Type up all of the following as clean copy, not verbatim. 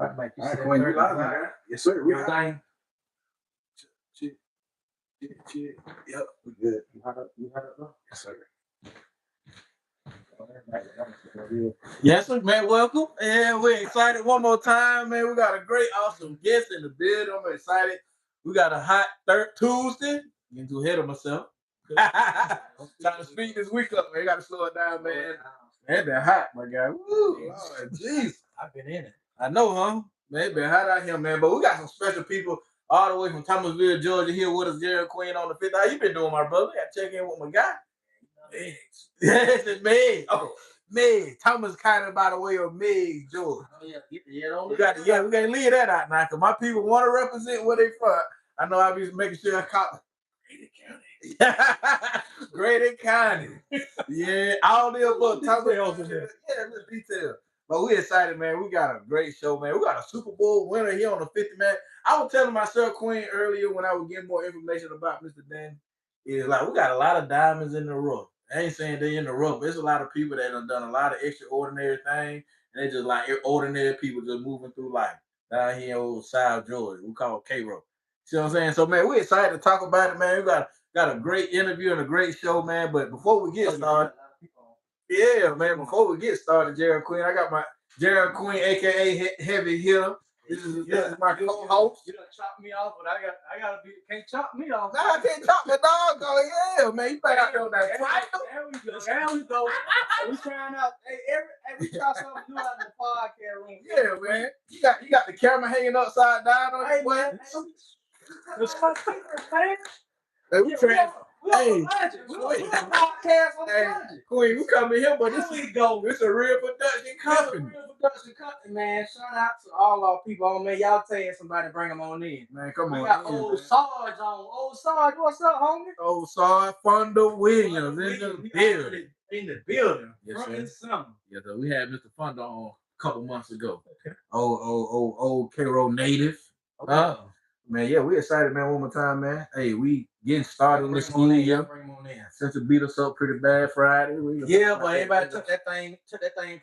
I'd like you said Queen, you live, man. Yes, sir. We thing. Yep, we good. You had it, bro? Yes, sir. Yes, sir, man. Welcome. And we're excited one more time, man. We got a great, awesome guest in the building. I'm excited. We got a hot Tuesday. Getting too ahead of myself. Trying to speed this week up, man. You got to slow it down, man. It's been hot, my guy. Woo, Lord, jeez. I've been in it. I know, huh? Man, it's been hot out here, man. But we got some special people all the way from Thomasville, Georgia, here with us, Jared Queen on the 5th. How you been doing, my brother? Got to check in with my guy. Man. Yes, it's Meg. Oh, Meg. Thomas County by the way of Meg, Georgia. Oh, yeah. We can't leave that out now, because my people want to represent where they from. I know I'll be making sure I call Grady County. Yeah, all the above. Details in there. Yeah, little detail. But we excited, man. We got a great show, man. We got a Super Bowl winner here on the 50, man. I was telling myself, Queen, earlier when I was getting more information about Mr. Danny, is like we got a lot of diamonds in the rough. I ain't saying they in the rough, but there's a lot of people that have done a lot of extraordinary things, and they just like ordinary people just moving through life down here in old South Georgia. We call it Cairo. See what I'm saying? So, man, we're excited to talk about it, man. We got a great interview and a great show, man. But before we get started, before we get started, Jared Queen, I got my Jared Queen, aka Heavy Hitter. This is my co-host. You done chop me off, but I gotta be. Can't chop me off. Nah, I can't chop my dog. Oh yeah, man, you better out there on that. There we go. We trying out. Hey, we try something new out in the podcast room. Yeah, man. You got the camera hanging upside down on it, man. It's my favorite, man. Hey, we trying. Hey, Queen, we coming here, but this we go. It's a real production company. Man. Shout out to all our people on, man. Y'all tell somebody bring them on in. Man, come on. We got old Sarge on. Old Sarge, what's up, homie? Old Sarge, Fonda Williams in the building. Yes, sir. Yeah, so we had Mr. Fonda on a couple months ago. Okay. Old Cairo native. Okay. Man, yeah, we excited, man, one more time, man. Hey, we getting started in this school year. Since it beat us up pretty bad Friday. But everybody took that thing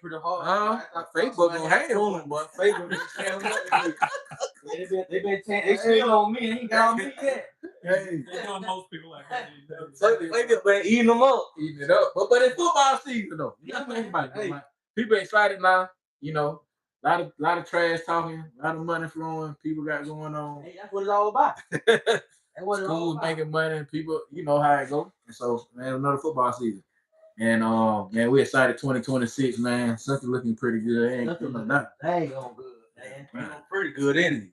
pretty hard. Facebook gonna hang on them, but Facebook they still on me. They ain't got on me yet. Hey, most people like that. Facebook eating them up. Eating it up. But it's football season though. You gotta think about it. People excited now, you know. A lot of trash talking, a lot of money flowing, people got going on. Hey, that's what it's all about. Schools making money, and people, you know how it goes. And so, man, another football season. And man, we're excited 2026, man. Something looking pretty good. Ain't going good, man. Pretty good, ain't it?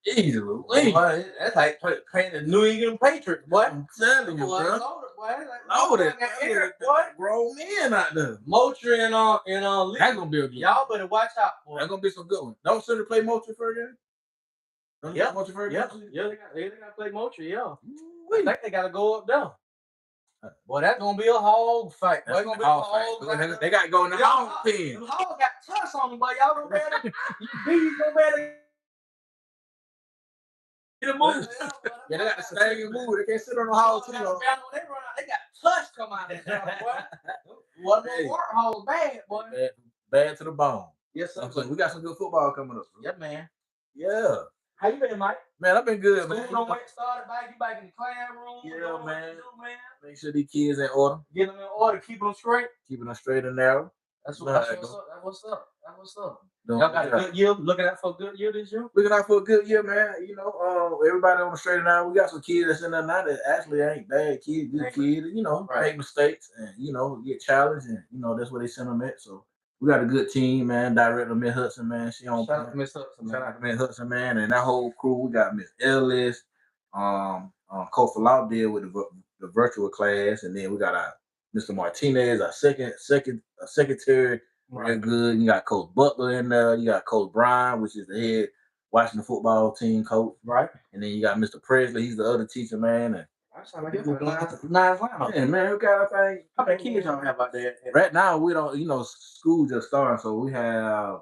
Easily. That's like playing the New England Patriots, boy. I'm telling you, bro. Loaded, boy. Grown men out there. Moultrie and that's gonna be a good one. Y'all better watch out, boy. That's gonna be some good one. Don't Center play Moultrie for again? Yeah, they gotta play Moultrie, yeah. I think they gotta go up there. Boy, that's gonna be a hog fight. Boy, gonna be a hog fight. They gotta go in the hog pen. The hog got tuss on them, but y'all don't better. You don't better. Move. They got to stay and move. They can't sit on the hog too long. They got tush come out of there, boy. What more hog bad, boy. Bad to the bone. Yes, sir. We got some good football coming up. Yeah, man. Yeah. How you been, Mike? Man, I've been good, man. School don't started back. You back in the classroom. Yeah, man. Make sure these kids in order. Get them in order. Keep them straight. Keeping them straight and narrow. That's what's up. Y'all got a good year. Looking out for a good year this year? Looking out for a good year, man. You know, everybody on the straight and narrow. We got some kids that's in there now that actually ain't bad kids, good kids. You know, make mistakes and, you know, get challenged. And, you know, that's where they send them at. So we got a good team, man. Director Miss Hudson, man. She on. Shout out to Miss Hudson, man. Shout out to Miss Hudson, man. And that whole crew. We got Miss Ellis, Coach Lauderdale with the virtual class. And then we got our Mr. Martinez, our secretary. Real good. You got Coach Butler in there. You got Coach Brian, which is the head Washington football team coach. Right. And then you got Mr. Presley. He's the other teacher, man. And nice line. Yeah, man, we got a thing. How many kids y'all have out there? Right now, we don't, you know, school just started, so we have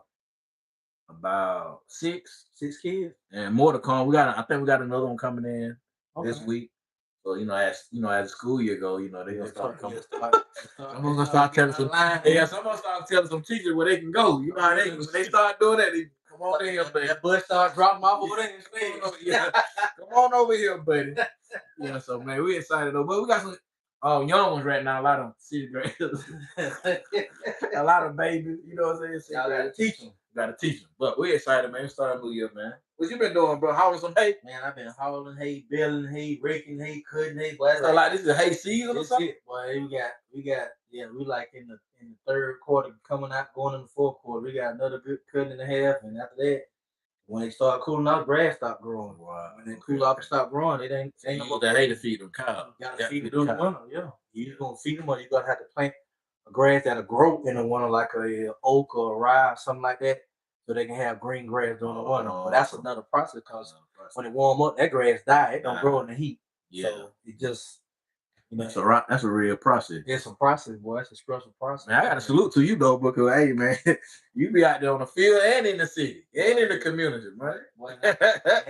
about six kids and more to come. I think we got another one coming in this week. So, you know, as the school year go, you know, they're gonna start coming. I'm gonna start telling some. Yeah, someone start telling some teachers where they can go. You know how they start doing that. They come on in here, baby. That bus started dropping off over there instead. Come on over here, buddy. Yeah, so man, we excited though. But we got some young ones right now, a lot of city graders. A lot of babies, you know what I'm saying? Y'all gotta teach them. Gotta teach them. But we excited, man. It's starting New Year, man. What you been doing, bro? Hauling some hay? Man, I've been hauling hay, baling hay, raking hay, cutting hay. So like this is hay season or something? Boy, we like in the third quarter coming out, going in the fourth quarter. We got another good cut and a half, and after that, when they start cooling out, grass stop growing. Wow. When they cool off and stop growing, it ain't no more that hay to feed them cows. You gotta feed them in the winter, yeah. You just gonna feed them, or you gonna have to plant a grass that'll grow in the winter, like a oak or a rye or something like that, so they can have green grass during the winter. But that's another process, because when it warm up, that grass die. It don't grow in the heat. Yeah. So it just, that's a real process. It's a process, boy. It's a stressful process. Man, I got to salute to you though, because hey, man, you be out there on the field and in the city and in the community, man. Boy,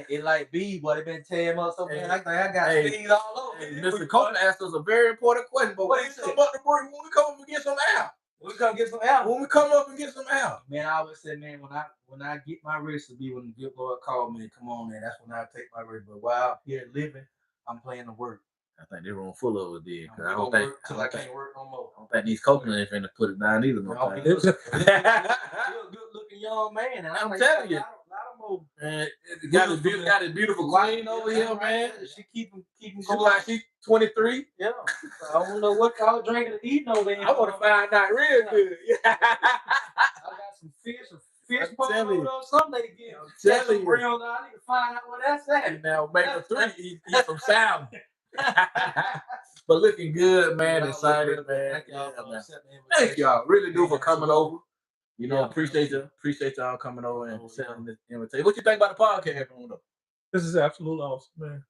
it like bees, boy. They been tearing up so man. I got bees all over. Hey, Mr. Copeland asked us a very important question, but when we come up to break, when we come up and get some out. When we come get some out. When we come up and get some out. Man, I always say, man, when I get my rest to be when the good Lord called me to come on there, that's when I take my rest. But while I'm here living, I'm playing the work. I think they're room full of it, dude. I don't think till I can't work no more. I don't think these Copeland ain't finna put it down either. No, he's a good looking young man, and I'm telling you. Man, got a beautiful queen over here, man. She keep him going. Like she's 23. Yeah. I don't know what y'all drinking and eating over there. I want to find out real good. I got some fish polo or something they get. Telling you. I need to find out what that's at. Now make a 3 eat some salmon. But looking good, man. Excited, man. Thank y'all. Really do for coming over. You know, appreciate y'all coming over and sending this invitation. What you think about the podcast, though? This is absolutely awesome, man.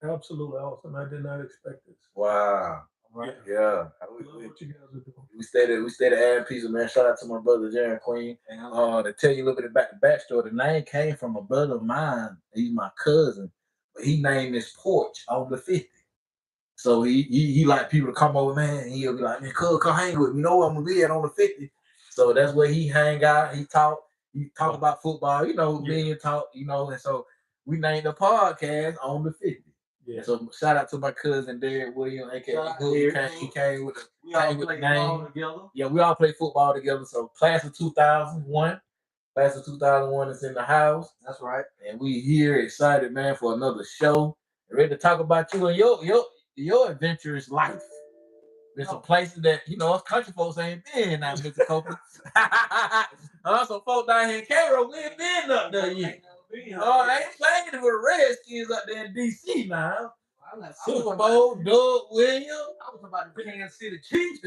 Absolutely awesome. I did not expect this. Wow. Right. Yeah. What you guys are doing. We stayed at Ad Pizza, man. Shout out to my brother Jerry Queen. To tell you a little bit about the backstory, the name came from a brother of mine. He's my cousin, but he named his porch on the 50. So he like people to come over, man. And he'll be like, man, cuz, come hang with me. You know I'm gonna be at on the 50. So that's where he hang out. He talk about football, you know, being talk, you know, and so we named the podcast on the 50. Yeah. So shout out to my cousin Derek Williams, aka he came with the name together. Yeah, we all play football together. So class of 2001. Class of 2001 is in the house. That's right. And we here excited, man, for another show. Ready to talk about you and your adventurous life. There's some places that, you know, us country folks ain't been now, Mr. Copeland. Some folks down here in Cairo, we ain't been up there yet. Oh, they ain't playing with the Redskins up there in D.C. now. Super Bowl, Doug Williams. I was about to Kansas City Chiefs.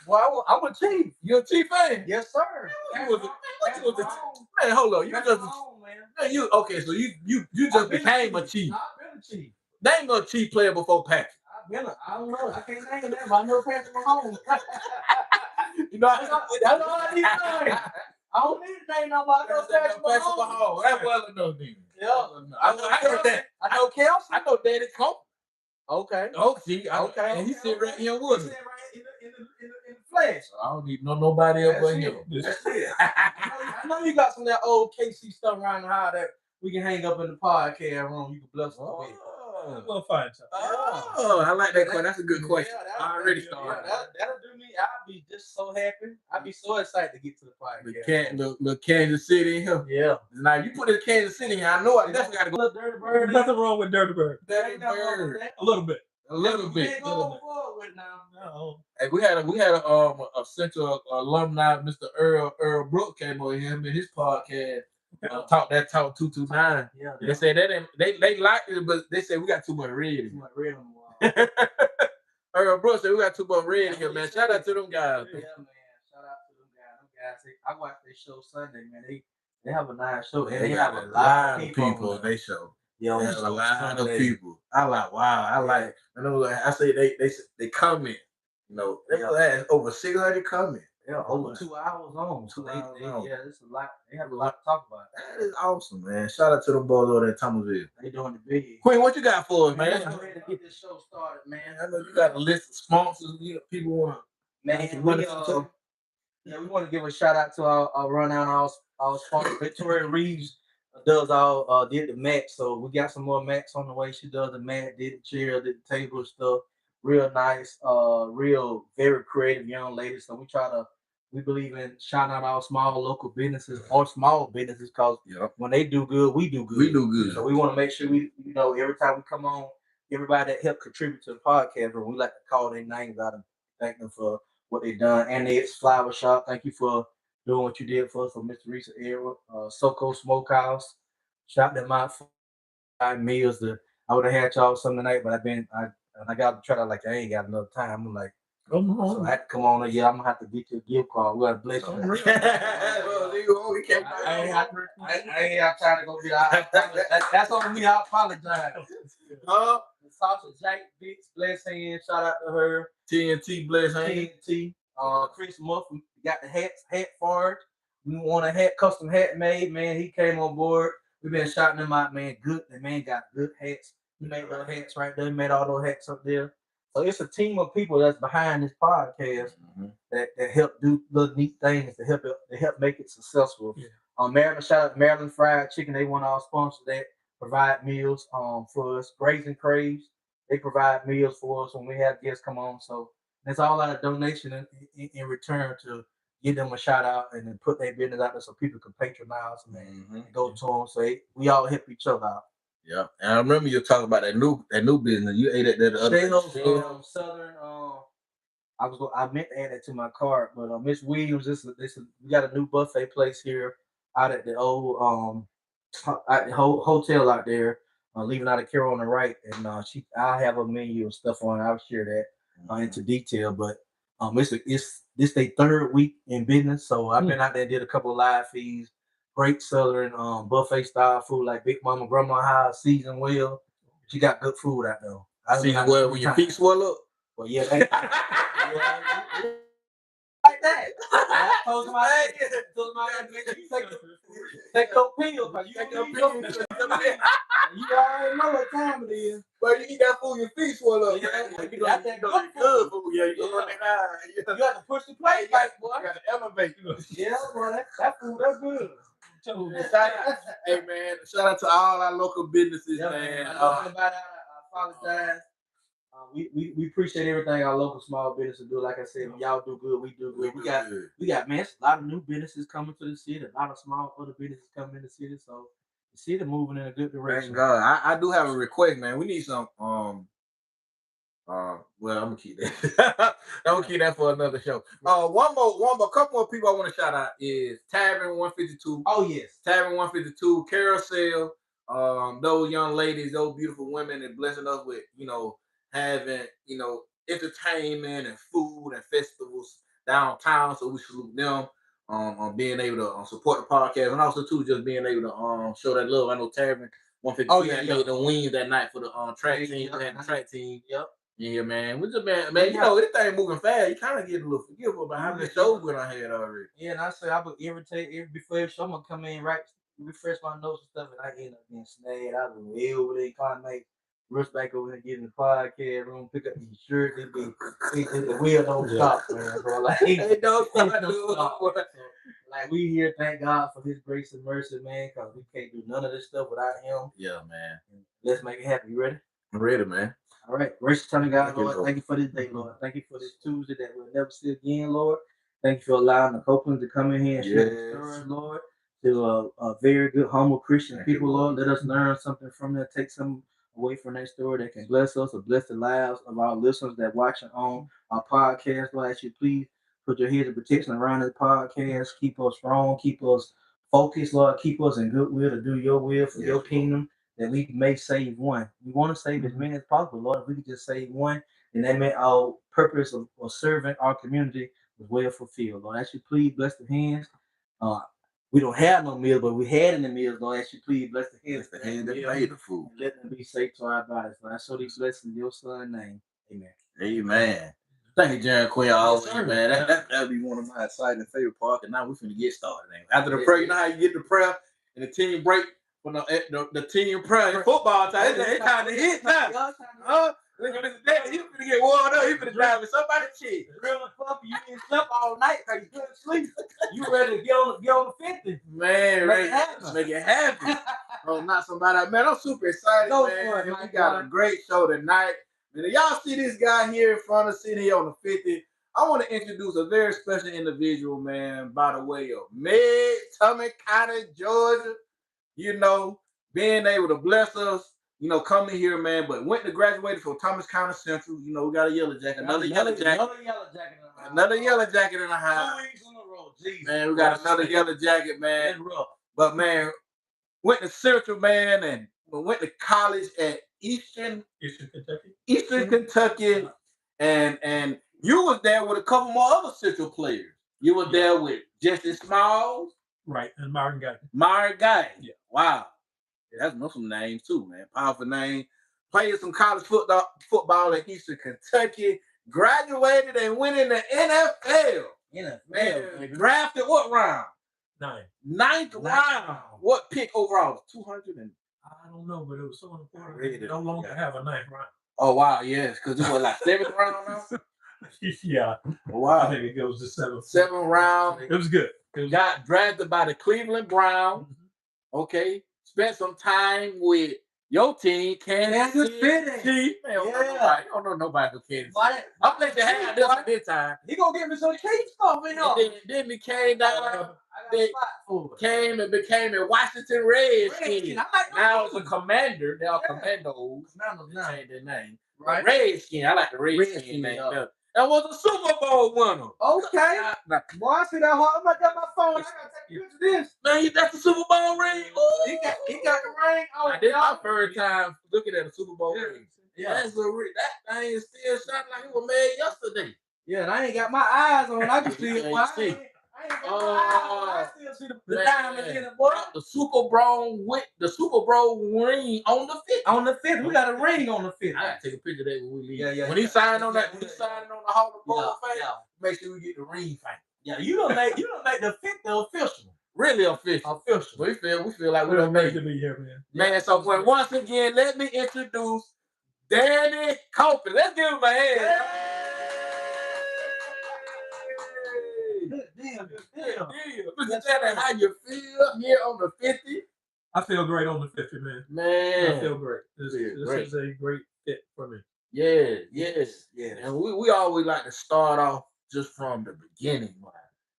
Well, I'm a Chief. You're a Chief fan? Yes, sir. Man, hold on. Okay, so you just became a Chief. I've been a Chief. Name a Chief player before Patrick. I don't know. I can't name them. I know Patrick Mahomes. You know, that's all I need to name. I don't need to name nobody. I know Patrick Mahomes. That's well enough, dude. Yeah. I heard that. I know Kelsey. I know Danny Copeland. Okay. Oh, see, okay. And he sit right here with me. In the flesh. So I don't need nobody else but him. I know you got some of that old KC stuff around the house that we can hang up in the podcast room. You can bless us with. We'll find something. Oh, I like that question. That's a good question. I already started. That'll do me. I'll be just so happy. I'll be so excited to get to the podcast. The Kansas City here. Yeah. Now you put it Kansas City here. I know I definitely got to go. Dirty Bird. Nothing wrong with Dirty Bird. Dirty Bird. A little bit. A little bit. No. Hey, we had a central alumni, Mr. Earl Brooke came over here and his podcast. Talk 229. Yeah. They said they liked it, but they said we got too much red. Too much red on the wall. Earl Brooke said we got too much red here, man. Shout out to them guys. Yeah, man. Shout out to them guys. I watched their show Sunday, man. They have a nice show. They have a lot of people on their show. Yeah, they have a lot of people. I like, wow. I know. I say they comment. You know, they have over 600 comments. Yeah, over 2 hours on. Yeah, it's a lot. They have a lot to talk about. That is awesome, man. Shout out to them boys over there at Thomasville. They doing the big. Queen, what you got for us, man? I'm ready to get this show started, man. I know you got a list of sponsors. People want to. Man, we want to give a shout out to our rundown Sponsor Victoria Reeves does all did the mat, so we got some more mats on the way. She does the mat, did the chair, did the table stuff. Real nice, real very creative young lady. So we believe in shouting out our small local businesses or small businesses because when they do good, we do good. We do good. So we want to make sure we, every time we come on, everybody that helped contribute to the podcast, we like to call their names out and thank them for what they've done. And it's Flower Shop. Thank you for doing what you did for us, for Mr. Risa Era, Soko Smokehouse. Shout them out for 5 meals. I would have had y'all some tonight, but I got to try to I ain't got enough time. I'm like, so I had to come on. I'm gonna have to get you a gift card. We gotta bless you. I ain't have time to go get out. That's on me. I apologize. Sasha Jack Beats, bless hand. Shout out to her. TNT, bless hand. TNT. Chris Muffin got the hat for it. We want a custom hat made, man. He came on board. We've been shouting him out, man. Good. The man got good hats. He made those hats right there. He made all those hats up there. So it's a team of people that's behind this podcast that help do little neat things to help make it successful. Maryland, shout out Maryland Fried Chicken. They want our sponsors that provide meals for us. Grazing Craves, they provide meals for us when we have guests come on. So it's all out of donation in return to give them a shout out and then put their business out there so people can patronize and go to them. So we all help each other out. Yeah, and I remember you talking about that new business. You ate at that other Southern. I meant to add that to my card, but Miss Williams, we got a new buffet place here out at the old hotel out there, leaving out of Carol on the right, and I have a menu and stuff on it. I'll share that into detail, but it's their third week in business, so I've been out there, did a couple of live feeds. Great Southern buffet style food like Big Mama Grandma House, seasoned well. She got good food out there. Seasoned well when your feet swell up. Well, yeah, like that. Close my eyes. Take those pills. You already know what time it is. But you eat that food, your feet swell up. Yeah, that's that good food. Yeah, you have to push the plate back, boy. You got to elevate. Yeah, boy, that food, that's good. Hey man, shout out to all our local businesses, man. I apologize. We appreciate everything our local small businesses do. Like I said, when y'all do good, we do good. We got man, a lot of new businesses coming to the city, a lot of small other businesses coming in the city. So the city moving in a good direction. Thank God. I do have a request, man. We need some well, I'm gonna keep that. I'm gonna keep that for another show. One more, couple more people I want to shout out is Tavern 152. Oh yes, Tavern 152, Carousel. Those young ladies, those beautiful women, and blessing us with having entertainment and food and festivals downtown. So we salute them on being able to support the podcast, and also too just being able to show that love. I know Tavern 152 made the wins that night for the track team and the track team. Yep. Yeah, man. We just man, this thing moving fast. You kind of get a little forgetful about how many shows we done had already. Yeah, and I say I would irritate before every show. I'm gonna come in refresh my notes and stuff, and I end up being snagged. I was way over there, kind of like rush back over there, get in the podcast room, pick up these shirts. The wheel don't stop, man. Bro, like it don't stop. Like we here, thank God for His grace and mercy, man, because we can't do none of this stuff without Him. Yeah, man. Let's make it happen. You ready? I'm ready, man. All right, gracious Son God, Lord, thank you for this day, Lord. Thank you for this Tuesday that we'll never see again, Lord. Thank you for allowing the Copelands to come in here and share the story, Lord. To a very good, humble Christian people, Lord. Let us learn something from them, take some away from that story that can bless us or bless the lives of our listeners that watching on our podcast. Lord, I ask you please put your head of protection around this podcast. Keep us strong, keep us focused, Lord. Keep us in good will to do your will for your kingdom, that we may save one. We want to save as many as possible, Lord. If we could just save one, then that meant our purpose of serving our community was well fulfilled. Lord, I ask you please bless the hands. We don't have no meal, but we had in the meals. Lord, I ask you please bless the hands that made the food. And let them be safe to our bodies. Lord, I show these blessings in your Son's name. Amen. Amen. Thank you, Jaron Quinn. Always, man. That'd be one of my exciting favorite parts. And now we're finna get started. Man. After the prayer, you know how you get the prayer and the team break. The team prayer football time. It's time to hit time. Look at Mr. Daddy. You finna get warmed up. You finna drive with somebody's shit. Real puppy, you didn't sleep all night because you couldn't sleep. You ready to get on the 50. Man, Make it happen. make it happen. Oh, not somebody. Man, I'm super excited, Go man. for it, And my we got a great show tonight. And if y'all see this guy here in front of us, sitting here on the 50, I want to introduce a very special individual, man, by the way of Mid-Tummy County, Georgia. You know, being able to bless us, you know, coming here, man, but went to graduate from Thomas County Central. You know, we got a yellow jacket, another yellow jacket. Another yellow jacket in the house. 2 weeks in a row. Jesus. Man, we got another yellow jacket, man. But man, went to Central, man, and went to college at Eastern Kentucky, and you was there with a couple more other Central players. You were there with Jesse Smalls, right, and Martin Guy. Yeah, wow, yeah, that's some names too, man. Powerful name. Played some college football at Eastern Kentucky. Graduated and went in the NFL. Man, drafted what round? Ninth round. What pick overall? 200 and I don't know, but it was so important. No longer have a ninth round. Oh wow, yes, because it was like 7th round now. Yeah. Wow. I think it goes to 7th. 7th round. It was good. Got drafted by the Cleveland Browns. Okay. Spent some time with your team, Kansas City. Man, I don't know nobody who Kansas City. I'm letting you have this time. He gonna give me some cheap stuff in here. Then we came down. Came and became a Washington Redskins. Now it's a Commander. They are Commandos. They changed their name. Right. Redskin. I like the Redskin name. That was a Super Bowl winner. Okay. Boy, I see that hard. I got my phone. I gotta take a picture of this. Man, that's the Super Bowl ring. He got the ring. Oh, I did my first time looking at a Super Bowl ring. Yeah, that's a ring. That thing is still shining like it was made yesterday. Yeah, and I ain't got my eyes on. I can see it. I still see the diamond in it, boy. The Super Bowl ring on the 5th. On the 5th, we got a ring on the 5th. I gotta take a picture of that when we leave. Yeah. When he signed on that, when he signed on the Hall of Fame, make sure we get the ring thing. Yeah, you don't make the 5th the official. Really official. We feel like we don't make to be here, man. Man, so once again, let me introduce Danny Copeland. Let's give him a hand. Mr. Danny, how you feel here on the 50? I feel great on the 50, man. Man, I feel great. This is a great fit for me. Yes. And we always like to start off just from the beginning, like,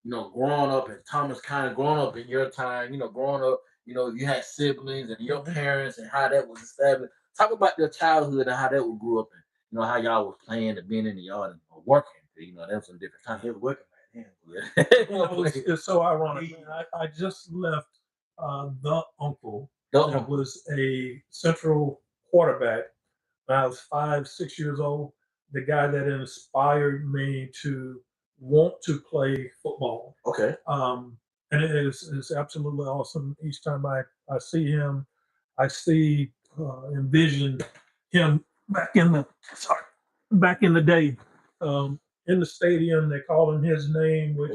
you know, growing up in Thomas County, growing up in your time, you know, growing up, you know, you had siblings and your parents and how that was established. Talk about your childhood and how that would grew up and, you know, how y'all was playing and being in the yard and working. You know, that was some different times. They were working back then. It's so ironic, man. I just left the uncle that was a Central quarterback when I was 5, 6 years old. The guy that inspired me to want to play football. Okay. And it's absolutely awesome. Each time I see him, I envision him back in the day. In the stadium, they called him his name, which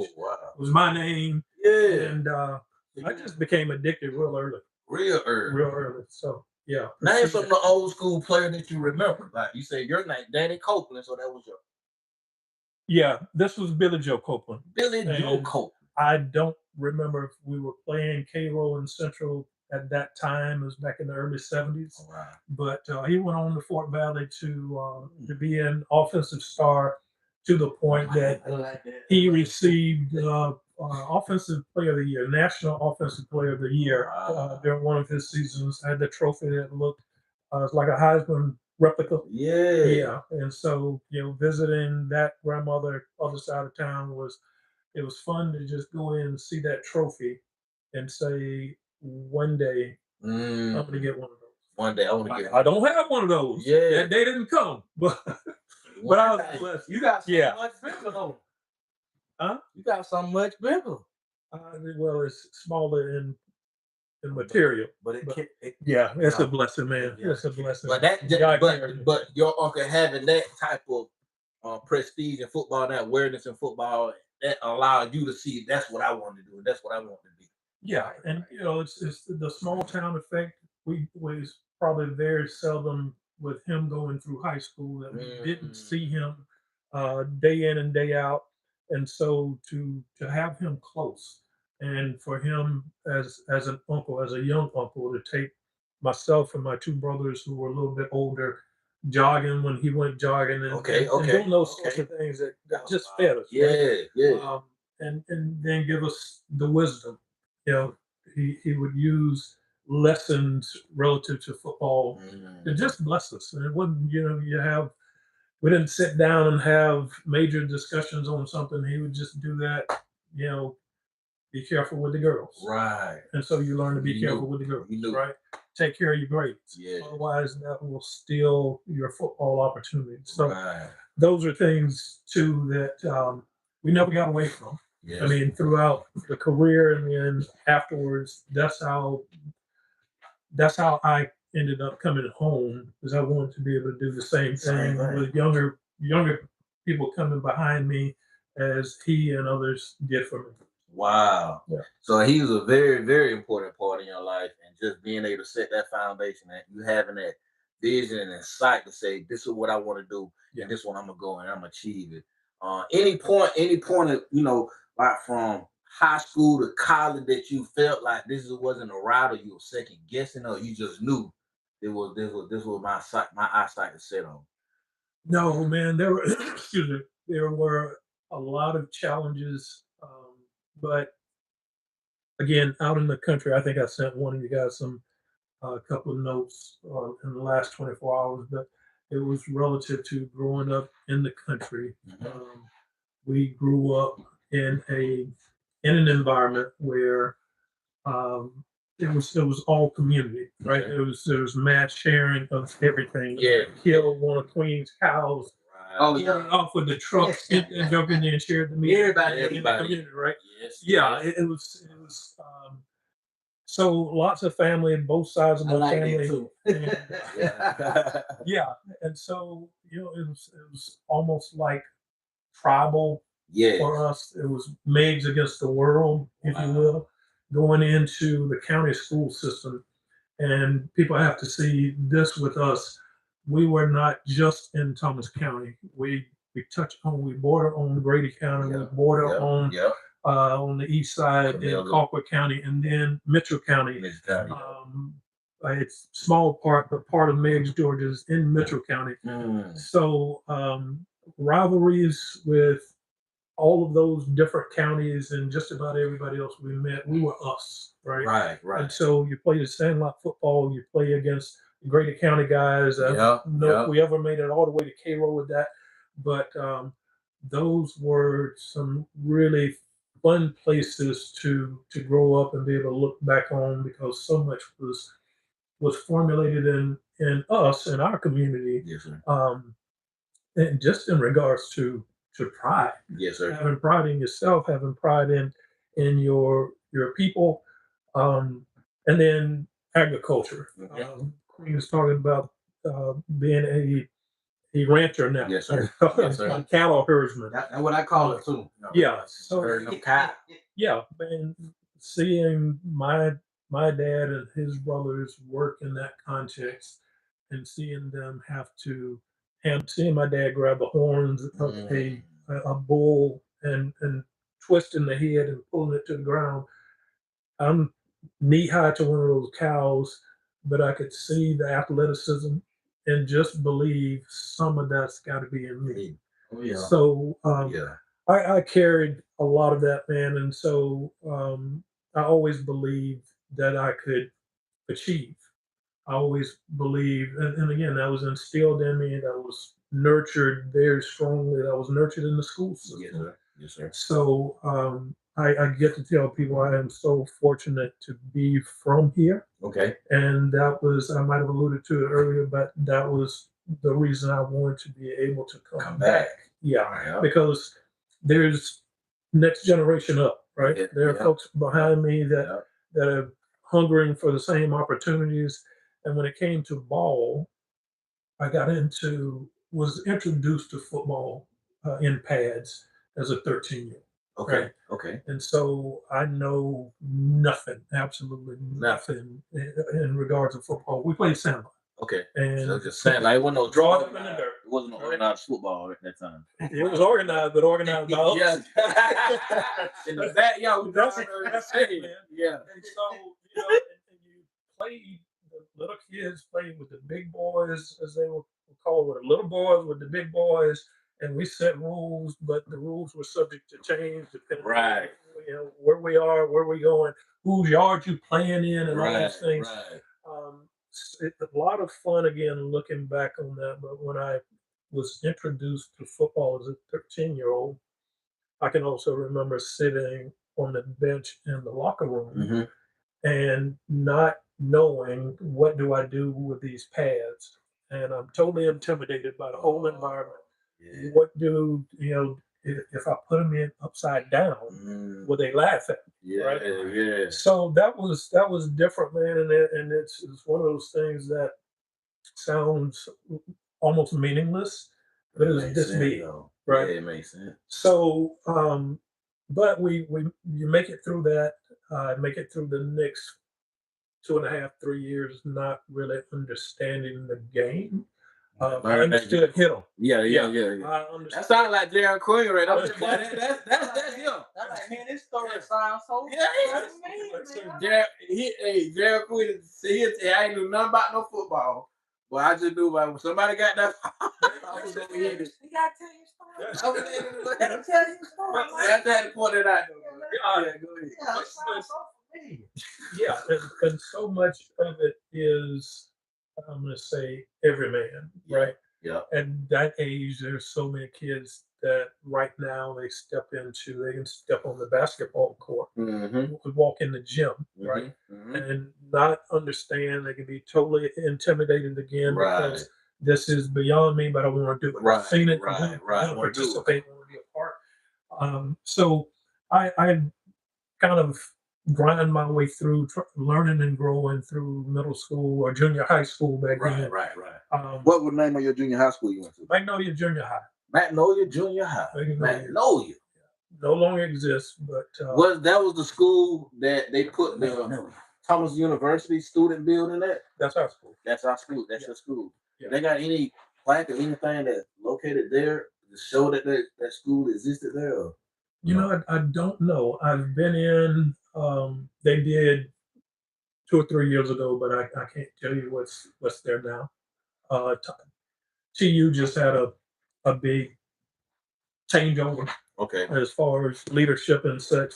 was my name. Yeah. And I just became addicted real early. Real early. So yeah. Name some of the old school player that you remember. Like you said, your name, Danny Copeland, so that was your. Yeah, this was Billy Joe Copeland. Joe Copeland. I don't remember if we were playing Cairo and Central at that time. It was back in the early 70s. Oh, wow. But he went on to Fort Valley to be an offensive star to the point that he received Offensive Player of the Year, National Offensive Player of the Year during one of his seasons. I had the trophy that looked it's like a Heisman replica. Yeah. And so, you know, visiting that grandmother other side of town was fun to just go in and see that trophy and say, one day I'm gonna get one of those. One day I want to get. I don't have one of those. Yeah. That day didn't come, but I was blessed. You got so much bigger though. Huh? You got so much bigger. Well, it's smaller in material, but it's a blessing, man. Yeah. It's a blessing. But your uncle having that type of prestige in football, that awareness in football, that allowed you to see that's what I want to do, and that's what I want to be. Yeah, and you know, it's the small town effect. We probably very seldom with him going through high school that we didn't Mm. see him day in and day out, and so to have him close, and for him as an uncle, as a young uncle, to take myself and my two brothers who were a little bit older jogging when he went jogging, and, Okay, and doing those sorts okay. of things that just fed us, right? Yeah, yeah. And then give us the wisdom. You know, he would use lessons relative to football to Mm. just bless us. And it wasn't, we didn't sit down and have major discussions on something. He would just do that, you know, be careful with the girls. Right. And so you learn to be You careful knew. with the girls, You knew. right? Take care of your grades. Yeah. Otherwise, that will steal your football opportunities. So Right. those are things too that we never got away from. Yes. I mean, throughout the career and then afterwards, that's how I ended up coming home, because I wanted to be able to do the same Same thing thing. with younger people coming behind me as he and others did for me. Wow. Yeah. So he was a very, very important part in your life, and just being able to set that foundation, and you having that vision and sight to say, "This is what I want to do, Yeah. and this is what I'm gonna go and I'm gonna achieve it." Any point of like from high school to college that you felt like this wasn't a route, or you were second guessing, or you just knew this was my eyesight to set on. No, man, there were excuse me, there were a lot of challenges, but again, out in the country, I think I sent one of you guys some a couple of notes in the last 24 hours, but it was relative to growing up in the country. Mhm. We grew up in a in an environment where um, it was all community, right? Okay. There was mass sharing of everything. Yeah. Killed one of Queen's cows. Oh Started off with the truck and jumped in there and shared the meat. Everybody, in the everybody. community, right? Yes. Yeah, it was. So lots of family, both sides of I my like family. that too. And, Yeah. yeah, and so it was almost like tribal Yes. for us. It was Meigs against the world, if you Wow. will, going into the county school system. And people have to see this with us. We were not just in Thomas County. We border on Grady County. We Yep. border Yep. on Yep. on the east side in Camilla. Colquitt County, and then Mitchell County. Miss County. It's small part, but part of Meigs, Georgia is in Mitchell County. Mm. So rivalries with all of those different counties and just about everybody else we met, we were us, right? Right. And Right. so you play the sandlot football, you play against the Grady County guys. I Yep, don't know yep. if we ever made it all the way to Cairo with that, but those were some really fun places to grow up and be able to look back on, because so much was formulated in us in our community, Yes, sir. and just in regards to pride, Yes, sir. having pride in yourself, having pride in your people, and then agriculture. Okay. Queen was talking about being a rancher now. Yes, sir. Yes, sir. A cattle herdsman. That's what I call it too. Yeah. So Herding them cow. yeah, and seeing my dad and his brothers work in that context, and seeing them have to seeing my dad grab the horns of Mm. a bull and twisting the head and pulling it to the ground. I'm knee high to one of those cows, but I could see the athleticism and just believe some of that's got to be in me. Oh, yeah. So Yeah. I carried a lot of that, man, and so I always believed that I could achieve. I always believed, and again, that was instilled in me. That was nurtured very strongly. That was nurtured in the school system. Yes, sir. Yes, sir. So I get to tell people I am so fortunate to be from here, Okay. and that was, I might have alluded to it earlier, but that was the reason I wanted to be able to come back. Yeah, Yeah. because there's next generation up, right? Yeah, There are yeah. folks behind me Yeah. that are hungering for the same opportunities. And when it came to ball, I was introduced to football in pads as a 13-year-old. Okay. Right. Okay. And so I know nothing, absolutely nothing in regards to football. We played sandball. Okay. And So just saying, like, it wasn't no draw it up in the dirt. It wasn't no organized football at that time. It was organized, but organized by us. In the backyard, That's it, man. Yeah. And so, and you played, the little kids played with the big boys, as they were called, with the little boys, with the big boys, and we set rules, but the rules were subject to change depending Right. on where we are, where we're going, whose yard you playing in, and all those things. Right. A lot of fun again looking back on that. But when I was introduced to football as a 13-year-old, I can also remember sitting on the bench in the locker room and not knowing what do I do with these pads. And I'm totally intimidated by the whole environment. Yeah. What do, if I put them in upside down, will they laugh at me? Yeah. Right? Yeah. So that was different, man. And it's one of those things that sounds almost meaningless, but it was this big. Right. Yeah, it makes sense. So, but you make it through that, make it through the next 2.5, 3 years, not really understanding the game. I understood hit them. Yeah. I understood. That sounded like Darren Queen, right? That's him. I'm like, man, this story sounds so. Darren Queen, I ain't knew nothing about no football, but I just knew when somebody got that. I was over here. You gotta tell your story. I was able to tell you story. I had to point it out. Yeah, go ahead. Yeah, and so much of it is, I'm going to say, every man, right? Yeah. At that age, there's so many kids that right now they can step on the basketball court, walk in the gym, right? And not understand, they can be totally intimidated again because this is beyond me, but I want to do it. I've seen it, I want to participate, I want to be a part. So I kind of grind my way through learning and growing through middle school or junior high school back then. Right. What was the name of your junior high school you went to? Magnolia Junior High. Magnolia Junior High. Magnolia. No longer exists, but that was the school that they put the Thomas University student building at? That's our school. That's our school. That's your school. Yeah. They got any plaque or anything that's located there to show that that school existed there? Or? I don't know. I've been in. They did 2 or 3 years ago, but I can't tell you what's there now. TU just had a big changeover. Okay. As far as leadership and such,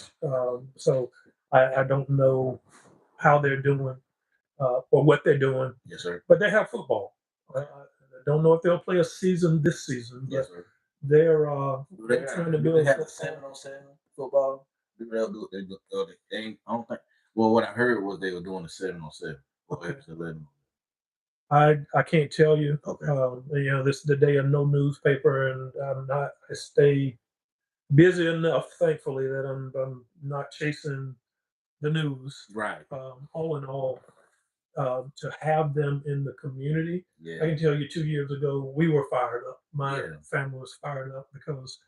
so I don't know how they're doing or what they're doing. Yes, sir. But they have football. I don't know if they'll play a season this season. Yes, sir. They're trying to build. They have the 7-on-7 football. They'll do it. I don't think. Well, what I heard was they were doing the 7-on-7. Okay. I can't tell you. Okay. This is the day of no newspaper, and I stay busy enough, thankfully, that I'm not chasing the news. Right. All in all, to have them in the community, yeah. I can tell you 2 years ago, we were fired up. My family was fired up because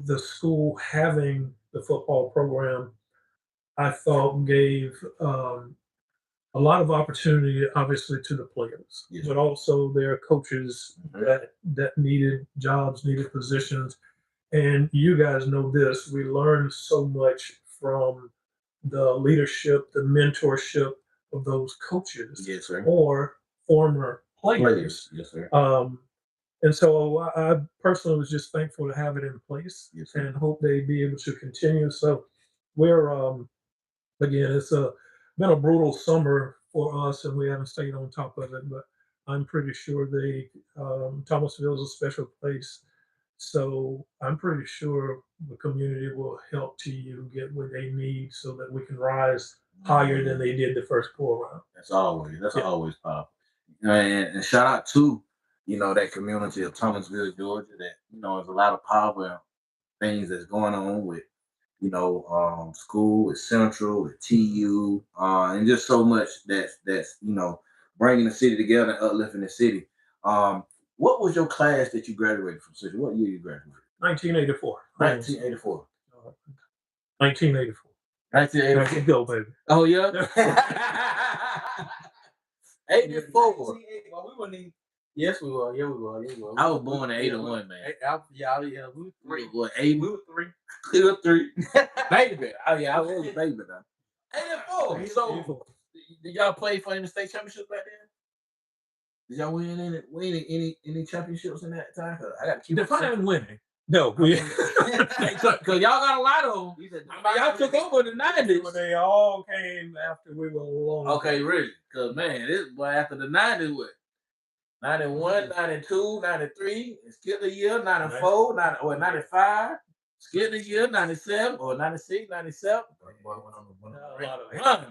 the school having the football program, I thought gave a lot of opportunity, obviously, to the players, but also their coaches that needed jobs, needed positions. And you guys know this, we learned so much from the leadership, the mentorship of those coaches or former players. Yes, sir. And so I personally was just thankful to have it in place and hope they be able to continue. So we're, again, it's been a brutal summer for us and we haven't stayed on top of it, but I'm pretty sure Thomasville is a special place. So I'm pretty sure the community will help TU get what they need so that we can rise higher than they did the first go around. That's always powerful. And shout out to that community of Thomasville, Georgia. That there's a lot of power things that's going on with school, with Central, with TU, and just so much that's bringing the city together and uplifting the city. What was your class that you graduated from? Central? What year you graduated? 1984. 1984. 1984. 1984. Go, baby. Oh yeah. 84. Well, we weren't even. Yes, we were. Yeah, we were. Yeah, we were. I was born in 81, man. Yeah, we were three. What, 8? We were three. We were 3. Baby. Oh, yeah, I was a baby now. 84. So, 84. did y'all play for any state championships back then? Did y'all win any championships in that time? 'Cause I got to keep Define winning. No, we Because y'all got a lot of them. Y'all took over the 90s. they all came after we were long. Okay, really? Because, man, this boy, after the 90s, what? 91, 92, 93, skip the year, 94, 95, skip the year, 97, or 96, 97.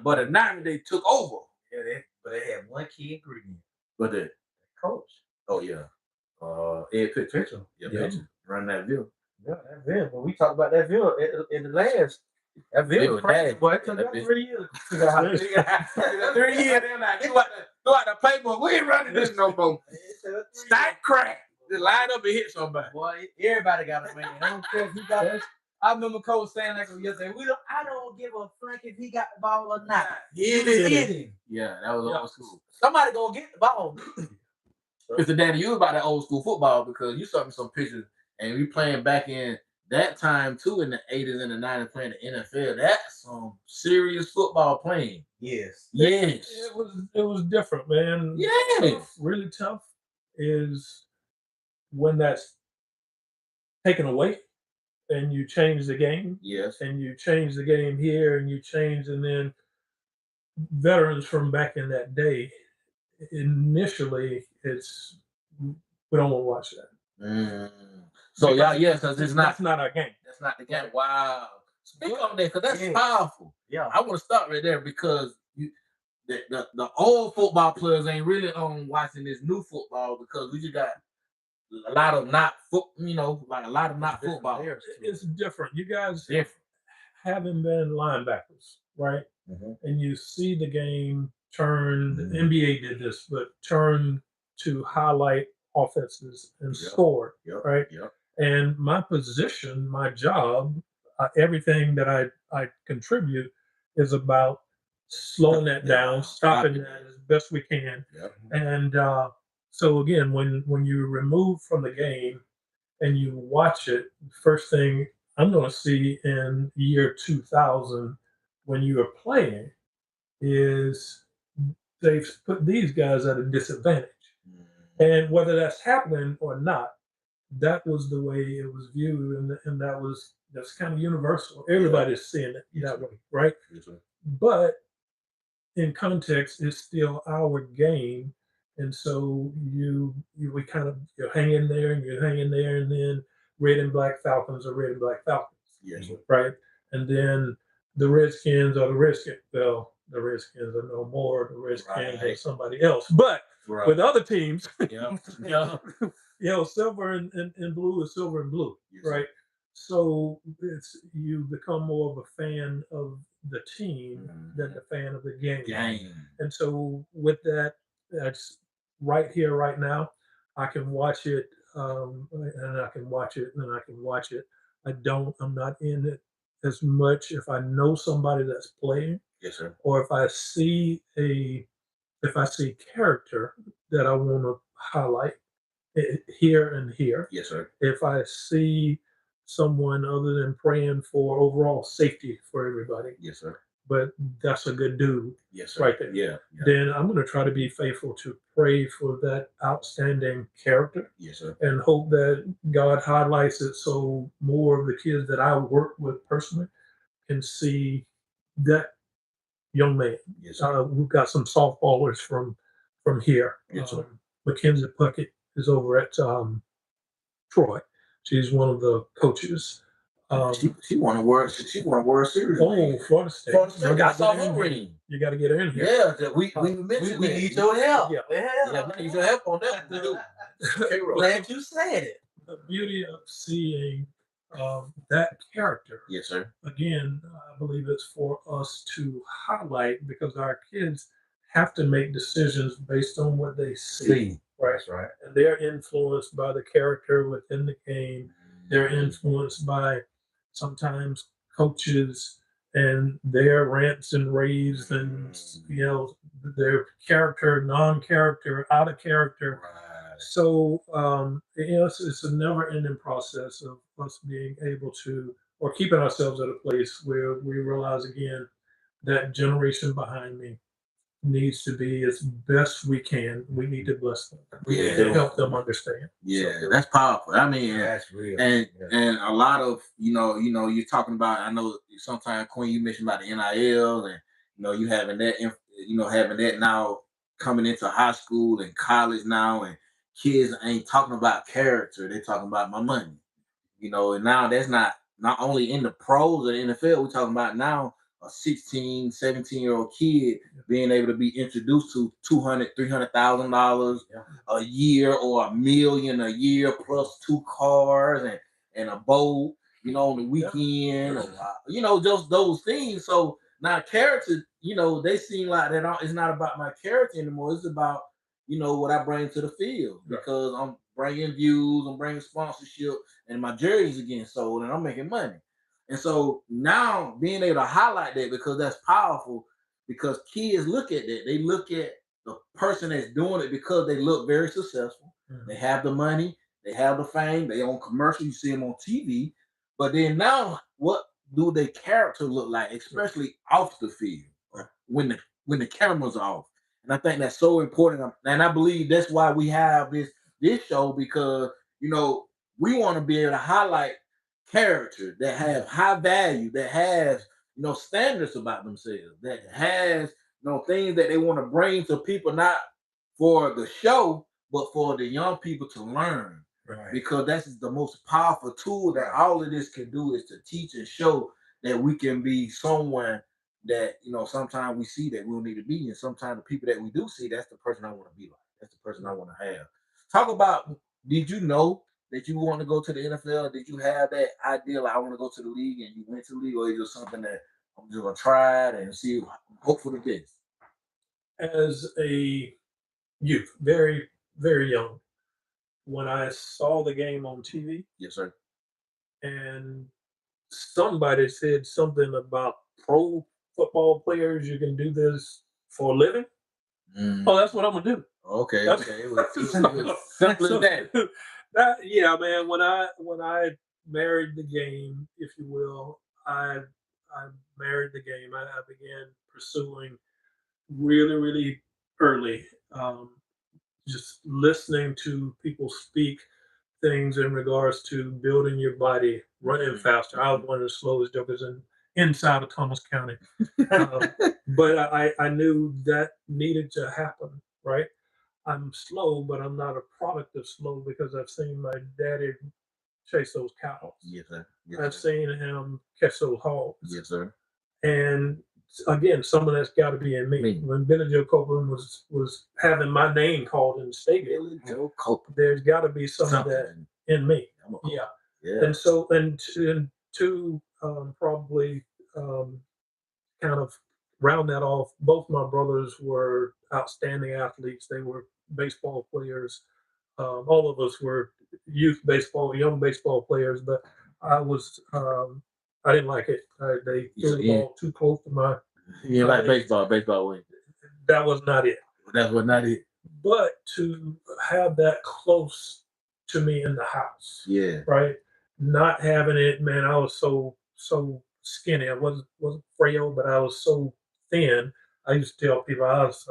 But the 90s, they took over. Yeah, but they had one key ingredient. But the Coach. Oh, yeah. Ed Pitcher. Yeah, Pitcher. Run that view. Yeah, that Ville. When we talked about that Ville in the last, that Ville was crazy. Boy, it took about 3 years to figure out how to figure out. 3 years, they're like, go out the paper. We ain't running this no more. Stack crack. Just line up and hit somebody. Boy, everybody got a man. I don't care if he got it. I remember Coach saying like yesterday, I don't give a fuck if he got the ball or not. Hit him. Yeah, that was old school. Somebody gonna get the ball. Mr. Danny, you was about that old school football because you saw me some pictures and we playing back in that time too in the 80s and the 90s playing the NFL. That's some serious football playing. Yes. Yes. It was different, man. Yes. Really tough is when that's taken away and you change the game. Yes. And you change the game here and you change, and then veterans from back in that day, initially it's we don't want to watch that. So yeah, yes, because that's not our game. That's not the game. Wow. Speak on that because that's powerful. Yeah. I want to start right there because the old football players ain't really on watching this new football because we just got a lot of not football. It's different. You guys Different. haven't been linebackers, right? Mm-hmm. And you see the game turn. The NBA did this, but turn to highlight offenses and score, right? Yep. And my position, my job, everything that I contribute is about slowing that down, stopping that as best we can. Yep. And so again, when you remove from the game and you watch it, first thing I'm going to see in year 2000 when you are playing is they've put these guys at a disadvantage. And whether that's happening or not, that was the way it was viewed, and that's kind of universal. Everybody's seeing it that way, right? Yes, sir. But in context, it's still our game, and so we kind of you're hanging there, and then red and black Falcons are red and black Falcons. Yes, sir. Right, and then the Redskins are the Redskins. Well, the Redskins are no more. The Redskins are somebody else, but. Right. With other teams, yeah, silver and blue is silver and blue, yes, right? So you become more of a fan of the team than the fan of the game. And so with that, that's right here, right now. I can watch it, and I can watch it, and I can watch it. I'm not in it as much if I know somebody that's playing, yes, sir, or if I see character that I want to highlight here and here. Yes, sir. If I see someone other than praying for overall safety for everybody. Yes, sir. But that's a good dude. Yes, sir. Right there. Yeah. Then I'm going to try to be faithful to pray for that outstanding character. Yes, sir. And hope that God highlights it so more of the kids that I work with personally can see that young man. Yes, sir. We've got some softballers from here. Yes, sir. Mackenzie Puckett is over at Troy. She's one of the coaches. She won a World Series. Oh, Florida State. I saw her ring. You got to get her in here. Yeah, we mentioned we need your help. Yeah, we need your help on that. Glad you said it. The beauty of seeing that character. Yes, sir. Again, I believe it's for us to highlight because our kids have to make decisions based on what they see. Right. That's right. And they're influenced by the character within the game. They're influenced by sometimes coaches and their rants and raves and their character, non-character, out of character. Right. So it's a never-ending process of us being able to or keeping ourselves at a place where we realize again that generation behind me needs to be as best we can. We need to bless them. We need to Yeah. help them understand. Yeah, that's powerful. I mean, That's real. and Yeah. and a lot of you're talking about. I know sometimes Queen, you mentioned about the NIL, and you having that, having that now coming into high school and college now, and kids ain't talking about character; they're talking about my money. And now that's not only in the pros of the NFL. We're talking about now a 16, 17-year-old kid being able to be introduced to $200,000, $300,000 a year or $1 million a year plus 2 cars and a boat, on the weekend, or, just those things. So now character, they seem like it's not about my character anymore. It's about, what I bring to the field, because I'm bringing views, I'm bringing sponsorship, and my jersey's getting sold, and I'm making money. And so now being able to highlight that, because that's powerful, because kids look at that. They look at the person that's doing it because they look very successful. Mm-hmm. They have the money, they have the fame, they own commercials, you see them on TV. But then now, what do their character look like, especially off the field, when the cameras are off? And I think that's so important. And I believe that's why we have this show, because we want to be able to highlight character that have high value, that has standards about themselves, that has things that they want to bring to people, not for the show, but for the young people to learn. Right. Because that's the most powerful tool that all of this can do, is to teach and show that we can be someone that sometimes we see that we don't need to be, and sometimes the people that we do see, that's the person I want to be like. That's the person I want to have. Talk about, did you know that you want to go to the NFL? Did you have that idea, like, I want to go to the league, and you went to the league, or is it something that I'm just gonna try it and see, hope for the best? As a youth, very, very young, when I saw the game on TV, yes, sir, and somebody said something about pro football players, you can do this for a living. Oh, that's what I'm gonna do. Okay, okay. It was simple as that. Yeah, man. When I married the game, if you will, I married the game. I began pursuing really, really early. Just listening to people speak things in regards to building your body, running faster. I was one of the slowest jokers inside of Thomas County. But I knew that needed to happen, right? I'm slow, but I'm not a product of slow, because I've seen my daddy chase those cows. Yes, sir. I've seen him catch those hogs. Yes, sir. And again, some of that's got to be in me. When Billy Joe Copeland was having my name called in the stadium, there's got to be some of that in me. Yeah. And so, and to probably kind of round that off, both my brothers were outstanding athletes. They were baseball players. All of us were young baseball players, but I didn't like it. They threw the ball too close to my. You like baseball? Baseball wins. That was not it. That was not it. But to have that close to me in the house, right? Not having it, man. I was so skinny. I wasn't frail, but I was so thin. I used to tell people, I was.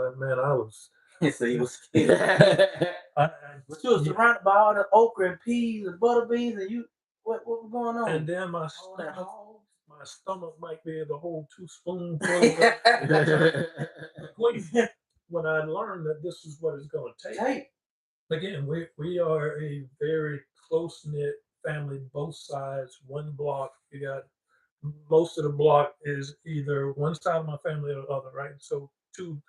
So you was skinny. But you was surrounded by all the okra and peas and butter beans, and what was going on? And then my stomach might be able to hold 2 spoonfuls. When I learned that this is what it's going to take. Again, we are a very close knit family, both sides, one block. You got most of the block is either one side of my family or the other, right? So two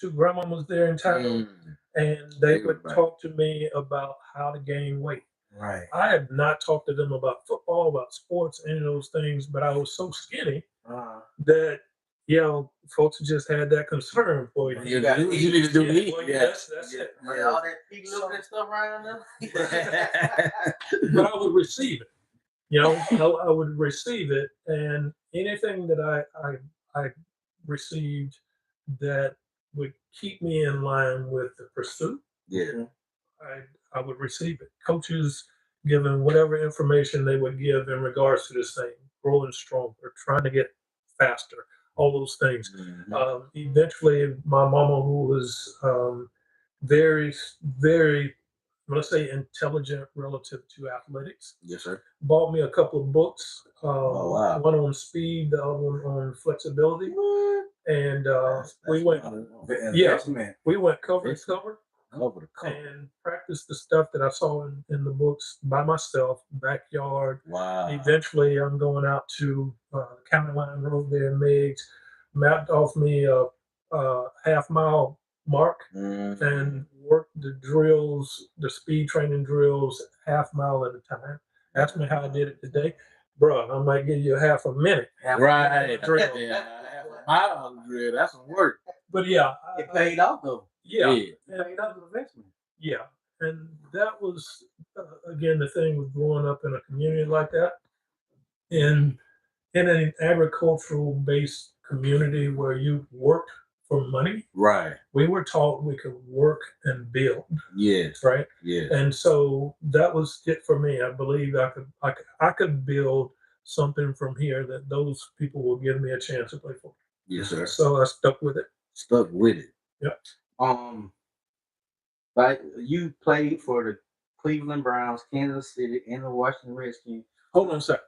grandmamas there in town, and they would talk to me about how to gain weight. Right. I have not talked to them about football, about sports, any of those things, but I was so skinny that folks just had that concern for you. You need to do it. That's it. Right. All that pig milk and stuff around there. But I would receive it. I would receive it, and anything that I received that would keep me in line with the pursuit, Yeah. I would receive it. Coaches giving whatever information they would give in regards to this thing, growing stronger, trying to get faster, all those things. Mhm. Eventually, my mama, who was very, very, let's say, intelligent relative to athletics, Yes, sir. bought me a couple of books. Oh, wow. One on speed, the other one on flexibility, What? and That's we went. Yeah, Investment. we went cover to Investment. cover Cover to cover. and practiced the stuff that I saw in the books by myself, backyard. Wow. Eventually, I'm going out to County Line Road there in Meigs, mapped off me a half-mile mark Mhm. and worked the drills, the speed training drills, half mile at a time. Ask me how I did it today. Bro, I might give you a half a minute. Right. Drill. Yeah. Half a mile drill. That's some work. But yeah, It paid off though. yeah, It paid off the investment. yeah. And that was, again, the thing with growing up in a community like that. In an agricultural based community where you worked for money, Right. we were taught we could work and build, Yes. right? Yes. And so that was it for me. I believe I could build something from here that those people will give me a chance to play for. Yes, sir. So I stuck with it. Stuck with it. Yep. Like you played for the Cleveland Browns, Kansas City, and the Washington Redskins. Hold on a second.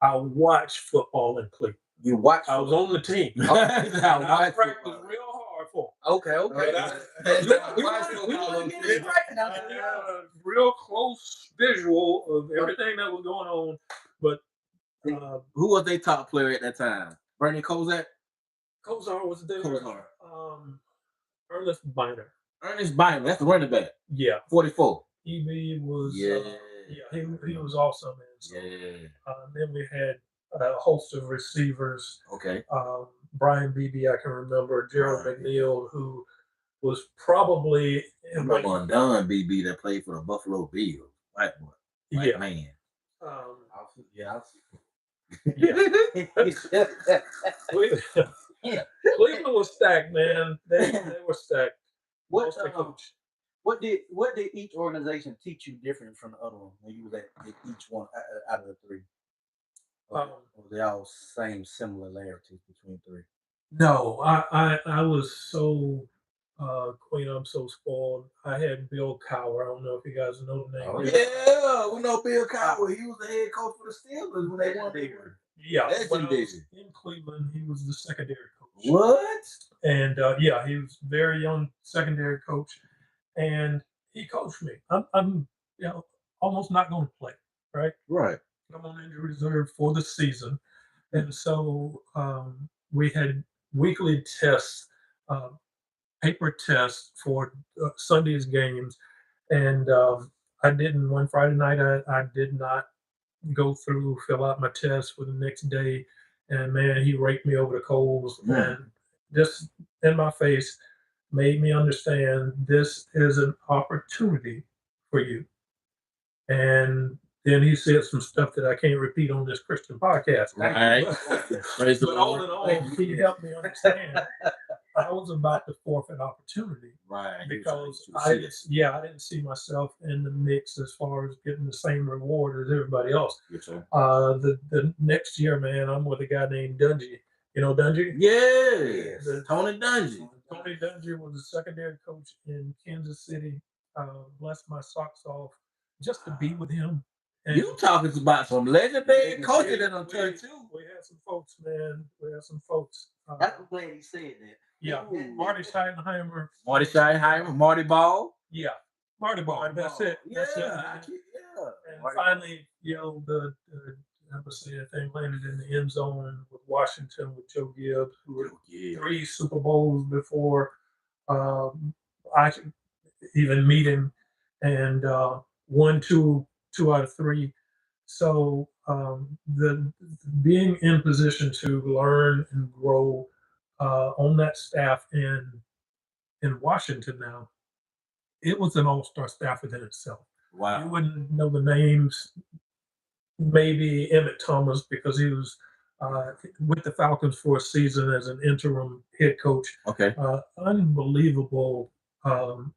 I watched football in Cleveland. You watched. I was on the team. I practiced real hard for it. Okay. I had a real close visual of everything that was going on, but Who was their top player at that time? Bernie Kozak? Kozar was there. Kozar. Ernest Biner. Ernest Bynum. That's the running back. Yeah. 44. EB was Yeah. he was awesome, man. So, Yeah. then we had a host of receivers. Okay. Brian Beebe, I can remember. Gerald Right. McNeil, who was probably Remember Don BB that played for the Buffalo Bills. White boy. White yeah. man. Yeah. Cleveland was stacked, man. They were stacked. What Mostly coach. what did each organization teach you different from the other one when you was at each one out of the three? Or they all same similarities between three? No, I was so Queen, I'm so spoiled. I had Bill Cowher. I don't know if you guys know the name. Oh, Yeah, we know Bill Cowher. He was the head coach for the Steelers when they won bigger. Yeah, when I was Legendary. in Cleveland, he was the secondary coach. What? And yeah, he was very young secondary coach, and he coached me. I'm almost not going to play, right? Right. I'm on injury reserve for the season, and so we had weekly tests, uh, paper tests for Sunday's games, and I didn't. One Friday night, I did not go through, fill out my test for the next day, and man, he raked me over the coals and just in my face made me understand this is an opportunity for you. And then he said some stuff that I can't repeat on this Christian podcast. Right. Praise the But all Lord. in all, he helped me understand I was about to forfeit opportunity Right. because I I didn't see myself in the mix as far as getting the same reward as everybody else. Yes, sir. The next year, man, I'm with a guy named Dungy. You know Dungy? Yes. Tony Dungy. Tony Dungy was a secondary coach in Kansas City. Blessed my socks off just to be with him. And You talking about some legendary coaches that on turn two. we had some folks, man. We had some folks. I'm glad he said that. Yeah, Marty Scheidenheimer. Marty Scheidenheimer, Marty Ball. Yeah, Marty Ball. That's it. Yeah. That's it. And finally, the I would say the thing landed in the end zone with Washington with Joe Gibbs, who were 3 Super Bowls before I could even meet him, and won two out of 3. So the being in position to learn and grow on that staff in Washington now, it was an all-star staff within itself. You Wow. wouldn't know the names maybe Emmett Thomas because he was with the Falcons for a season as an interim head coach. Okay. Unbelievable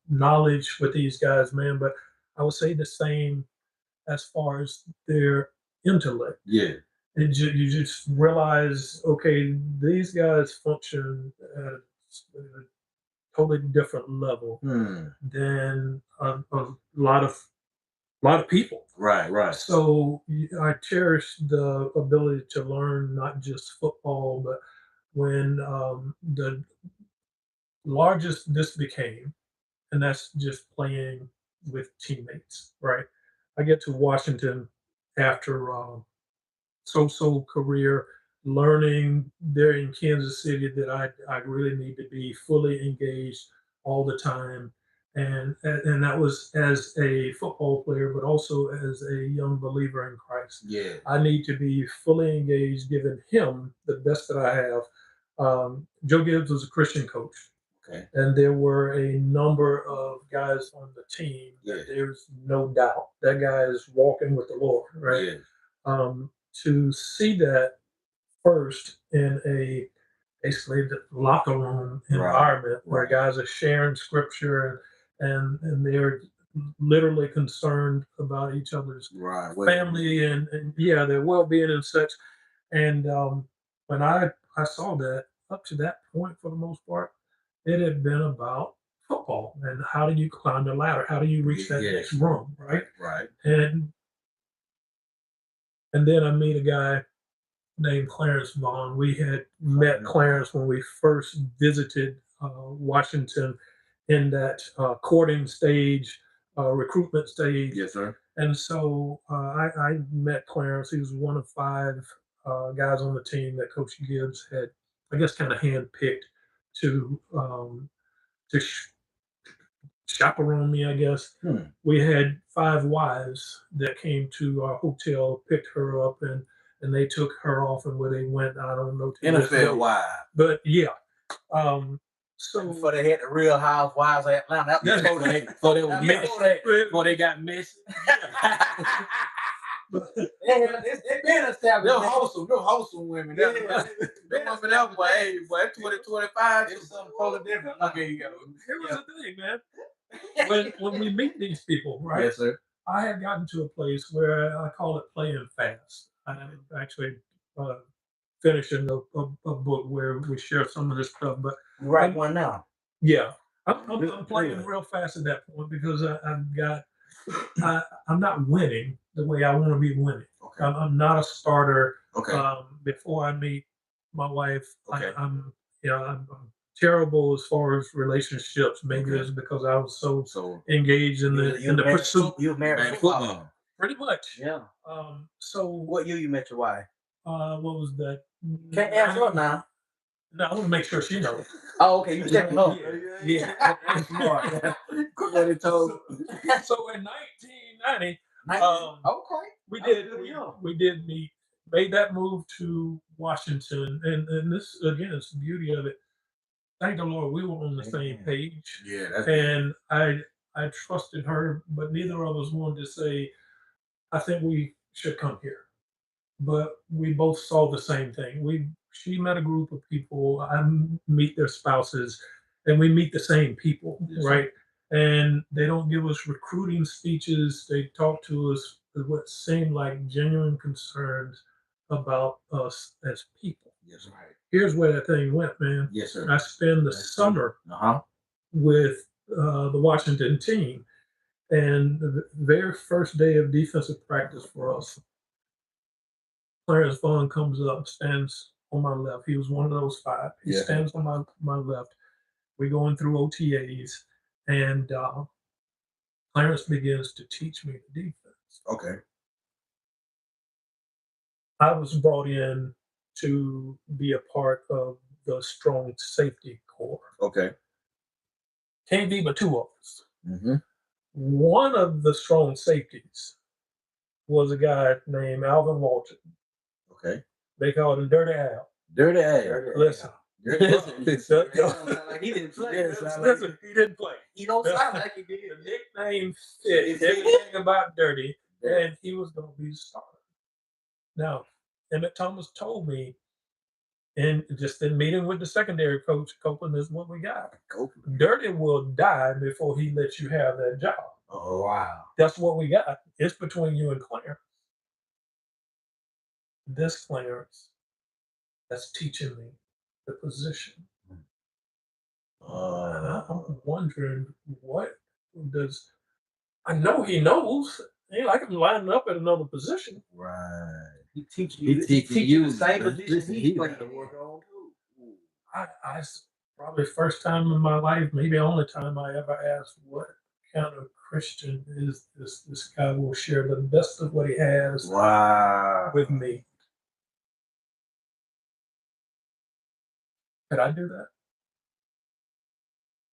knowledge with these guys, man. But I would say the same as far as their intellect. Yeah. You just realize, okay, these guys function at a totally different level than a lot of people. Right. Right. So I cherish the ability to learn not just football, but when the largest this became, and that's just playing with teammates, right? I get to Washington after so career, learning there in Kansas City that I really need to be fully engaged all the time. And that was as a football player, but also as a young believer in Christ. Yeah. I need to be fully engaged, giving him the best that I have. Joe Gibbs was a Christian coach. Okay. And there were a number of guys on the team that there's no doubt that guy is walking with the Lord, right? Yeah. To see that first in a basically the locker room environment where guys are sharing scripture and they're literally concerned about each other's family and their well-being and such. And when I saw that up to that point, for the most part, it had been about football and how do you climb the ladder? How do you reach that next rung, right? Right. And then I meet a guy named Clarence Vaughn. We had met Clarence when we first visited Washington in that courting stage, recruitment stage. Yes, sir. And so I met Clarence. He was one of 5 guys on the team that Coach Gibbs had, I guess, kind of handpicked to chaperone me, I guess. We had 5 wives that came to our hotel, picked her up, and they took her off, and where they went, I don't know. NFL wide. But yeah. So before they had the Real Housewives of Atlanta, before they got missed. It's been established. They're wholesome women. They're women out, boy. Hey, boy, 2025. It's something totally different. Okay, you go. Here was the thing, man. When we meet these people, right? Yes, sir. I had gotten to a place where I call it playing fast. I'm actually finishing a book where we share some of this stuff, but you write one now. Yeah, I'm playing real fast at that point because I'm not winning the way I want to be winning. Okay. I'm not a starter. Okay. Before I meet my wife, okay. I'm terrible as far as relationships. Maybe it's because I was so engaged in the pursuit. You were married to football. Pretty much. Yeah. So what year you met your wife? What was that? Can't answer her now. No, I want to make sure she knows. Oh, okay. You check her. Yeah. That's smart. What it told. So in 1990, okay, we did meet, made that move to Washington, and this again is the beauty of it. Thank the Lord, we were on the same page. Yeah, and I trusted her, but neither of us wanted to say, I think we should come here. But we both saw the same thing. She met a group of people, I meet their spouses, and we meet the same people, right? And they don't give us recruiting speeches. They talk to us with what seemed like genuine concerns about us as people. Yes, right. Here's where that thing went, man. Yes, sir. I spend the summer with the Washington team, and the very first day of defensive practice for us, Clarence Vaughn comes up, stands on my left. He was one of those 5. He stands on my left. We're going through OTAs, and Clarence begins to teach me the defense. Okay. I was brought in to be a part of the strong safety corps. Okay. Can't be but 2 of us. Mm-hmm. One of the strong safeties was a guy named Alvin Walton. Okay. They called him Dirty Al. Dirty Al. Listen. Like he didn't play. Listen, he didn't play. He don't sound like he did. The nickname fit everything about Dirty, and he was going to be the starter. Now, Emmett Thomas told me, and just in meeting with the secondary coach, Copeland is what we got. Copeland. Dirty will die before he lets you have that job. Oh wow. That's what we got. It's between you and Clarence. This Clarence that's teaching me the position. And I'm wondering what does I know he knows. Ain't like I'm lining up at another position. Right. He teaches you the same position He playing. got to work on too. Probably first time in my life, maybe only time I ever asked what kind of Christian is this. This guy will share the best of what he has Wow. with me. Could I do that?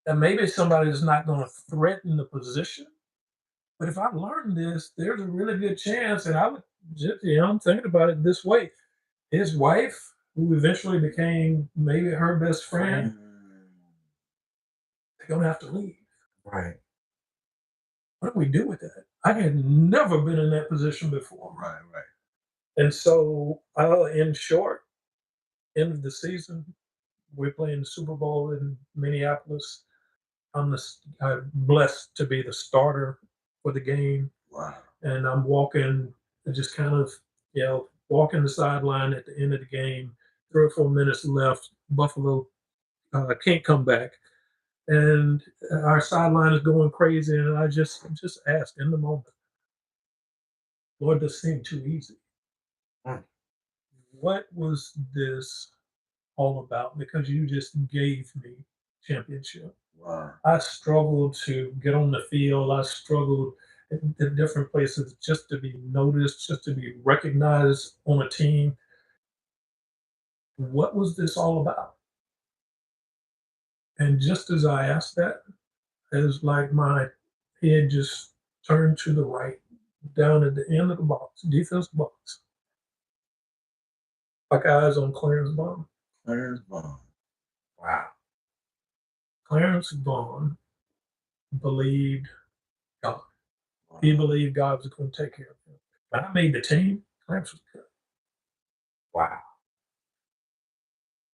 And maybe somebody's not going to threaten the position. But if I learned this, there's a really good chance, and I would just, I'm thinking about it this way. His wife, who eventually became maybe her best friend, they're gonna have to leave. Right. What do we do with that? I had never been in that position before. Right. And so, in short, end of the season, we're playing the Super Bowl in Minneapolis. I'm blessed to be the starter for the game. Wow. And I'm walking, just kind of, walking the sideline at the end of the game. 3 or 4 minutes left. Buffalo can't come back, and our sideline is going crazy. And I just asked in the moment, Lord, this seemed too easy. What was this all about? Because you just gave me championship. Wow. I struggled to get on the field. I struggled in different places just to be noticed, just to be recognized on a team. What was this all about? And just as I asked that, it was like my head just turned to the right, down at the end of the box, defense box. Like eyes on Clarence Vaughn. Clarence Vaughn. Wow. Clarence Vaughn believed God. He believed God was going to take care of him. When I made the team, Clarence was good. Wow.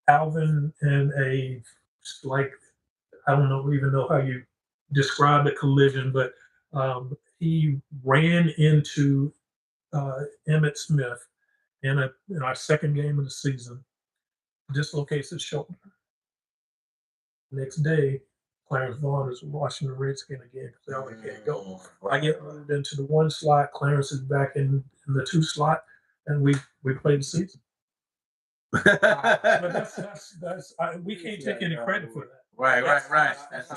Alvin and a, like, I don't know, even know how you describe the collision, but he ran into Emmett Smith in our second game of the season, dislocates his shoulder. Next day, Clarence Vaughn is watching the Redskin again because they already can't go. I get moved into the 1 slot. Clarence is back in the 2 slot, and we played the season. But we can't take any credit for that. Right. That's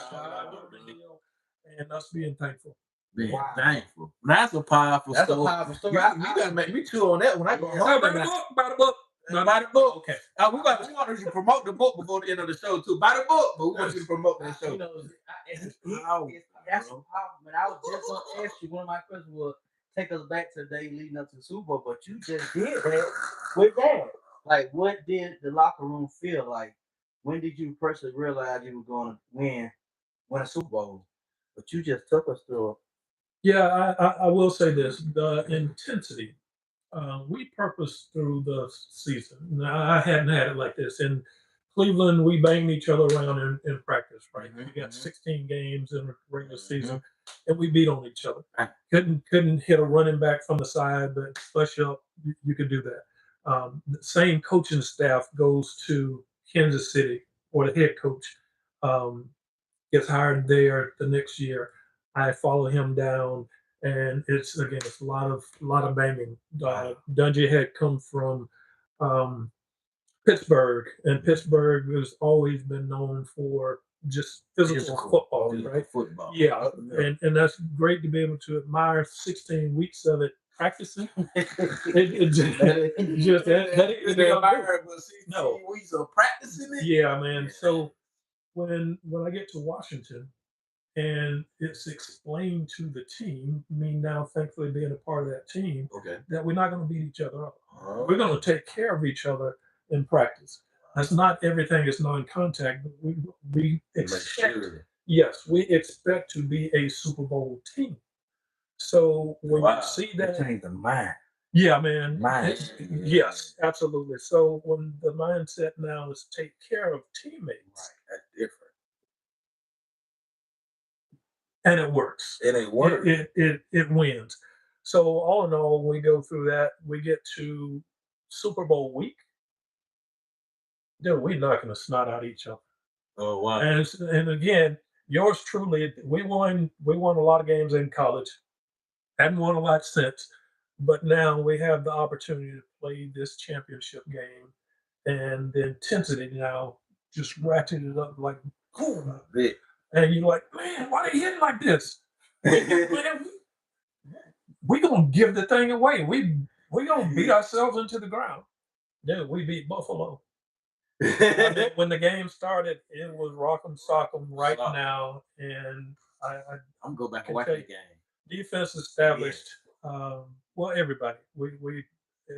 and us being thankful. Being thankful. That's a powerful story. That's a powerful story. You gotta make me chew on that when I go home. By the book. Buy the book. Okay. We want you to promote the book before the end of the show too. Buy the book, but we want you to promote the show. That's the problem. But I was just gonna ask you. One of my questions was take us back to the day leading up to the Super Bowl, but you just did that with that. Like, what did the locker room feel like? When did you personally realize you were going to win a Super Bowl? But you just took us through it. Yeah, I will say this: the intensity. We purposed through the season. Now, I hadn't had it like this. In Cleveland, we banged each other around in practice, right? We got 16 games in the regular season, and we beat on each other. Couldn't hit a running back from the side, but flush up, you could do that. The same coaching staff goes to Kansas City, or the head coach gets hired there the next year. I follow him down, and it's a lot of banging. Dungy had come from Pittsburgh, and Pittsburgh has always been known for just physical football, right? Football. Yeah, and that's great to be able to admire 16 weeks of it practicing. Just no weeks of practicing it. Yeah, man. So when I get to Washington and it's explained to the team, me now thankfully being a part of that team, that we're not going to beat each other up. We're going to take care of each other in practice. That's not everything is non-contact, but we expect, yes, we expect to be a Super Bowl team. So when you see that, change the mind. Yeah, man. Mindset. Yes, absolutely. So when the mindset now is take care of teammates, That's different. and it works. It ain't work. It wins. So all in all, when we go through that, we get to Super Bowl week. Dude, we knocking the snot out of each other. Oh wow. And again, yours truly, we won a lot of games in college. Hadn't won a lot since, but now we have the opportunity to play this championship game, and the intensity now just ratcheted up like boom. Big. And you're like, man, why they hitting like this? Man, we gonna give the thing away. We gonna beat ourselves into the ground. Dude, we beat Buffalo. I mean, when the game started, it was rock'em sock'em right now, and I'm gonna go back and can watch tell the you, game. defense established. Well, everybody we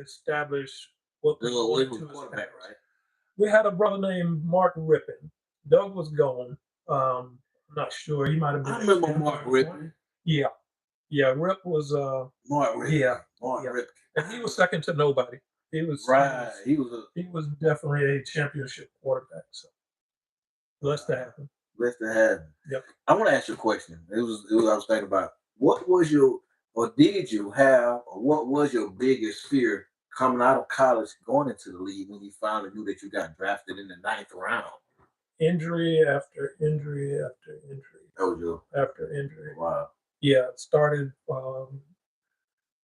established what we Little wanted was to quarterback, establish. right? We had a brother named Mark Rippon. Doug was gone. I'm not sure. He might have been. I remember Mark Rippon. Yeah, yeah. Rip was. Mark Rippon. Yeah, Mark yeah. Rippon. And he was second to nobody. He was Right. He was a He was definitely a championship quarterback. So blessed to have him. blessed to have him. Yep. I want to ask you a question. It was I was thinking about what was your or did you have or what was your biggest fear coming out of college going into the league when you finally knew that you got drafted in the 9th round? Injury after injury after injury That was your after injury. wow. Yeah, it started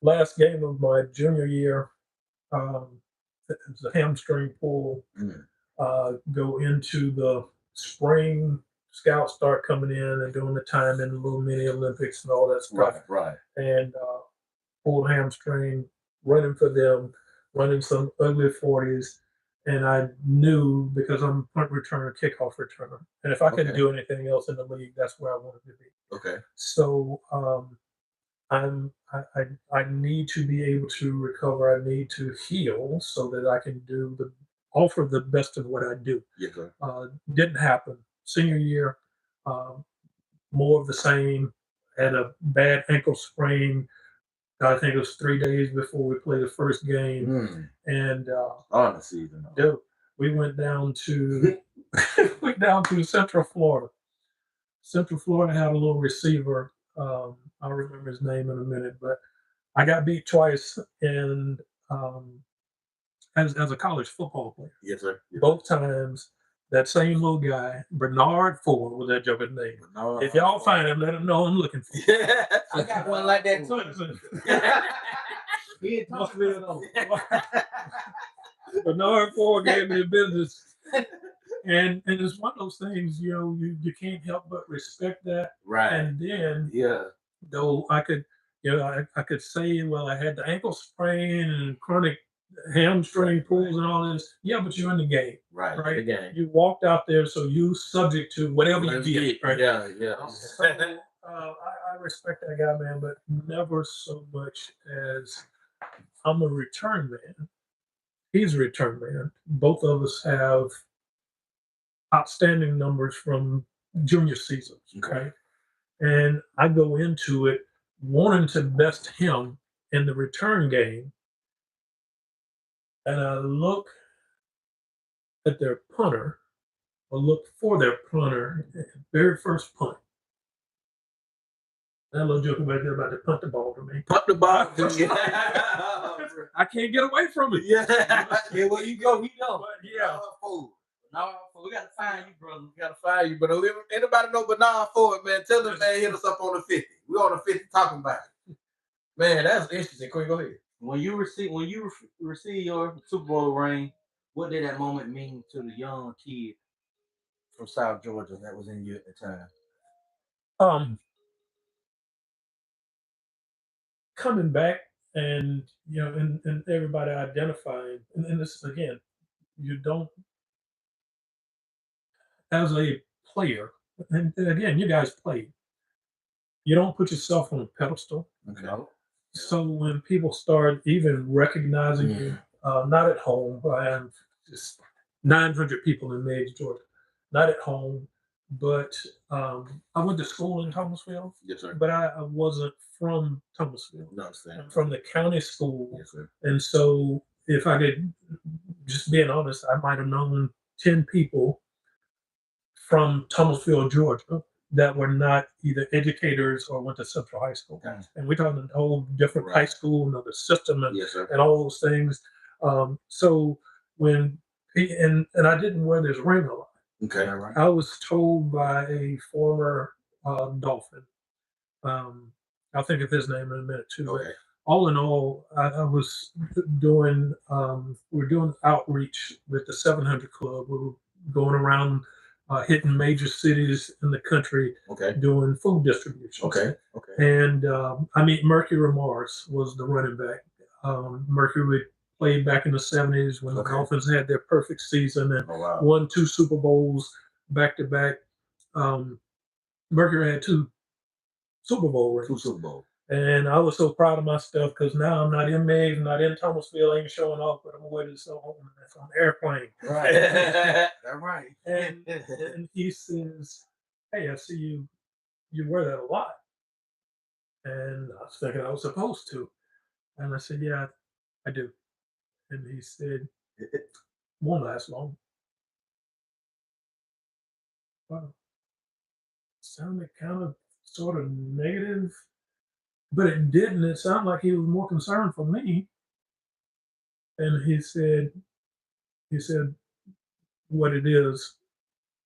last game of my junior year. It was a hamstring pull. Mm. Go into the spring. Scouts start coming in and doing the time in the little mini Olympics and all that stuff. Right. And pulled hamstring, running for them, running some ugly 40s. And I knew because I'm a punt returner, kickoff returner. And if I couldn't Okay. do anything else in the league, that's where I wanted to be. Okay. So I need to be able to recover. I need to heal so that I can offer the best of what I do. Yes, sir. Didn't happen. Senior year, more of the same. Had a bad ankle sprain. I think it was 3 days before we played the first game, and On the season. dude, we went down to Central Florida. Central Florida had a little receiver. I'll remember his name in a minute, but I got beat twice in as a college football player. Yes, sir. Yes. Both times, that same little guy, Bernard Ford, was that joker's name. Bernard If y'all Ford. find him, let him know I'm looking for him. Yeah. I got one like that too. He ain't Must talking be Bernard Ford gave me the business. And it's one of those things, you can't help but respect that. Right. And then Yeah. though I could, I could say, well, I had the ankle sprain and chronic hamstring pulls and all this. Yeah, but you're in the game, Right. right? The game. You walked out there, so you subject to whatever you get, right? Yeah. Yeah. So I respect that guy, man, but never so much as I'm a return man. He's a return man. Both of us have outstanding numbers from junior seasons, Okay. and I go into it wanting to best him in the return game, and I look at their punter, or look for their punter, very first punt. That little joke about there about to punt the ball to me. Pump the ball. I can't get away from it. Yeah. Yeah, where you go, he go. But yeah, No, we gotta find you, brother. We gotta find you, but if anybody know Bernard Ford, man, tell them, man, hit us up on the 50. We on the 50 talking about it. Man, that's interesting. Queen, go ahead. When you receive your Super Bowl ring, what did that moment mean to the young kid from South Georgia that was in you at the time? Coming back and and everybody identifying, and this again, you don't, as a player, and again, you guys played, you don't put yourself on a pedestal. Okay. So when people start even recognizing you, not at home, I am just 900 people in Maids, Georgia, not at home, but I went to school in Thomasville, Yes, sir. but I wasn't from Thomasville. No, understand. I'm from the county school, Yes, sir. and so if I could, just being honest, I might have known 10 people from Thomasville, Georgia, that were not either educators or went to Central High School. Gotcha. And we're talking a whole different high Right. school, another system, and, Yes, sir. and all those things. So when and I didn't wear this ring a lot. Okay. I was told by a former Dolphin. I'll think of his name in a minute too. But Okay. all in all, I was doing. We were doing outreach with the 700 Club. We were going around, hitting major cities in the country, Okay. doing food distribution. Okay. Okay. And I mean, Mercury Morris was the running back. Mercury played back in the 70s when the Okay. Dolphins had their perfect season and Oh, wow. won 2 Super Bowls back to back. Mercury had 2 Super Bowl rings. 2 Super Bowl. And I was so proud of my stuff because now I'm not in Meigs, not in Thomasville, ain't showing off, but I'm waiting so on the airplane. Right. That's right. And he says, "Hey, I see you wear that a lot." And I was thinking I was supposed to. And I said, "Yeah, I do." And he said, "It won't last long." Wow. Sounded kind of sort of negative, but it didn't. It sounded like he was more concerned for me. And he said, what it is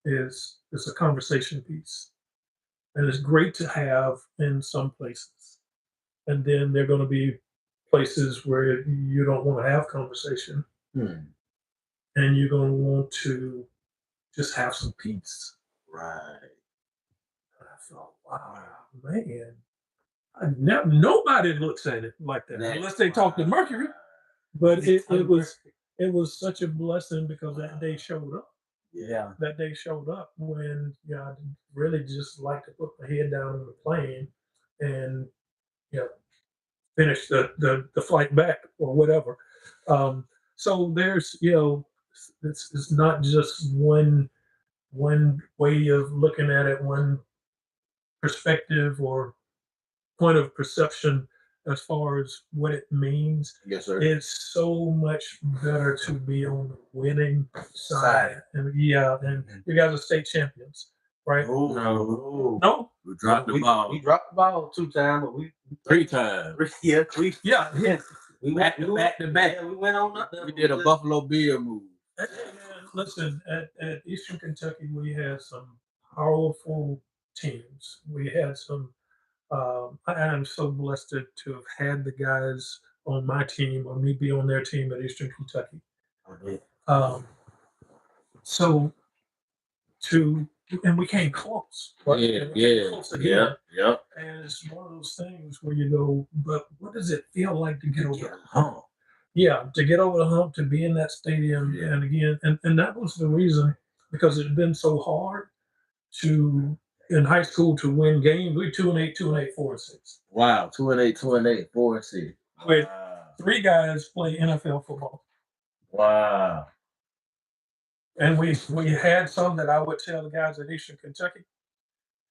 it's a conversation piece. And it's great to have in some places. And then there are going to be places where you don't want to have conversation Hmm. and you're going to want to just have some peace. Right. And I thought, wow, man, nobody looks at it like that unless they talk to Mercury. But it was such a blessing because that day showed up. Yeah. That day showed up when I really just like to put my head down on the plane and you know finish the flight back or whatever. So there's it's not just one way of looking at it, one perspective or point of perception as far as what it means. Yes, sir. It's so much better to be on the winning Side. side. And and you guys are state champions, right? No. No? We dropped the ball. We dropped the ball 2 times, but we 3 times. yeah, Yeah. we Back went to back to back. Yeah, we went on up there. We did a Buffalo Bill move. Hey, man, listen, at Eastern Kentucky, we had some powerful teams. We had some. I'm so blessed to have had the guys on my team or me be on their team at Eastern Kentucky. Okay. So to and we came close. Right? And we came close again. Yeah. And it's one of those things where you go, but what does it feel like to get over the hump? Hump. Yeah, to get over the hump, to be in that stadium, Yeah. and again, and that was the reason because it's been so hard to in high school to win games. We 2-8, 2-8, 4-6. Wow. 2-8, 2-8, 4-6. With Wow. 3 guys play NFL football, Wow. and we had some that I would tell the guys at Eastern Kentucky,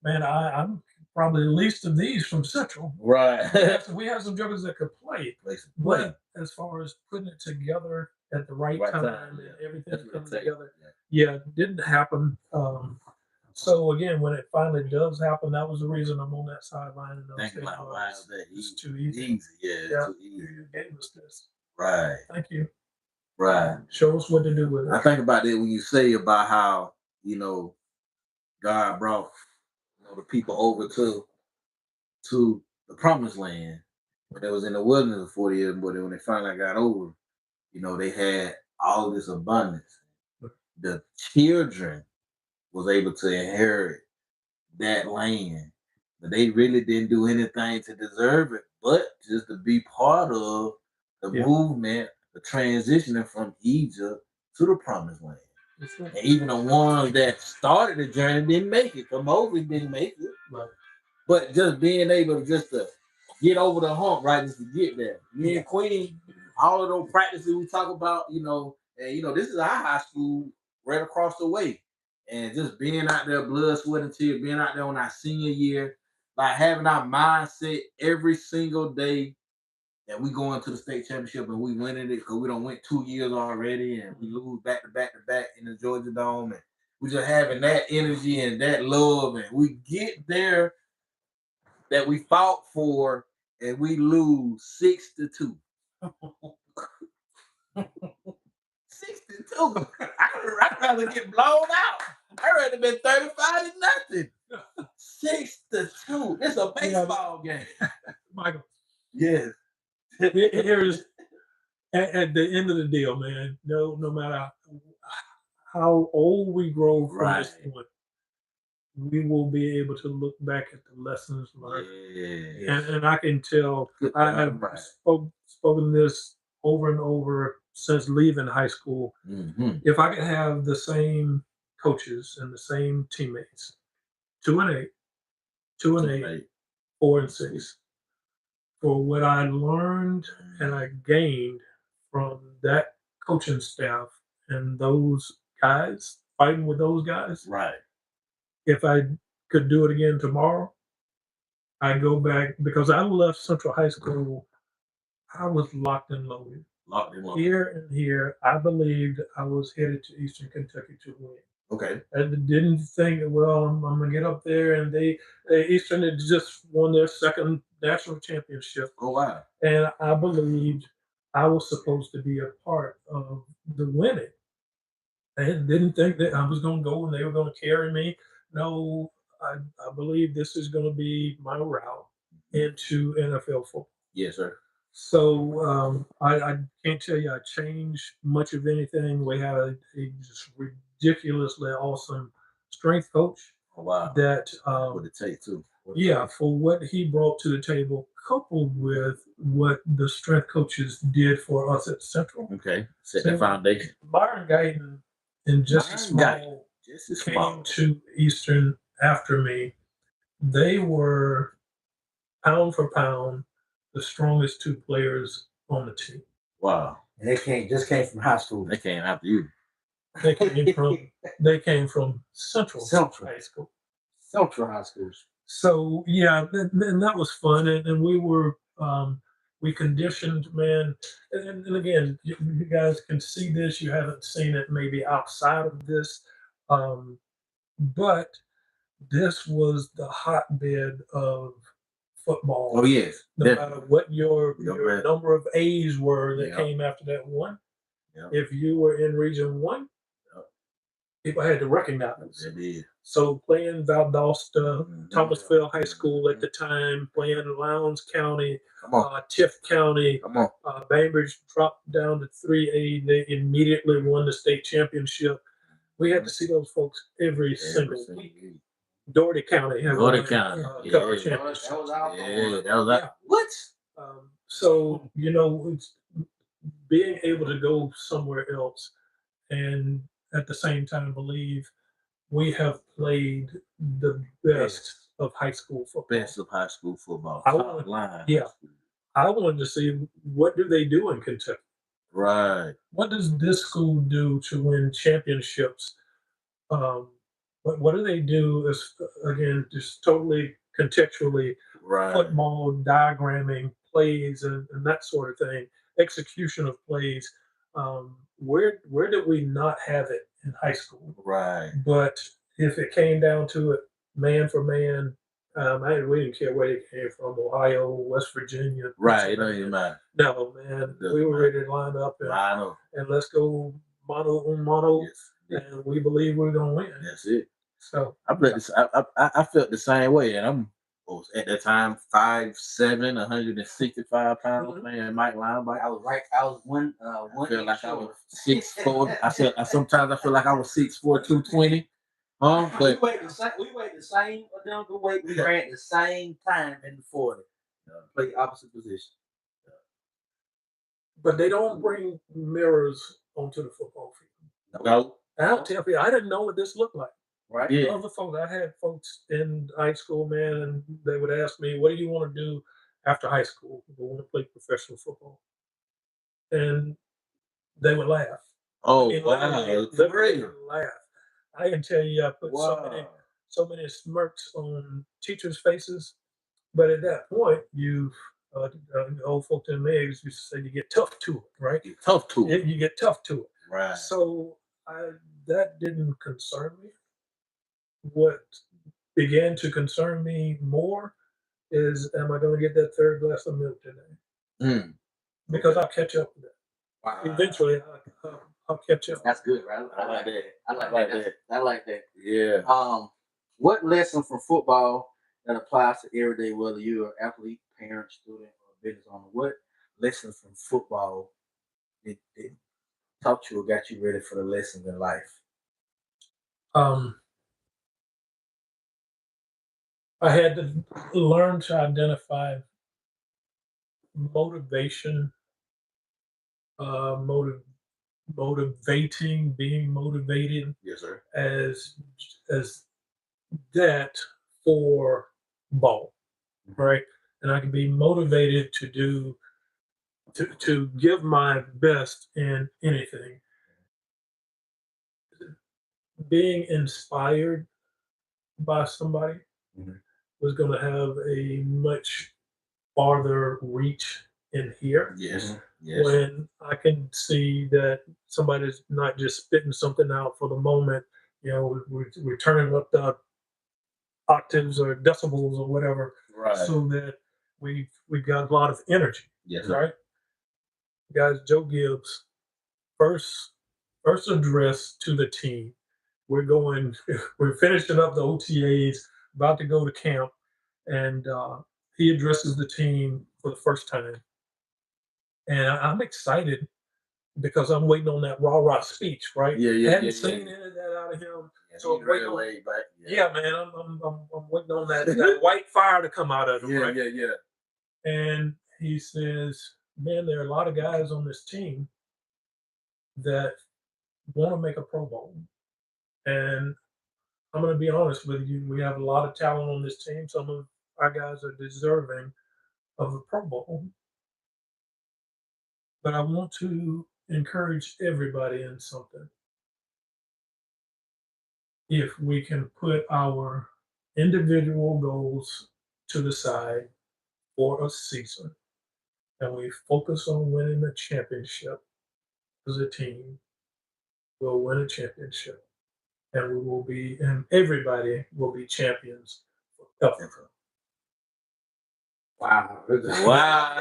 man, I'm probably the least of these from Central. Right. We have some jokers that could play, Place to but play. as far as putting it together at the right time and yeah. everything That's what coming it takes. together, Yeah. yeah, it didn't happen. So again, when it finally does happen, that was the reason I'm on that sideline. And Think about why is that it's easy? too easy. Easy. Yeah. Yeah, Too easy. you gave us this. Right. Thank you. Right. Show us what to do with I it. think about it when you say about how, God brought the people over to the promised land when they was in the wilderness for 40 years, but when they finally got over, they had all this abundance. The children was able to inherit that land, but they really didn't do anything to deserve it, but just to be part of the Yeah. movement, the transitioning from Egypt to the promised land. That's right. And even the ones that started the journey didn't make it. Moses didn't make it. Right. But just being able to get over the hump, right, just to get there. Me and Queen, all of those practices we talk about, and this is our high school right across the way. and just being out there, blood, sweat, and tears, being out there on our senior year, like having our mindset every single day that we go into the state championship and we winning it because we don't went 2 years already and we lose back to back in the Georgia Dome, and we just having that energy and that love, and we get there that we fought for and we lose 6-2. 6-2. I'd rather get blown out. I'd rather been 35-0. 6-2. It's a baseball game. Michael. Yes. Here's at the end of the deal, man. No matter how old we grow from this point, we will be able to look back at the lessons learned. And I can tell I've spoken this over and over since leaving high school. Mm-hmm. If I could have the same coaches and the same teammates, 2-8, 2-8, 4-6, for what I learned and I gained from that coaching staff and those guys, fighting with those guys. Right. If I could do it again tomorrow, I'd go back because I left Central High School. I was locked and loaded. Here, I believed I was headed to Eastern Kentucky to win. Okay. I didn't think, well, I'm going to get up there, and Eastern had just won their second national championship. Oh, wow. And I believed I was supposed to be a part of the winning. I didn't think that I was going to go and they were going to carry me. No, I believe this is going to be my route into NFL football. Yes, sir. So I can't tell you I changed much of anything. We had a just ridiculously awesome strength coach. Oh, wow. That what it takes too. For what he brought to the table, coupled with what the strength coaches did for us at Central. Okay, set the foundation. Byron Guyton and Jesse Small came to Eastern after me. They were pound for pound the strongest two players on the team. Wow. And they just came from high school. They came after you. They came from Central High School. Central High School. So yeah, and that was fun, and we were we conditioned, man. And again, you guys can see this. You haven't seen it maybe outside of this, but this was the hotbed of football. Oh yes. No matter what your number of A's were that came after that one, if you were in Region 1, people had to recognize. They did. So playing Valdosta, Thomasville High School at the time, playing Lowndes County, Tift County, Bainbridge dropped down to 3A. They immediately won the state championship. We had to see those folks every single week. Doherty County. Doherty County. That was out. What? So, it's being able to go somewhere else and at the same time believe we have played the best of high school football. Best of high school football. I wanted to see what do they do in Kentucky. Right. What does this school do to win championships? What do they do? As again, just totally contextually, football diagramming plays and that sort of thing, execution of plays. Where did we not have it in high school? Right. But if it came down to it, man for man, we didn't care where they came from, Ohio, West Virginia. Right, it don't even matter. No, man, we were ready to line up and let's go mano a mano, and we believe we're gonna win. That's it. So I felt the same way, and I'm at that time 5'7", 165 pounds, man. Mike linebacker. I was one. I feel like I was 6'4". Sometimes I feel like I was 6'4", 220. But we weighed the same identical weight. We ran at the same time in the 40. Play opposite position. But they don't bring mirrors onto the football field. No. I'll tell you, I didn't know what this looked like. Right. Yeah. Other folks, I had folks in high school, man, and they would ask me, "What do you want to do after high school?" I want to play professional football, and they would laugh. Oh, They would laugh. I can tell you, I put Wow. so many smirks on teachers' faces. But at that point, old folk in Megs used to say you get tough to it, right? It's tough to it. You get tough to it. Right. So that didn't concern me. What began to concern me more is, am I going to get that third glass of milk today? Mm. Because I'll catch up with it. Wow. Eventually, I'll catch up. That's good, right? I like that. I like that. Yeah. What lesson from football that applies to everyday, whether you're an athlete, parent, student, or business owner? What lesson from football did taught you or got you ready for the lessons in life? Um, I had to learn to identify motivation, motivating, being motivated Yes, sir. as that for ball, right? And I can be motivated to do to give my best in anything. Being inspired by somebody Mhm. was going to have a much farther reach in here. Yes. Yes. When I can see that somebody's not just spitting something out for the moment, we're turning up the octaves or decibels or whatever, Right. so that we've got a lot of energy, Yes, sir. right? Guys, Joe Gibbs, first address to the team. We're finishing up the OTAs, about to go to camp, and he addresses the team for the first time. And I'm excited because I'm waiting on that rah-rah speech, right? Yeah. I hadn't seen any of that out of him. Yeah, So I'm waiting on, laid back. yeah, man, I'm waiting on that white fire to come out of him, right? Yeah. And he says, man, there are a lot of guys on this team that want to make a Pro Bowl. And I'm going to be honest with you, we have a lot of talent on this team. Some of our guys are deserving of a Pro Bowl. But I want to encourage everybody in something. If we can put our individual goals to the side for a season and we focus on winning the championship as a team, we'll win a championship and and everybody will be champions forever. Wow. Wow.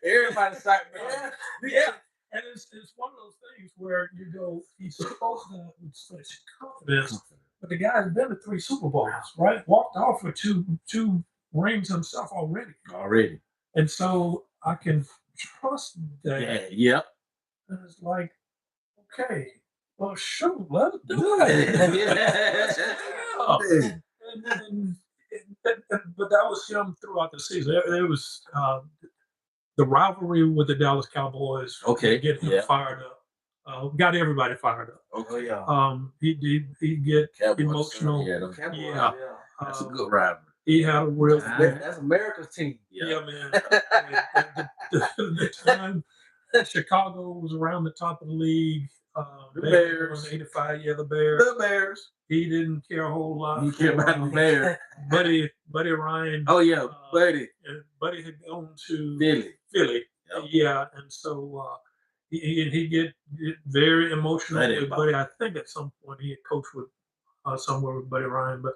Everybody's like, man. Yeah. And it's one of those things where you go, he's supposed to with such confidence, but the guy's been to 3 Super Bowls, right? Walked off with two rings himself already. And so I can trust that. Yeah. Yep. And it's like, okay, well, shoot, let's do it. Yeah. But that was him throughout the season. It was the rivalry with the Dallas Cowboys. Okay. Get him fired up. Got everybody fired up. Okay. Yeah. He get Cowboys, emotional. Yeah. That's a good rivalry. He had a real. That's America's team. Yeah, man. The time Chicago was around the top of the league. The Bears. 85, the Bears. The Bears. He didn't care a whole lot. He cared about the Bears. Buddy Ryan. Oh yeah, Buddy. And Buddy had gone to Philly. Yep. Yeah, and so he get very emotional with Buddy. I think at some point he had coached with somewhere with Buddy Ryan, but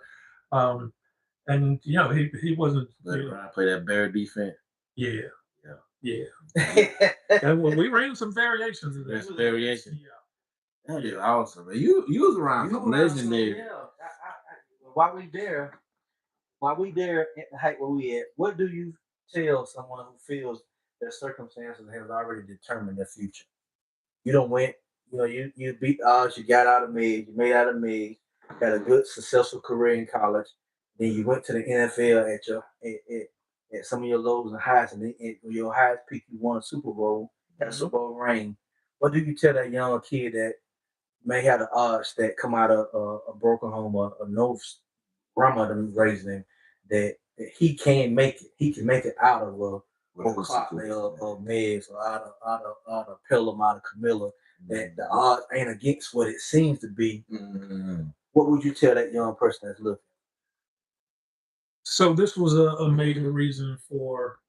and he wasn't. Buddy Ryan played that Bear defense. Yeah. And we ran some variations of that. Variation. Yeah. That is awesome, man. You was around some legendary. Yeah. While we there at the height where we at, what do you tell someone who feels their circumstances has already determined their future? You don't win, you beat the odds, you got out of Meigs, you made out of Meigs, had a good successful career in college, then you went to the NFL at some of your lows and highs, and then at your highest peak you won a Super Bowl, got a Super Bowl ring. What do you tell that young kid that may have the odds that come out of a broken home or no grandmother raising him, that he can make it. He can make it out of Clockley or Meigs or out of Pelham, out of Camilla, that the odds ain't against what it seems to be. Mm-hmm. What would you tell that young person that's looking? So this was a major reason for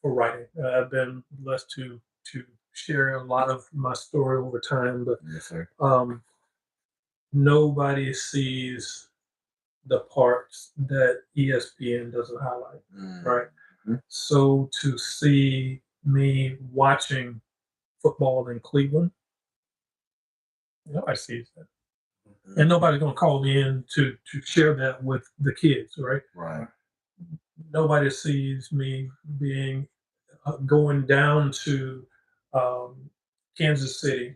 writing. I've been blessed to share a lot of my story over time, but Yes, sir. nobody sees the parts that ESPN doesn't highlight, right? Mm-hmm. So to see me watching football in Cleveland, nobody sees that. Mm-hmm. And nobody's gonna call me in to share that with the kids, right? Right. Nobody sees me being going down to Kansas City.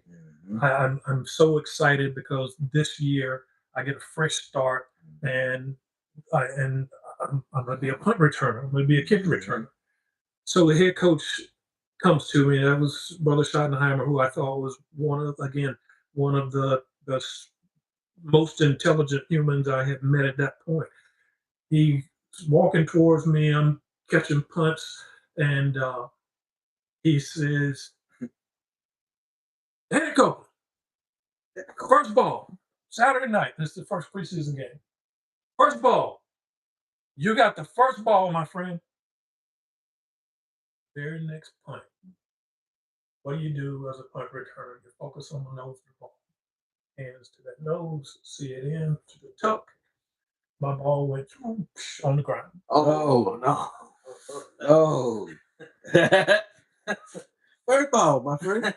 Mm-hmm. I'm so excited because this year I get a fresh start, and I'm going to be a punt returner. I'm going to be a kick returner. So the head coach comes to me. That was Brother Schottenheimer, who I thought was one of the most intelligent humans I had met at that point. He's walking towards me. I'm catching punts, and he says, "Head coach, first ball, Saturday night. This is the first preseason game. First ball. You got the first ball, my friend. Very next punt. What do you do as a punt returner? You focus on the nose of the ball. Hands to that nose, see it in to the tuck. My ball went on the ground. Oh no. First ball, my friend.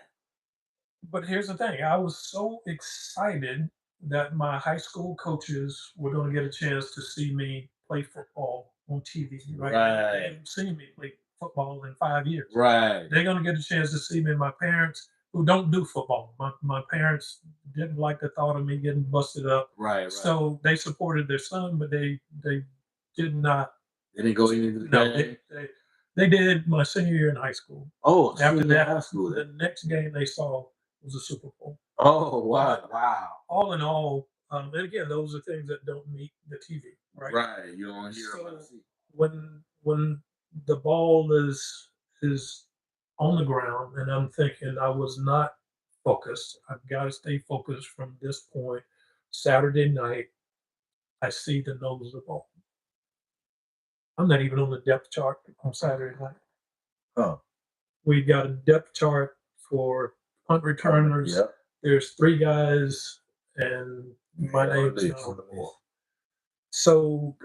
But here's the thing. I was so excited that my high school coaches were going to get a chance to see me play football on TV. Right? They haven't seen me play football in 5 years. Right. They're going to get a chance to see me. My parents, who don't do football, my parents didn't like the thought of me getting busted up. Right. So they supported their son, but they did not. They didn't go into the game. They did my senior year in high school. Oh, After that, high school. the next game they saw was the Super Bowl. Oh, wow. All in all, and again, those are things that don't meet the TV, right? Right. You don't hear about it. When the ball is on the ground, and I'm thinking I was not focused. I've got to stay focused from this point. Saturday night, I see the nose of the ball. I'm not even on the depth chart on Saturday night. Oh. We got a depth chart for punt returners. Yep. There's 3 guys, and my name's on the ball. So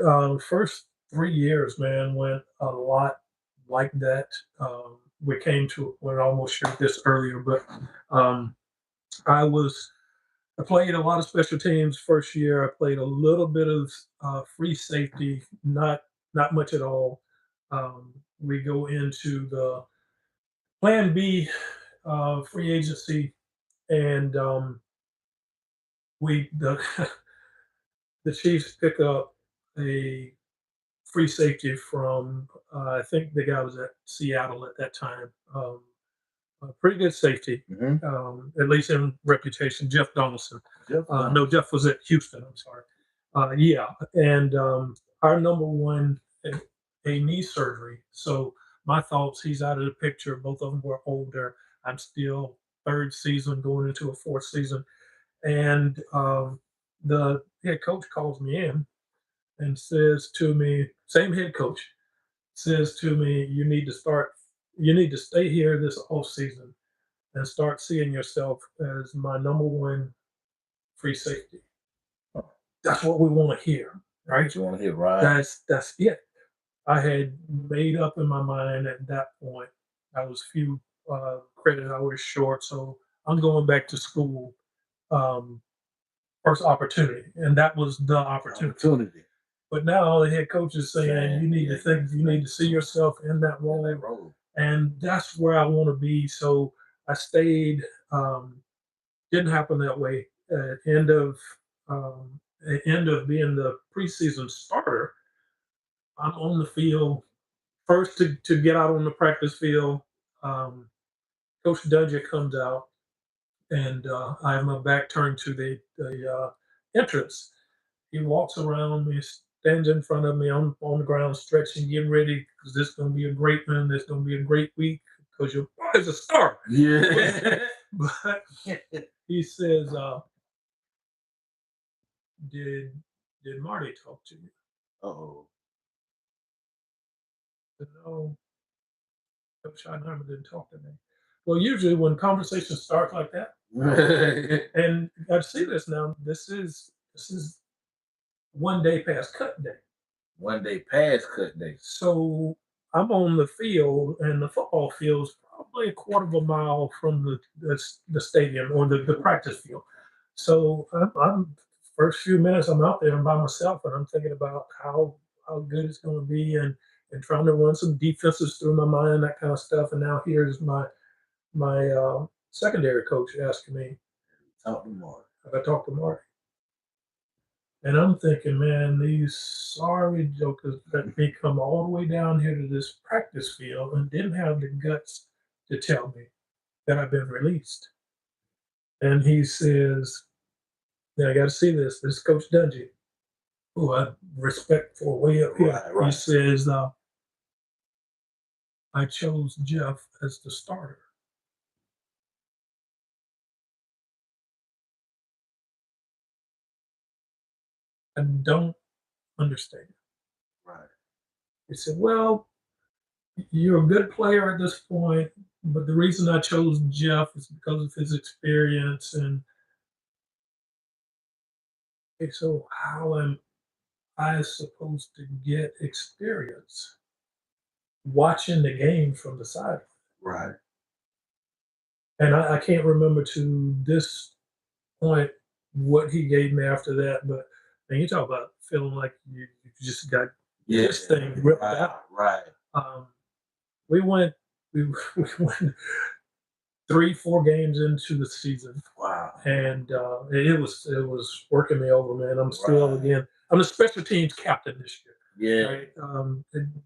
first 3 years, man, went a lot like that. We came to I almost shared this earlier, but I played a lot of special teams first year. I played a little bit of free safety, not much at all. We go into the Plan B free agency, and the the Chiefs pick up a free safety from I think the guy was at Seattle at that time. A pretty good safety, at least in reputation. Jeff Donaldson. No, Jeff was at Houston. I'm sorry. Yeah, and our number one a knee surgery. So my thoughts, he's out of the picture. Both of them were older. I'm still 3rd season, going into a 4th season, and the head coach calls me in and says to me, same head coach, says to me, you need to stay here this off season and start seeing yourself as my number one free safety. That's what we want to hear, right? You want to hear, right? That's it. I had made up in my mind at that point. I was few credit hours short, so I'm going back to school. First opportunity, and that was the opportunity. But now the head coach is saying you need to see yourself in that role, and that's where I want to be. So I stayed. Didn't happen that way. End of being the preseason starter, I'm on the field first to get out on the practice field. Coach Dungy comes out, and I have my back turned to the entrance. He walks around me, stands in front of me. I'm on the ground stretching, getting ready because this is going to be a great one. This is going to be a great week because your boy's a star. Yeah. But he says, did Marty talk to you? Oh. I said, no, Coach Schottenheimer didn't talk to me. Well, usually when conversations start like that, and I see this now. This is 1 day past cut day. 1 day past cut day. So I'm on the field, and the football field's probably a quarter of a mile from the stadium or the practice field. So I'm first few minutes I'm out there and by myself, and I'm thinking about how good it's going to be, and trying to run some defenses through my mind, that kind of stuff. And now here's my secondary coach asking me, Talk to Mark. have I talked to Marty? And I'm thinking, man, these sorry jokers let me come all the way down here to this practice field and didn't have the guts to tell me that I've been released. And he says, now I got to see this. This is Coach Dungy, who I respect for way up here. Right. He says, I chose Jeff as the starter. I don't understand. Right. He said, well, you're a good player at this point, but the reason I chose Jeff is because of his experience. And okay, so how am I supposed to get experience watching the game from the side? Right. And I can't remember to this point what he gave me after that, but man, you talk about feeling like you just got this thing ripped out. Right. We went we, we went 3-4 games into the season. Wow. And it was working me over, man. I'm still I'm the special teams captain this year. Yeah. Right.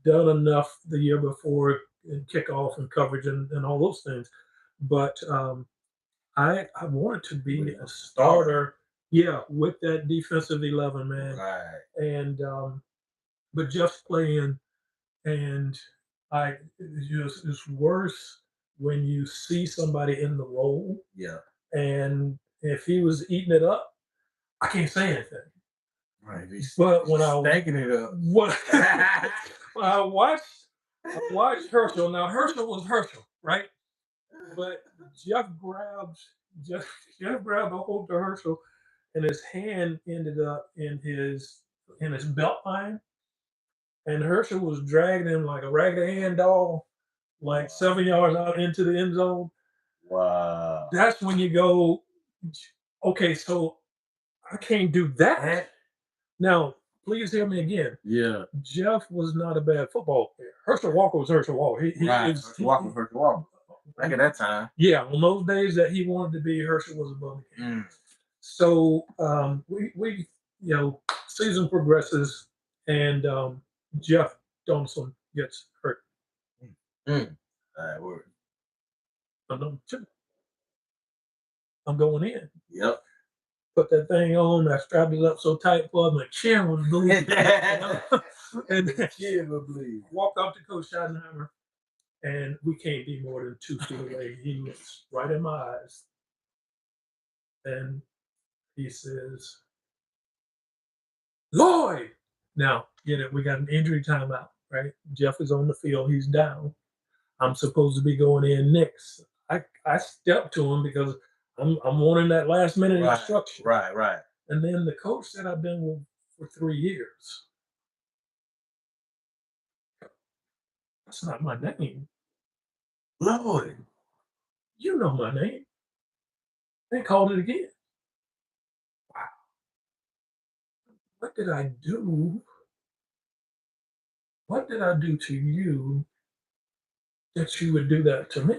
Done enough the year before in kickoff and coverage and all those things, but I wanted to be a starter. Yeah, with that defensive 11, man. Right. And but just playing, and it's worse when you see somebody in the role. Yeah. And if he was eating it up, I can't say anything. Right. But when I stacking it up. when I watched Herschel. Now Herschel was Herschel, right? But Jeff grabbed a hold of Herschel, and his hand ended up in his belt line, and Herschel was dragging him like a ragged hand doll, like 7 yards out into the end zone. Wow. That's when you go, okay, so I can't do that. Now, please hear me again. Yeah. Jeff was not a bad football player. Herschel Walker was Herschel Walker. Herschel Walker. Back at that time. Yeah, on those days that he wanted to be, Herschel was above the game. So we season progresses, and Jeff Donaldson gets hurt. All right, word. I'm number 2. I'm going in. Yep. Put that thing on. I strapped it up so tight for my chin was bleeding. And Chin was bleeding. Walk up to Coach Schottenheimer, and we can't be more than 2 feet away. He looks right in my eyes, and he says, Lloyd. Now, we got an injury timeout, right? Jeff is on the field. He's down. I'm supposed to be going in next. I stepped to him because I'm wanting that last minute instruction. Right. And then the coach said I've been with for 3 years. That's not my name. Lloyd. You know my name. They called it again. Wow. What did I do? What did I do to you that you would do that to me?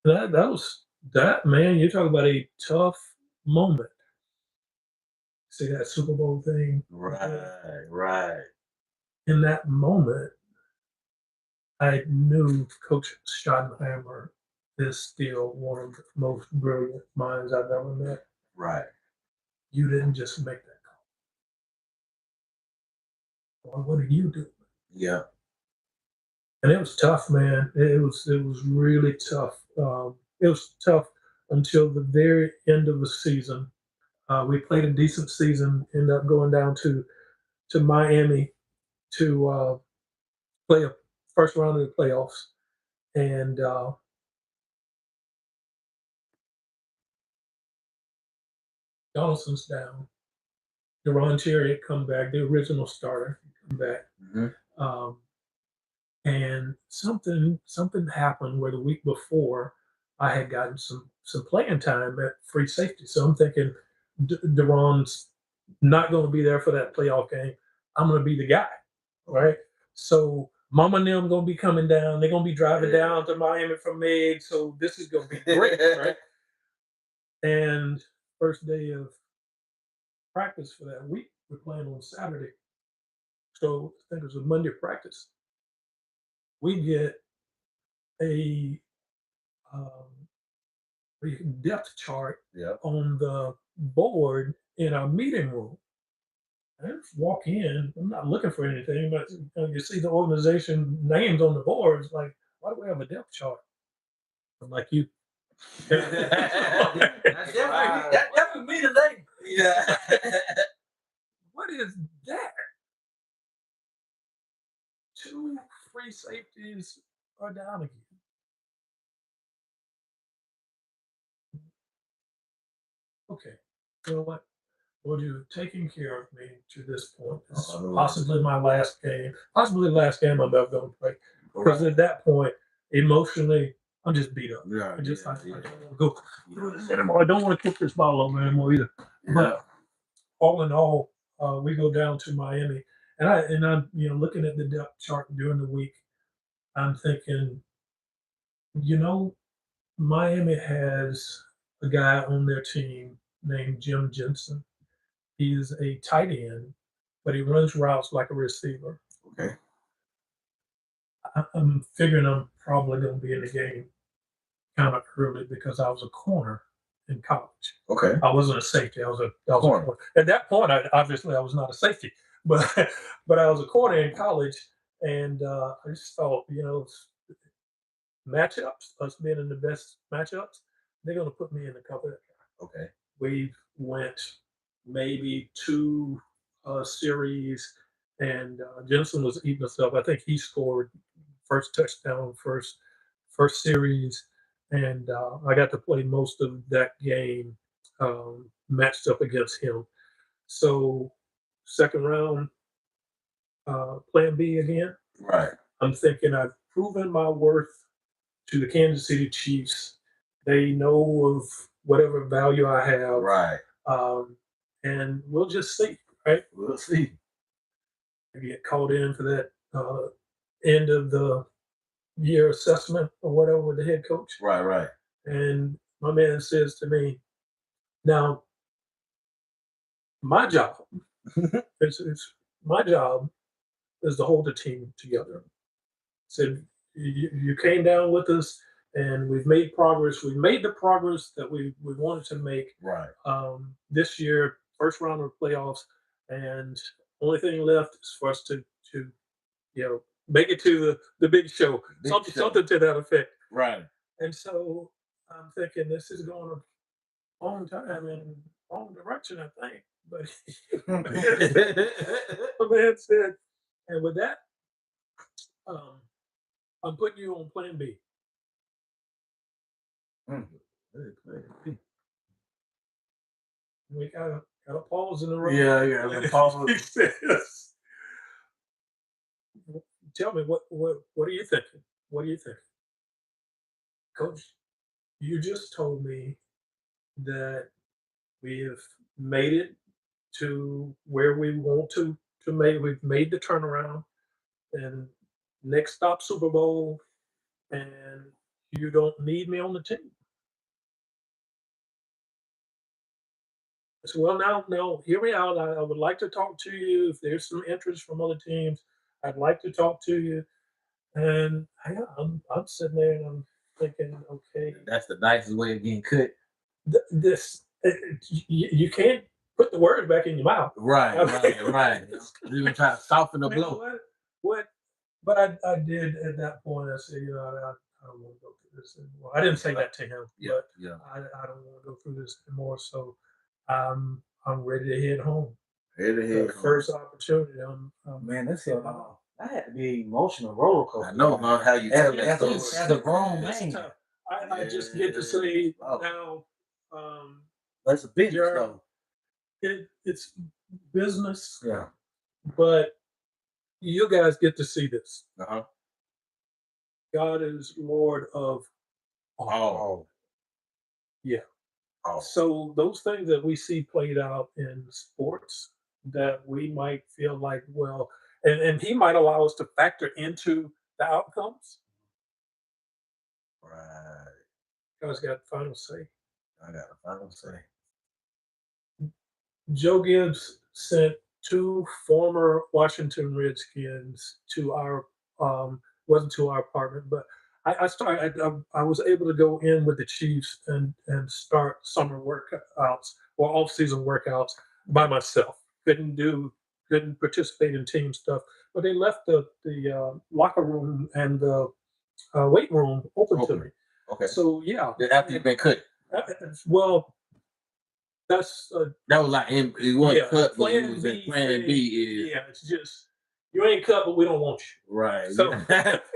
That was that, man. You talk about a tough moment. See that Super Bowl thing? Right. In that moment, I knew Coach Schottenheimer is still one of the most brilliant minds I've ever met. Right. You didn't just make that call. Well, what did you do? Yeah. And it was tough, man. It was really tough. it was tough until the very end of the season. We played a decent season, ended up going down to Miami to play a first round of the playoffs, and Donaldson's down. Deron Cherry had come back, the original starter, come back. And something happened where the week before I had gotten some playing time at free safety. So I'm thinking Deron's not going to be there for that playoff game. I'm going to be the guy, right? So Mama and them going to be coming down. They're going to be driving down to Miami from Meg. So this is going to be great, right? And first day of practice for that week, we're playing on Saturday. So I think it was a Monday practice. We get a depth chart on the board in our meeting room. I just walk in. I'm not looking for anything, but you see the organization names on the board. It's like, why do we have a depth chart? I'm like, you. That's definitely me today. Yeah. What is that? 2 free safeties are down again. Okay, you know what? Well, you've taken care of me to this point. This is possibly my last game. Possibly the last game I'm ever going to play. Because at that point, emotionally, I'm just beat up. Yeah, I don't want to go through this anymore. I don't want to kick this ball over anymore either. Yeah. But all in all, we go down to Miami, and I'm looking at the depth chart during the week. I'm thinking, Miami has a guy on their team named Jim Jensen. He's a tight end, but he runs routes like a receiver. Okay. I'm figuring I'm probably going to be in the game kind of early because I was a corner in college. Okay. I wasn't a safety. I was a corner. At that point, I was not a safety, but I was a corner in college, and I just thought, matchups, us being in the best matchups, they're going to put me in the cover. Okay. We went maybe 2 series, and Jensen was eating us up. I think he scored first touchdown, first series, and I got to play most of that game matched up against him. So second round, plan B again. Right. I'm thinking I've proven my worth to the Kansas City Chiefs. They know of whatever value I have. Right. And we'll just see, right? We'll see. I get called in for that end of the year assessment or whatever with the head coach. Right. And my man says to me, now, my job, it's my job is to hold the team together. Said, you came down with us and we've made progress. We've made the progress that we wanted to make. Right. This year, first round of playoffs, and only thing left is for us to make it to the big show. Something to that effect. Right. And so I'm thinking this is going a long time in wrong direction, I think. But the man said, and with that, I'm putting you on plan B. We got a pause in the room. Yeah, pause. He says, tell me what are you thinking? What are you thinking? Coach, you just told me that we have made it to where we want to make. We've made the turnaround, and next stop Super Bowl, and you don't need me on the team. I said, well, now, hear me out. I would like to talk to you. If there's some interest from other teams, I'd like to talk to you. And I'm sitting there and I'm thinking, okay, that's the nicest way of getting cut. You can't put the words back in your mouth. Right. You've been trying to soften the blow. But I did at that point. I said, I don't want to go through this anymore. I didn't say that to him, Yeah, but I don't want to go through this anymore. So I'm ready to head home. Head to The head. first opportunity. Man, that's that had to be emotional roller coaster. I know how you As, tell that as, story. a, as a grown It's man, tough. I just get to say Wow. now. That's a business You're- though. It's business, Yeah. but you guys get to see this. Uh-huh. God is Lord of Oh. Yeah. Oh. So those things that we see played out in sports that we might feel like, well, and he might allow us to factor into the outcomes. Right. God's got the final say. I got a final say. Joe Gibbs sent two former Washington Redskins to our wasn't to our apartment, but I was able to go in with the Chiefs and start summer workouts or off season workouts by myself. Couldn't participate in team stuff, but they left the locker room and the weight room open to me. Okay. So yeah, After you've been cut. well, that's That was like it wasn't cut, but it plan was B. plan B is Yeah, it's just you ain't cut, but we don't want you. right. So,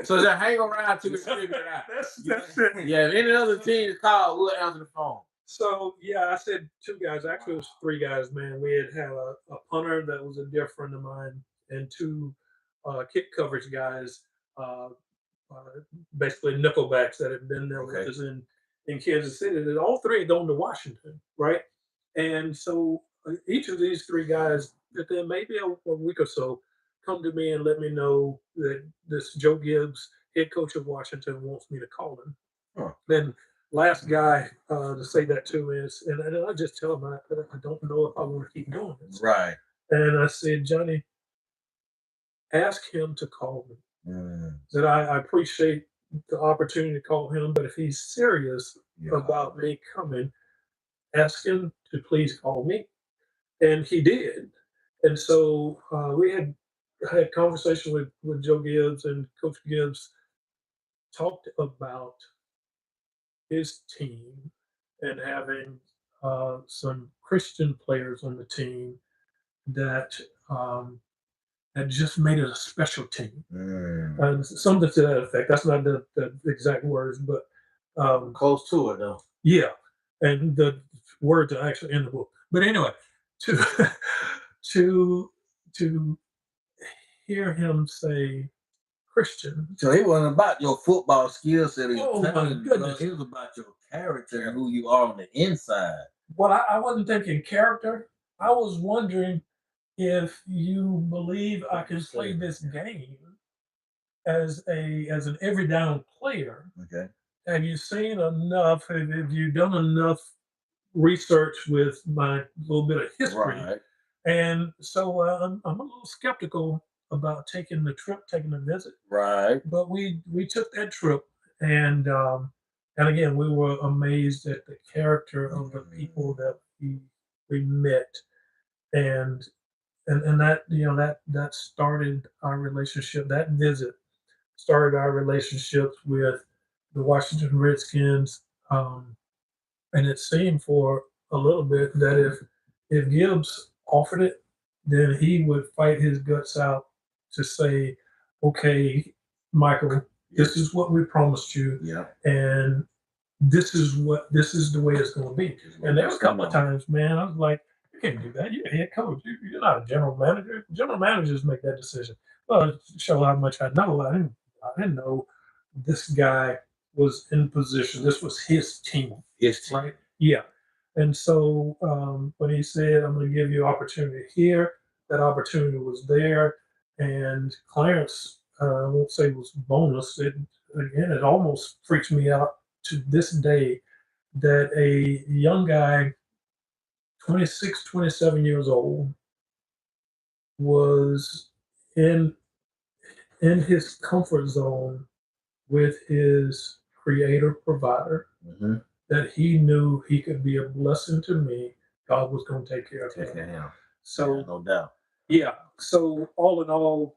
So just hang around till we figure it out. that's it. Yeah, if any other team call, we'll answer the phone. So yeah, I said two guys. Actually, it was three guys. Man, we had a punter that was a dear friend of mine, and two kick coverage guys, basically nickelbacks that had been there with us in Kansas City. And all three had gone to Washington, right? And so each of these three guys, within maybe a week or so, come to me and let me know that this Joe Gibbs, head coach of Washington, wants me to call him. Huh. Then last guy to say that to is, and I just tell him I don't know if I want to keep doing this. Right. And I said, Johnny, ask him to call me. That I appreciate the opportunity to call him, but if he's serious about me coming, ask him to please call me. And he did. And so we had conversation with Joe Gibbs, and Coach Gibbs talked about his team and having some Christian players on the team that had just made it a special team. And something to that effect. That's not the exact words, but Close to it though. yeah. And the words are actually in the book. But anyway, to to hear him say Christian. So it wasn't about your football skill set. Oh my goodness. It was about your character and who you are on the inside. Well, I wasn't thinking character. I was wondering if you believe I can play this game as an every down player. Okay. Have you seen enough? Have you done enough research with my little bit of history? Right. And so I'm a little skeptical about taking the visit. Right. But we took that trip, and again we were amazed at the character of the people that we met, and that that started our relationship. That visit started our relationships with the Washington Redskins, and it seemed for a little bit that if Gibbs offered it, then he would fight his guts out to say, okay, Michael, this is what we promised you. Yeah. And this is the way it's going to be. And there was a couple of times, man, I was like, you can't do that. You're a head coach. You're not a general manager. General managers make that decision. Well, to show how much I know, I didn't know this guy was in position. This was his team. Right? Yeah. And so when he said, I'm going to give you opportunity here, that opportunity was there. And Clarence, I won't say was bonus. It almost freaks me out to this day that a young guy, 26, 27 years old, was in his comfort zone with his creator provider, that he knew he could be a blessing to me. God was going to take care of him. So no doubt. Yeah. So all in all,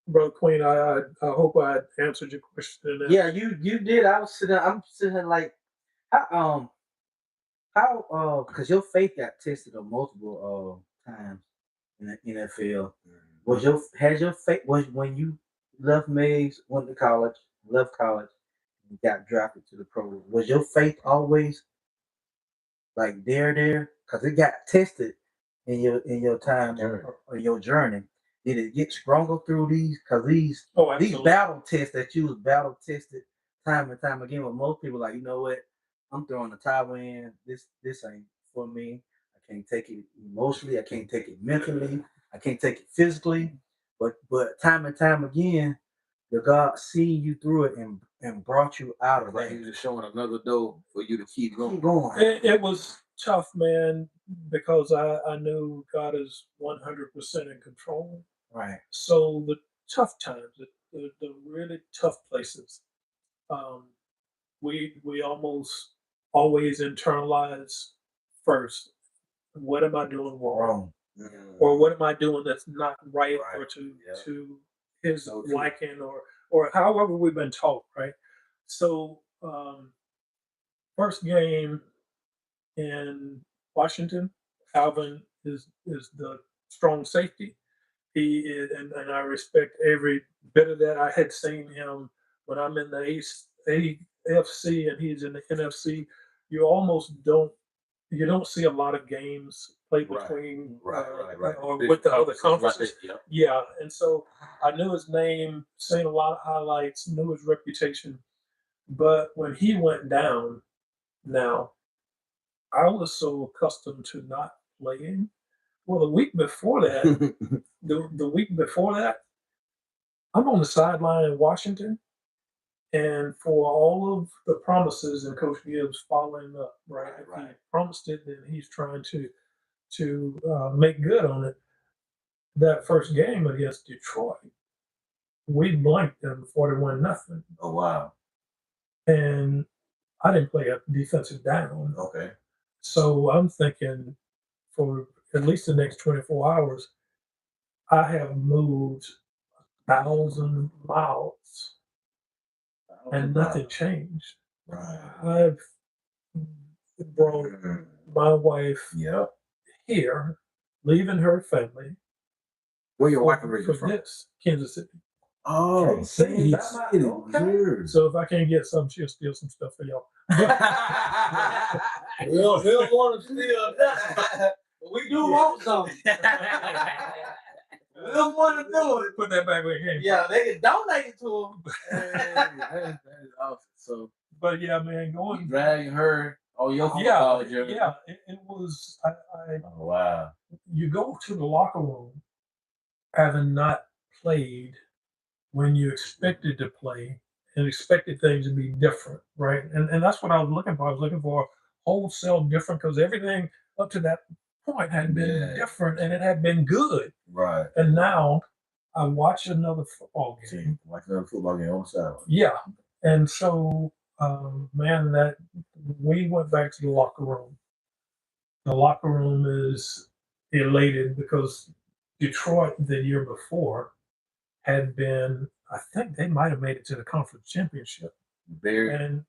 Brother Queen, I hope I answered your question. Yeah, you did. I'm sitting here like how because your faith got tested on multiple times in the NFL. Has your faith was when you left Mays, went to college, left college, and got drafted to the pro? Was your faith always like there? Because it got tested in your time or your journey. Did it get stronger through these? Because these battle tests that you was battle tested time and time again. With most people, like, you know what, I'm throwing the towel in. This ain't for me. I can't take it emotionally. I can't take it mentally. I can't take it physically. But time and time again, the God seen you through it and brought you out of Like that. he was showing another door for you to keep going. Keep going. It was tough, man, because I knew God is 100% in control. Right. So the tough times, the really tough places, we almost always internalize first. What am I doing wrong? Or what am I doing that's not right, or to his liking, or however we've been taught, right? So first game in Washington, Alvin is the strong safety. He is, and I respect every bit of that. I had seen him when I'm in the AFC and he's in the NFC. You almost you don't see a lot of games played between or with the other conferences. Yeah, and so I knew his name, seen a lot of highlights, knew his reputation. But when he went down, now I was so accustomed to not playing. Well, the week before that, the week before that, I'm on the sideline in Washington, and for all of the promises and Coach Gibbs following up, right? If he promised it, then he's trying to make good on it. That first game against Detroit, we blanked them 41-0. Oh wow! And I didn't play a defensive down. Okay. So I'm thinking for at least the next 24 hours, I have moved 1,000 miles and nothing changed. Right. I've brought my wife here, leaving her family. Where your wife originally from? from? Kansas City. Oh, Kansas City. Okay. So if I can't get some, she'll steal some stuff for y'all. We don't want to steal that. We do want some. We don't want to do it. Put that back where it came. Yeah, they can donate it to them. That is awesome. So, but yeah, man, going dragging her on your football journey. Yeah, it was. Oh wow! You go to the locker room having not played when you expected to play and expected things to be different, right? And that's what I was looking for. I was looking for wholesale different because everything up to that point had been different and it had been good. Right. And now I watch another football game. Watch another football game on the side. Yeah. And so, man, that we went back to the locker room. The locker room is elated because Detroit the year before had been, I think they might have made it to the conference championship. Barry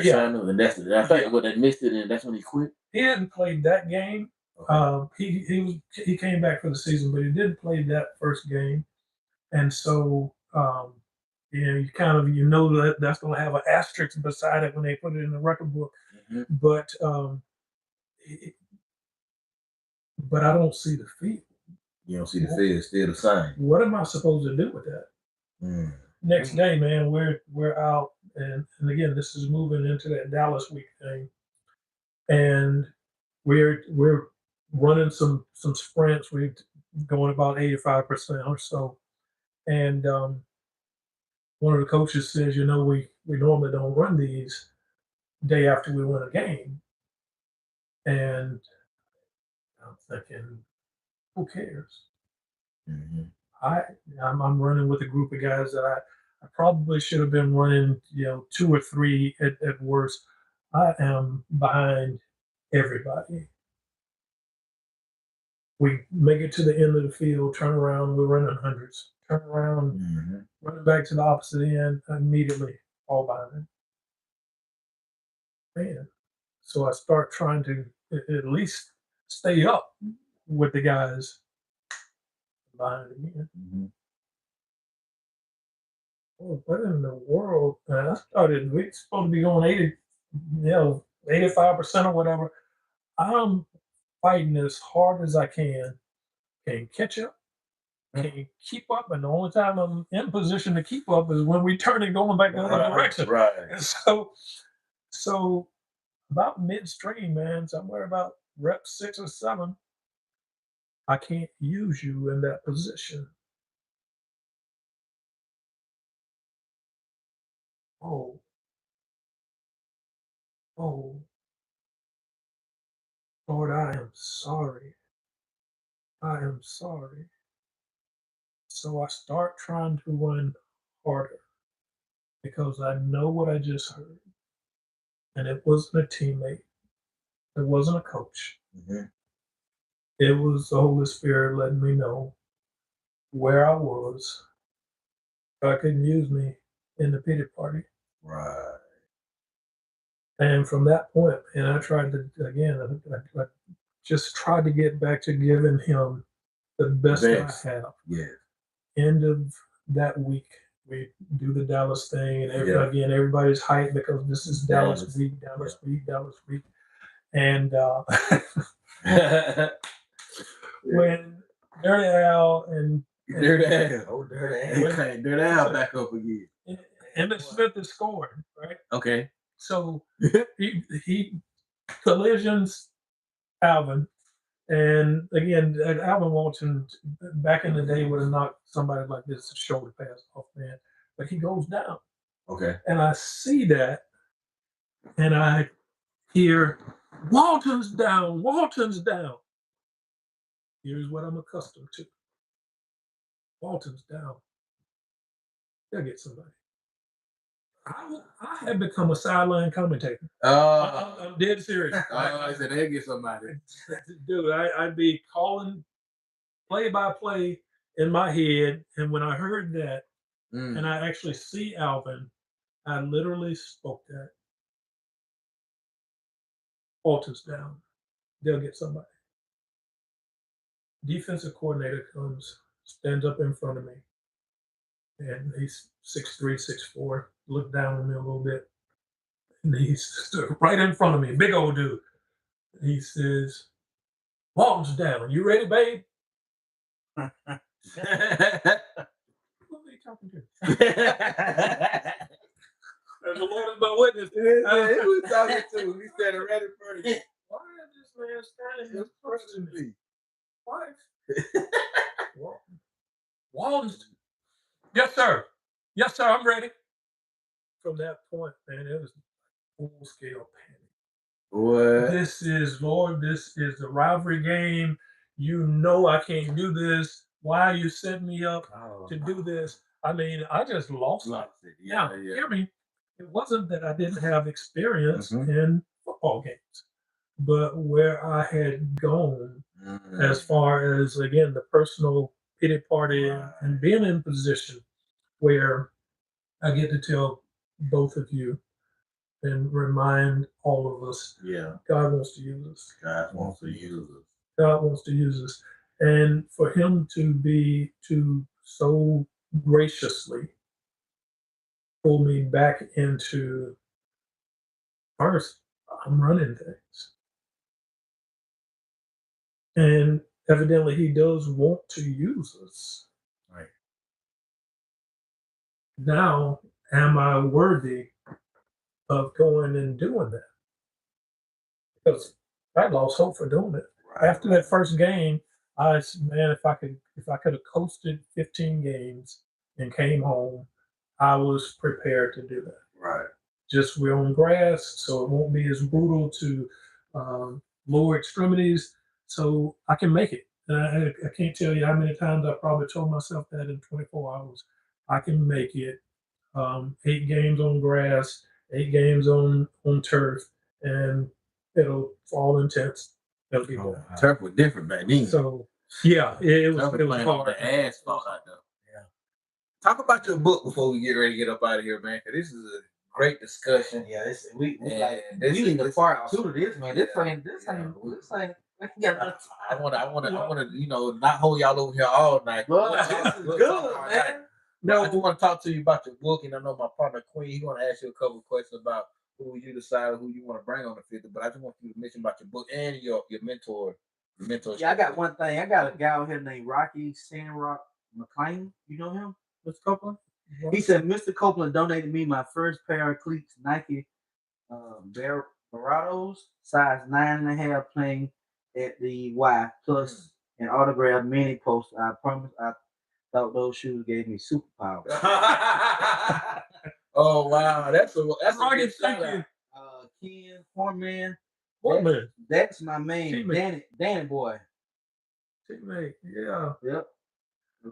Sanders, and I think when they missed it, and that's when he quit. He hadn't played that game. Okay. He came back for the season, but he didn't play that first game, and so you know that that's going to have an asterisk beside it when they put it in the record book. Mm-hmm. But I don't see the field. You don't see the field; it's still the same. What am I supposed to do with that? Next day, man, we're out, and again, this is moving into that Dallas week thing, and we're running some sprints. We're going about 85% or so, and one of the coaches says, we normally don't run these day after we win a game, and I'm thinking, who cares? Mm-hmm. I'm running with a group of guys that I probably should have been running, 2 or 3 at worst. I am behind everybody. We make it to the end of the field, turn around, we're running hundreds, turn around, running back to the opposite end, immediately all behind. Man. So I start trying to at least stay up with the guys behind me. Oh, what in the world? I started, we're supposed to be going 80, 85% or whatever. I'm fighting as hard as I can catch up, can keep up, and the only time I'm in position to keep up is when we turn and going back the other direction. Right. And so about midstream, man, somewhere about rep 6 or 7, I can't use you in that position. Oh, oh, Lord, I am sorry. I am sorry. So I start trying to run harder because I know what I just heard. And it wasn't a teammate, it wasn't a coach. It was the Holy Spirit letting me know where I was. God couldn't use me in the pity party. Right. And from that point, and I tried to, again, I just tried to get back to giving him the best I have. Yeah. End of that week, we do the Dallas thing, and again, everybody's hyped because this is Dallas week, Dallas week. And when Dirty Al and Dirty Al back up again. Emmitt Smith is scoring, right? Okay. So he collisions Alvin. And again, Alvin Walton back in the day would have knocked somebody like this shoulder pass off, man. But he goes down. Okay. And I see that, and I hear, Walton's down, Walton's down. Here's what I'm accustomed to. Walton's down. They'll get somebody. I have become a sideline commentator. I'm dead serious. I said they'll get somebody. Dude, I'd be calling play-by-play in my head, and when I heard that, and I actually see Alvin, I literally spoke that. Walton's down. They'll get somebody. Defensive coordinator comes, stands up in front of me, and he's 6'3", 6'4", looked down on me a little bit, and he's stood right in front of me, big old dude. He says, Walton's down. You ready, babe? Who are you talking to? The Lord is my witness. Who was talking to? He said, ready for you. Why is this man standing here questioning me? What? Walton's. Yes, sir. Yes, sir. I'm ready. From that point, man, it was full scale panic. What? This is, Lord, this is the rivalry game. You know I can't do this. Why you set me up to do this? I mean, I just lost it. Yeah. Hear me. It wasn't that I didn't have experience in football games, but where I had gone as far as, again, the personal pity party and being in position where I get to tell both of you and remind all of us, God wants to use us. God wants to use us. God wants to use us. And for him to so graciously pull me back into, first, I'm running things. And evidently he does want to use us. Right. Now, am I worthy of going and doing that? Because I lost hope for doing it. Right. After that first game, I said, man, if I could have coasted 15 games and came home, I was prepared to do that. Right. Just we're on grass, so it won't be as brutal to lower extremities, so I can make it. And I can't tell you how many times I probably told myself that in 24 hours. I can make it. 8 games on grass, 8 games on turf, and it'll, for all intents, it'll be turf was different back then. So Yeah, it was playing on hard. the asphalt out there. Yeah. Talk about your book before we get ready to get up out of here, man. 'Cause this is a great discussion. Yeah, we this need a is part awesome. two to this, man. This ain't. Yeah. I want to, not hold y'all over here all night. Well, We'll this talk- is we'll good, talk all man. night. No, I just want to talk to you about your book, and I know my partner Queen. He want to ask you a couple of questions about who you decide who you want to bring on the 50. But I just want you to mention about your book and your mentor. Yeah, I got one thing. I got a guy out here named Rocky Sandrock McLean. You know him, Mr. Copeland? He said, Mr. Copeland donated me my first pair of cleats, Nike Baratos, size 9.5, playing at the Y, plus an autographed mini poster. I promise I thought those shoes gave me superpowers. Oh wow, that's a Rocky, good thank shout you. Ken Foreman. Foreman. That's my main Teammate. Danny boy. Teammate, yeah. Yep.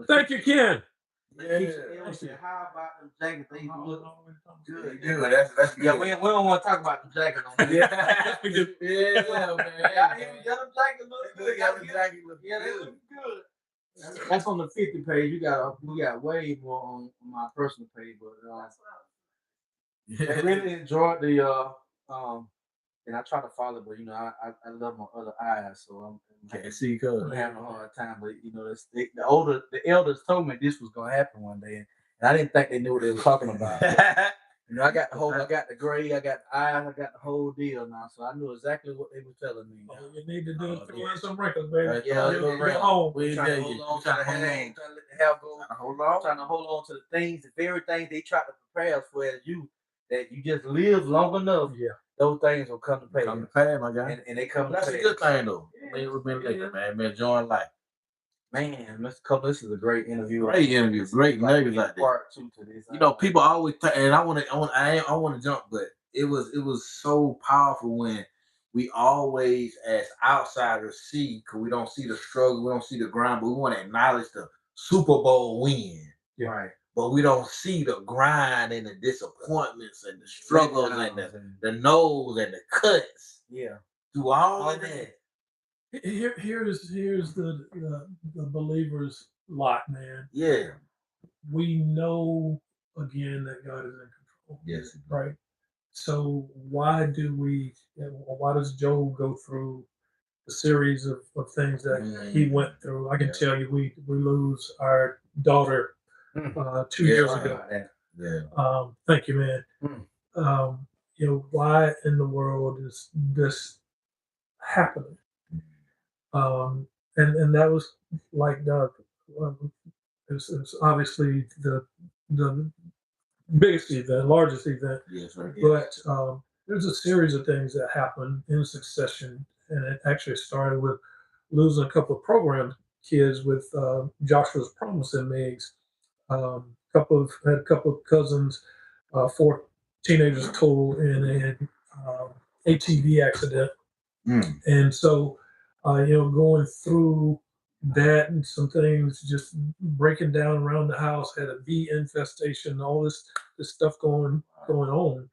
Thank you, Ken. How about them jackets? They look good. That's good. Yeah, we don't want to talk about the jacket on there. Yeah, man. Yeah, them jackets look good. Yeah, They look good. That's on the 50 page. We got way more on my personal page, but I really enjoyed the and I try to follow, but I love my other eyes, so Can't see cuz. I'm having a hard time. But the elders told me this was gonna happen one day, and I didn't think they knew what they were talking about. I got the gray, I got the eyes, I got the whole deal now, so I knew exactly what they were telling me. Oh, you need to do it throw in some records, baby. Yeah, We trying to hold on to the hair, trying to let the hair go. Trying to hold on to the things, the very things they try to prepare us for as that you just live long enough. Yeah. Those things will come to pass. Come to pass, my guy. And they come That's to pass. a good thing, though. We've been living, man. Been enjoying life. Man, Mr. Copeland, this is a great interview. Great interview. Great nuggets out there. Part two to this. People always and I want to jump, but it was so powerful when we always as outsiders see, because we don't see the struggle, we don't see the grind, but we want to acknowledge the Super Bowl win. Yeah. Right. But we don't see the grind and the disappointments and the struggles and the no's and the cuts. Yeah. Through all of that. Here's the believer's lot, man. Yeah. We know again that God is in control. Yes. Right. So why does Job go through the series of things that he went through? I can tell you, we lose our daughter 2 years ago. Yeah. Thank you, man. Why in the world is this happening? And that was like it's obviously the biggest event, largest event. Yes, right. But there's a series of things that happened in succession, and it actually started with losing a couple of program kids with Joshua's Promise and Migs. Had a couple of cousins, 4 teenagers total in an ATV accident, and so going through that and some things just breaking down around the house, had a bee infestation, all this stuff going on.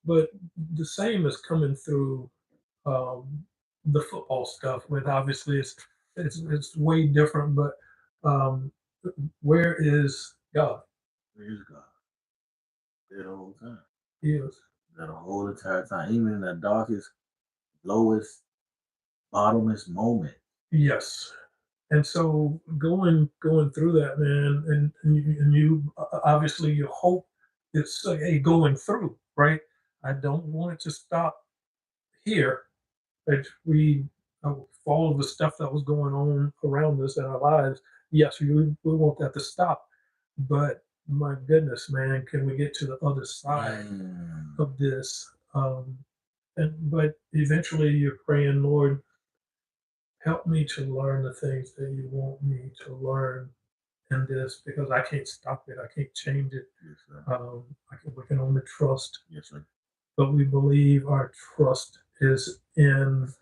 But the same is coming through the football stuff. With obviously it's way different, but where is God? Where is God? There the whole time. He is. There the whole entire time, even in the darkest, lowest, bottomest moment. Yes. And so going through that, man, and you obviously you hope it's a going through, right? I don't want it to stop here. But we follow the stuff that was going on around us in our lives. Yes, we want that to stop, but my goodness, man, can we get to the other side of this? But eventually, you're praying, Lord, help me to learn the things that you want me to learn in this, because I can't stop it. I can't change it. Yes, we can only trust. Yes, sir. But we believe our trust is in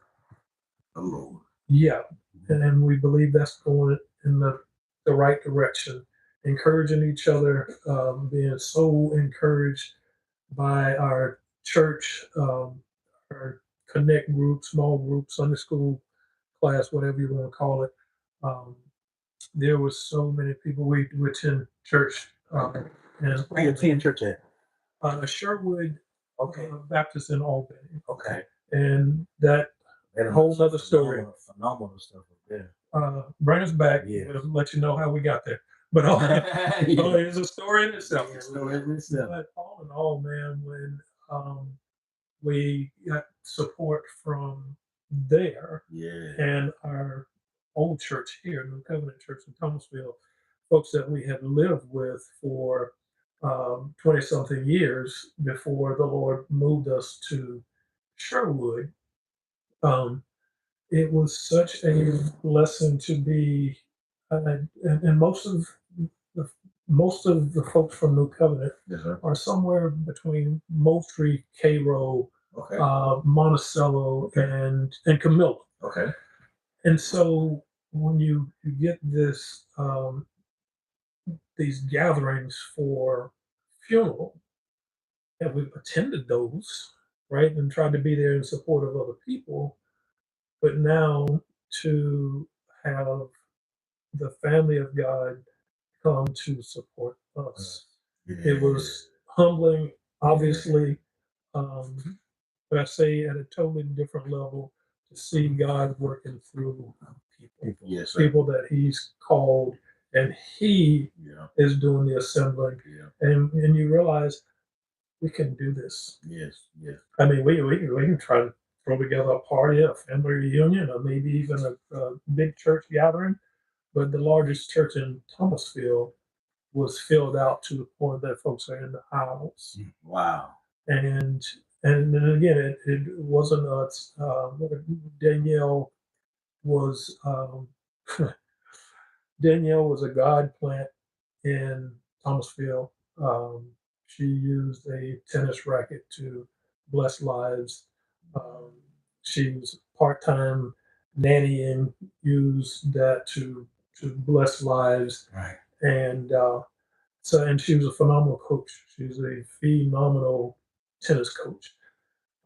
the Lord. Yeah. And we believe that's going in the right direction. Encouraging each other, being so encouraged by our church, our connect group, small group, Sunday school class, whatever you want to call it. Um, there was so many people. We attend church and Where you attend church at? Sherwood Okay. Baptist in Albany, Okay. and that That whole nother story. Phenomenal stuff up there. Bring us back. Yeah. We'll let you know how we got there. But it's a story in itself. But all in all, man, when we got support from there and our old church here, New Covenant Church in Thomasville, folks that we had lived with for 20 something years before the Lord moved us to Sherwood. It was such a lesson to be, and the most of the folks from New Covenant are somewhere between Moultrie, Cairo, Monticello, and Camilla. Okay. And so when you get this these gatherings for funeral, and we've attended those, right, and tried to be there in support of other people, but now to have the family of God come to support us. It was humbling, obviously, but I say at a totally different level to see God working through people, Yes, sir. people that He's called, and He is doing the assembling, and you realize we can do this. Yes. I mean, we can try to throw together a party, a family reunion, or maybe even a big church gathering. But the largest church in Thomasville was filled out to the point that folks are in the aisles. Wow. And then again, it wasn't us. Danielle was Danielle was a God plant in Thomasville. She used a tennis racket to bless lives. Um, she was part-time nanny and used that to bless lives. Right. And and she was a phenomenal coach. She was a phenomenal tennis coach.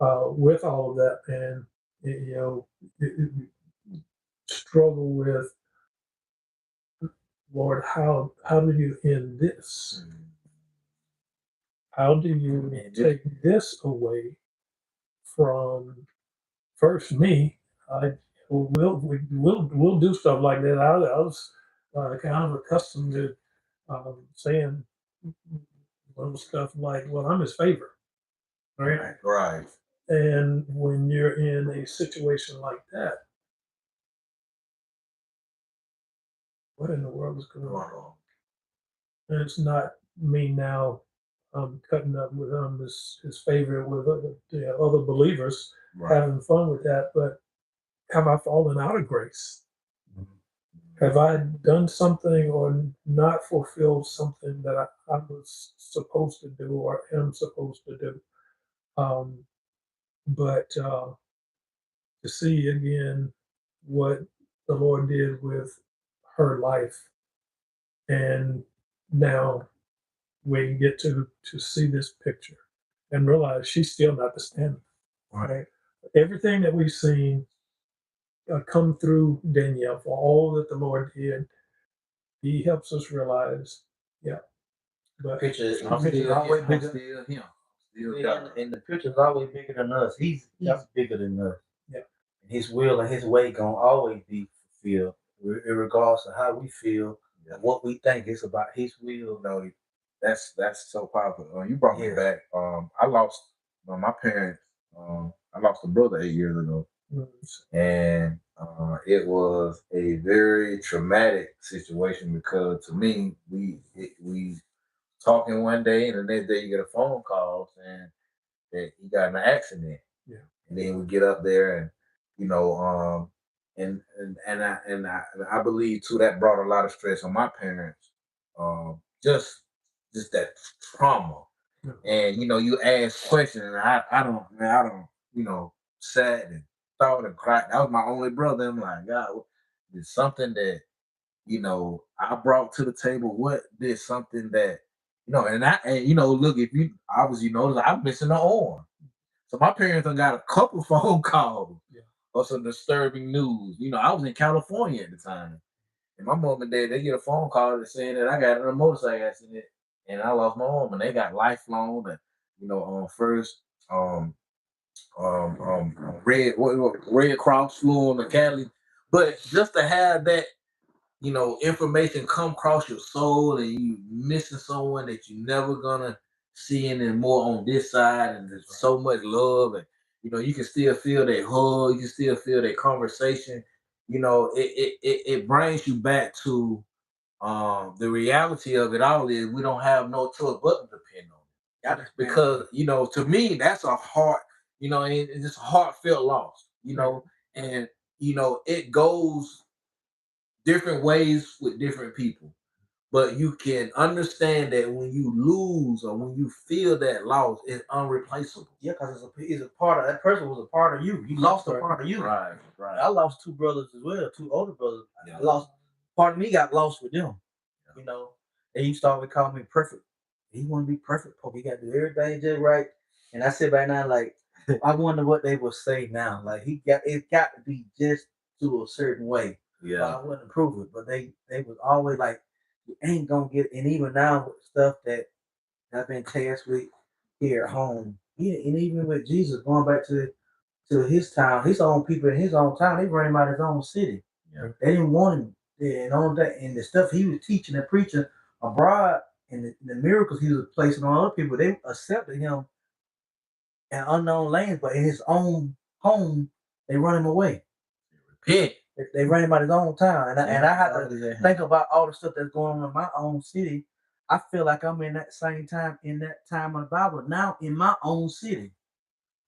With all of that, and struggle with, Lord, how do you end this? How do you take this away from first me? We'll do stuff like that. I was kind of accustomed to saying little stuff like, "Well, I'm His favorite," right? Right. And when you're in a situation like that, what in the world is going on? And it's not me now cutting up with him, his favorite, with other believers, having fun with that. But have I fallen out of grace? Have I done something or not fulfilled something that I was supposed to do or am supposed to do? But to see again what the Lord did with her life, and now we get to see this picture and realize she's still not the standard. Right? Everything that we've seen come through Danielle, for all that the Lord did, He helps us realize, but Picture always bigger. Still him. And the picture's always bigger than us. He's bigger than us. Yeah. His will and His way gonna always be fulfilled, in regards to how we feel and what we think. It's about His will. No, that's so powerful. You brought me back. I lost my parents. I lost a brother 8 years ago, and it was a very traumatic situation because to me, we talking one day, and the next day you get a phone call saying that he got in an accident. Yeah. And then we get up there, and I believe too that brought a lot of stress on my parents. Just that trauma. Yeah. And you ask questions, and I don't sat and thought and cried. That was my only brother. I'm like, God, it's something that I brought to the table. What did something that look, if you obviously notice, I'm missing an arm. So my parents done got a couple phone calls of some disturbing news. I was in California at the time. And my mom and dad, they get a phone call that saying that I got in a motorcycle accident and I lost my mom, and they got lifelong and first Red Cross flew on the Cali. But just to have that, information come across your soul and you missing someone that you never gonna see anymore on this side, and there's so much love, and you can still feel that hug, you can still feel that conversation. It brings you back to the reality of it all is we don't have no choice but to depend on it. Because to me that's a heart, it's just a heartfelt loss, and it goes different ways with different people. But you can understand that when you lose or when you feel that loss, it's unreplaceable. Yeah, because it's a part of that person was a part of you. You lost a part of you. Right. I lost 2 brothers as well, 2 older brothers. Yeah. I lost part of me got lost with them. They used to always call me perfect. He want to be perfect, Pope. He got to do everything just right. And I sit back now like, I wonder what they will say now. Like it got to be just to a certain way. Yeah. I wouldn't approve it, but they was always like, you ain't gonna get. And even now with stuff that I've been tasked with here at home, and even with Jesus going back to his town, his own people in his own town, they ran him out of his own city. Yeah. They didn't want him there, and all that, and the stuff he was teaching and preaching abroad, and the miracles he was placing on other people, they accepted him in unknown lands, but in his own home, they run him away. Repent. They ran him out of his own town, and I have to think about all the stuff that's going on in my own city. I feel like I'm in that same time in that time of the Bible now in my own city.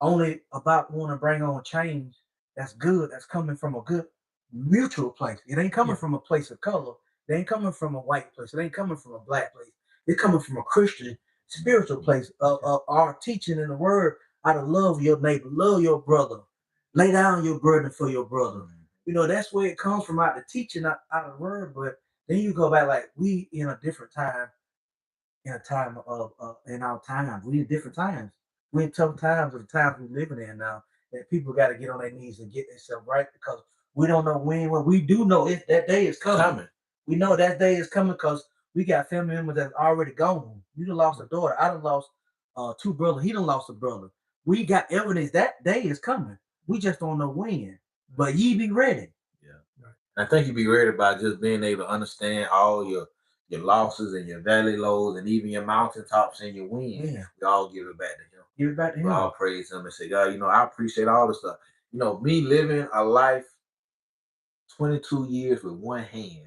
Only about want to bring on change that's good, that's coming from a good mutual place. It ain't coming from a place of color. It ain't coming from a white place. It ain't coming from a black place. It's coming from a Christian spiritual place. Our teaching in the word, how to love your neighbor, love your brother, lay down your burden for your brother. That's where it comes from, out the teaching, out of the word. But then you go back, like we in a different time, in a time of in our times. We in different times. We in tough times of the times we're living in now. That people got to get on their knees and get themselves right, because we don't know when. When we do know it, that day is coming. We know that day is coming because we got family members that's already gone. You done lost a daughter. I done lost 2 brothers. He done lost a brother. We got evidence that day is coming. We just don't know when. But ye be ready. Yeah. I think you be ready by just being able to understand all your losses and your valley lows and even your mountaintops and your wins. Yeah. We all give it back to him. Give it back to him. We all praise him and say, God, I appreciate all the stuff. Me living a life 22 years with one hand.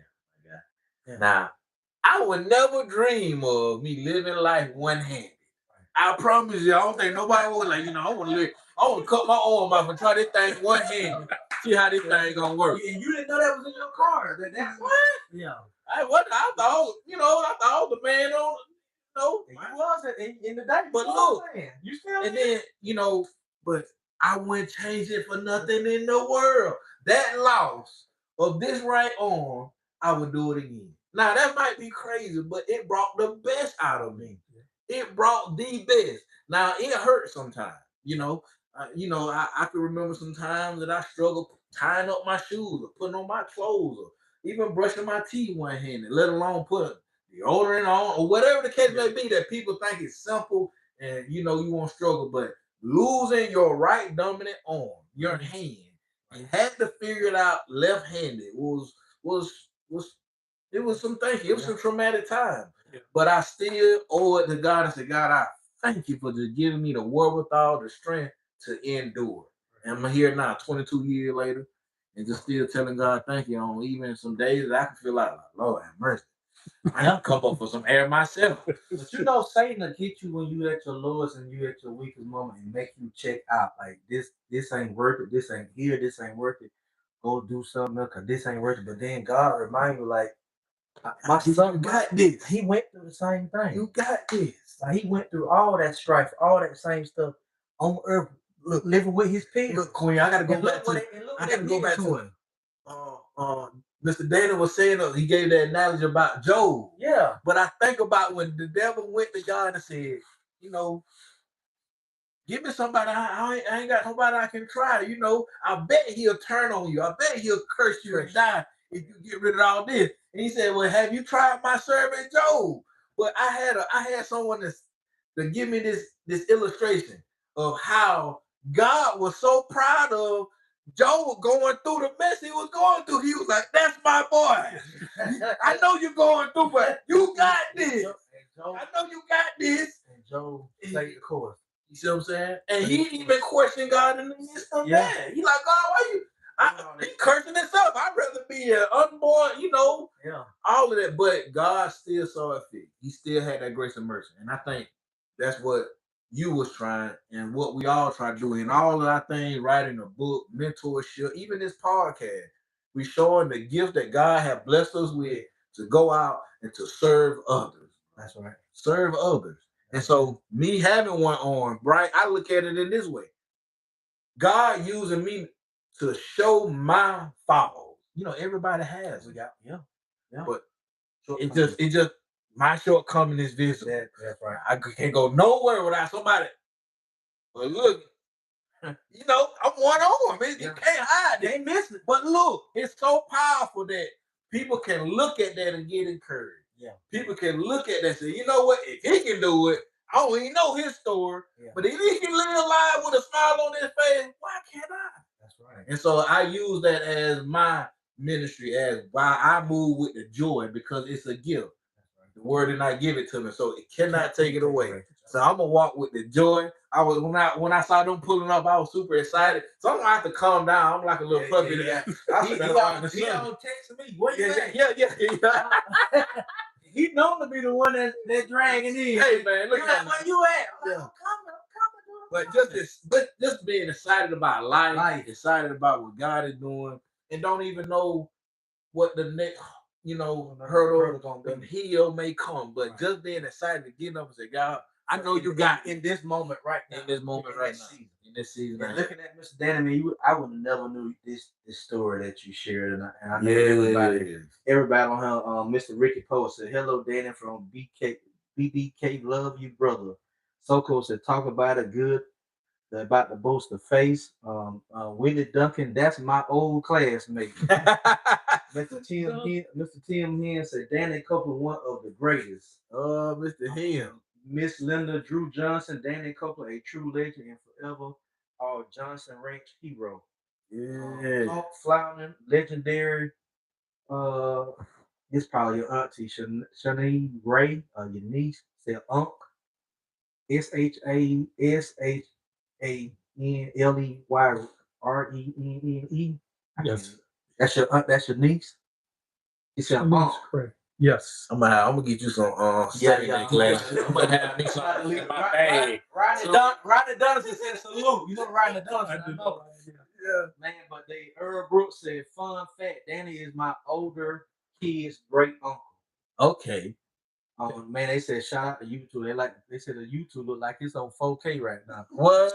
Yeah. Now, I would never dream of me living life one-handed. I promise you, I don't think nobody would I want to cut my arm off and try this thing one-handed. See how this thing gonna work. And you didn't know that was in your car. That's what? Yeah. I thought, I thought the man on, I was in the day. But look, you still and then, but I wouldn't change it for nothing in the world. That loss of this right arm, I would do it again. Now that might be crazy, but it brought the best out of me. It brought the best. Now it hurt sometimes, I can remember some times that I struggled tying up my shoes or putting on my clothes or even brushing my teeth one-handed, let alone put deodorant on or whatever the case may be, that people think is simple and you won't struggle. But losing your right dominant arm, your hand, and had to figure it out left-handed was it was some thinking. It was some traumatic time. Yeah. But I still owe it to God and said, God, I thank you for just giving me the wherewithal, the strength to endure. And I'm here now, 22 years later, and just still telling God thank you on even some days that I can feel like Lord have mercy. I have come up for some air myself. But Satan will get you when you at your lowest and you at your weakest moment and make you check out. Like this ain't worth it. This ain't here. This ain't worth it. Go do something else, because this ain't worth it. But then God remind you, like, my son got this. He went through the same thing. You got this. Like, he went through all that strife, all that same stuff on earth, living with his peers. Look, Queen, I gotta go back to it. Mr. Daniel was saying he gave that analogy about Job. Yeah. But I think about when the devil went to God and said, give me somebody. I ain't got nobody I can try. I bet he'll turn on you. I bet he'll curse you and die if you get rid of all this. And he said, well, have you tried my servant Job? But I had someone to give me this illustration of how God was so proud of Job going through the mess he was going through. He was like, that's my boy. I know you're going through, but you got this. I know you got this. And Job stayed the course. You see what I'm saying? And he didn't even question God in the midst of that. He like, God, why you? He cursing himself. I'd rather be an unborn, all of that. But God still saw it fit. He still had that grace and mercy. And I think that's what you was trying and what we all try to do in all of our things, writing a book, mentorship, even this podcast. We showing the gift that God have blessed us with to go out and to serve others. That's right. Serve others. And so me having one arm, right? I look at it in this way. God using me to show my faults. Everybody has. We got, but it just my shortcoming is visible. That's right. I can't go nowhere without somebody. But look, I'm one arm. You can't hide it. They miss it. But look, it's so powerful that people can look at that and get encouraged. Yeah. People can look at that and say, you know what? If he can do it, I don't even know his story. Yeah. But if he can live life with a smile on his face, why can't I? That's right. And so I use that as my ministry, as why I move with the joy, because it's a gift. Right. The word did not give it to me, so it cannot take it away. So I'm gonna walk with the joy. When I saw them pulling up, I was super excited. So I'm gonna have to calm down. I'm like a little puppy. Yeah. He don't text me. What you say? Yeah. He known to be the one that dragging in. Hey man, look at where you at? I'm coming. But just being excited about life, excited about what God is doing, and don't even know what the next, hurdle and hill may come. But just being excited to get up and say, God, I know you got in this moment right now. In this moment right now. In this season. And looking at Mr. Danny, I would have never knew this story that you shared, and I know everybody on her. Mr. Ricky Post said, "Hello, Danny from BBK. Love you, brother." Soko said, "Talk about it good, about the boast of face." Willie Duncan, that's my old classmate. Mr. Tim Hen said, "Danny Copeland, one of the greatest." Mr. Hen. Miss Linda Drew Johnson, Danny Copeland, a true legend and forever Johnson Ranch hero. Yeah. Flounder, legendary. It's probably your auntie, Shanae Ray, your niece, said Unc. SHANLEYRENNE. Yes. That's your aunt, that's your niece? It's your aunt. Correct. Yes. I'm gonna get you some glasses. I'm gonna have me some in my bag. Rodney Donovan said salute. You know Rodney Donovan. I do. Yeah. Man, but Earl Brooks said, fun fact, Danny is my older kid's great uncle. Okay. Man, they said shout out to YouTube. They said the YouTube look like it's on 4K right now. What?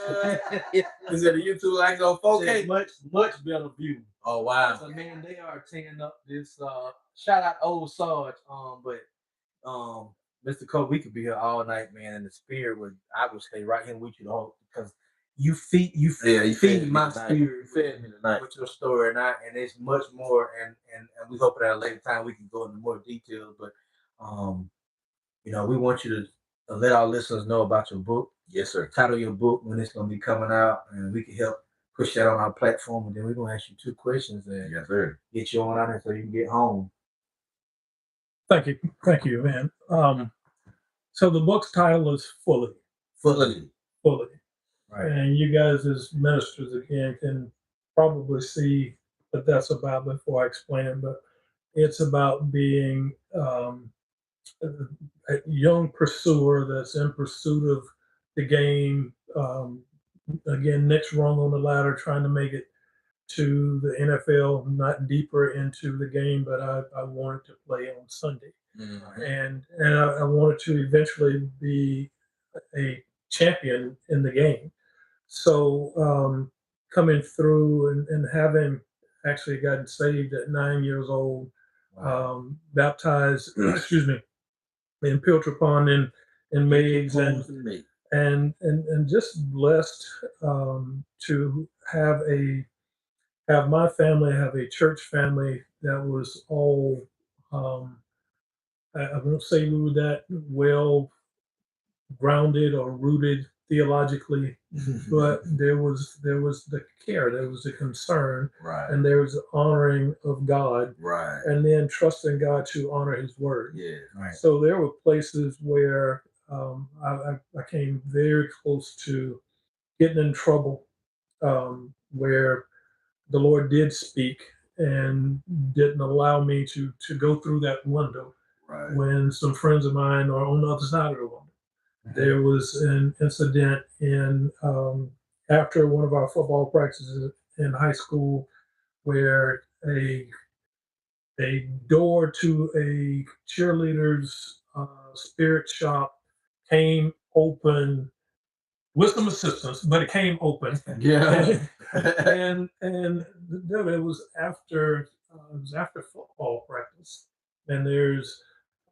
Is it the YouTube like it's on 4K? Much better view. Oh wow. So man, they are tearing up this shout out old Sarge. But Mr. Cole, we could be here all night, man. And the spirit I would stay right here with you the whole, because you feed my spirit. You fed me tonight with your story, and it's much more. And we hope at a later time we can go into more details. But we want you to let our listeners know about your book. Yes, sir. Title your book, when it's going to be coming out, and we can help push that on our platform. And then we're going to ask you 2 questions and yes, sir. Get you on out there so you can get home. Thank you, man. So the book's title is Fully. Right. And you guys as ministers again can probably see what that's about before I explain it, but it's about being a young pursuer that's in pursuit of the game. Again, next rung on the ladder, trying to make it to the NFL, not deeper into the game, but I wanted to play on Sunday. Mm-hmm. And I wanted to eventually be a champion in the game. So coming through and having actually gotten saved at 9 years old, baptized, in Pilcher Pond in Meigs, and just blessed to have my family, have a church family that was all. I won't say we were that well grounded or rooted theologically, but there was the care, there was the concern, right, and there was the honoring of God, right, and then trusting God to honor His word. yeah, right, So there were places where I came very close to getting in trouble, where the Lord did speak and didn't allow me to go through that window right, when some friends of mine are on the other side of the window. There was an incident in after one of our football practices in high school where a door to a cheerleader's spirit shop came open with some assistance, but it came open. yeah, And it was after football practice, and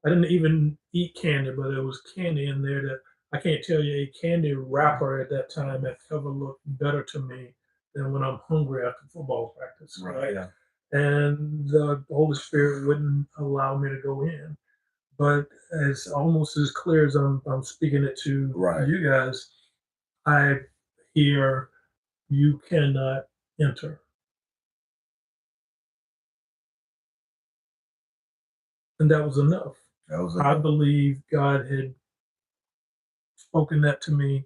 I didn't even eat candy, but there was candy in there that I can't tell you a candy wrapper at that time that ever looked better to me than when I'm hungry after football practice, right? yeah, And the Holy Spirit wouldn't allow me to go in. But as almost as clear as I'm speaking it to right, you guys, I hear you cannot enter. And that was enough. that was I believe God had spoken that to me.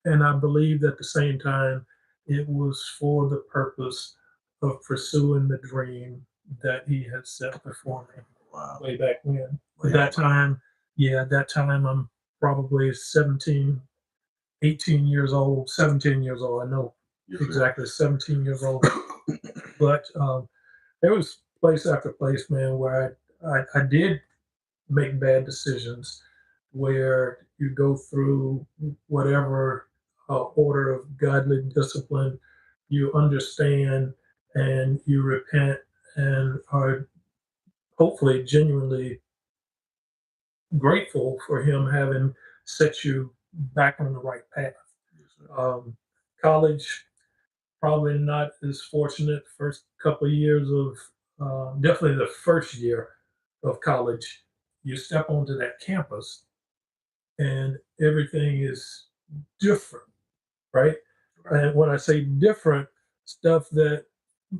And I believed at the same time it was for the purpose of pursuing the dream that He had set before me wow, way back when. Way At that back. time, yeah, at that time I'm probably 17, 18 years old, 17 years old. I know yes, sir. exactly 17 years old. But there was place after place, man, where I did make bad decisions, where you go through whatever order of godly discipline, you understand and you repent and are hopefully genuinely grateful for Him having set you back on the right path. Yes, sir. College, probably not as fortunate. First couple of years of definitely the first year of college, you step onto that campus and everything is different, right? Right. And when I say different, stuff that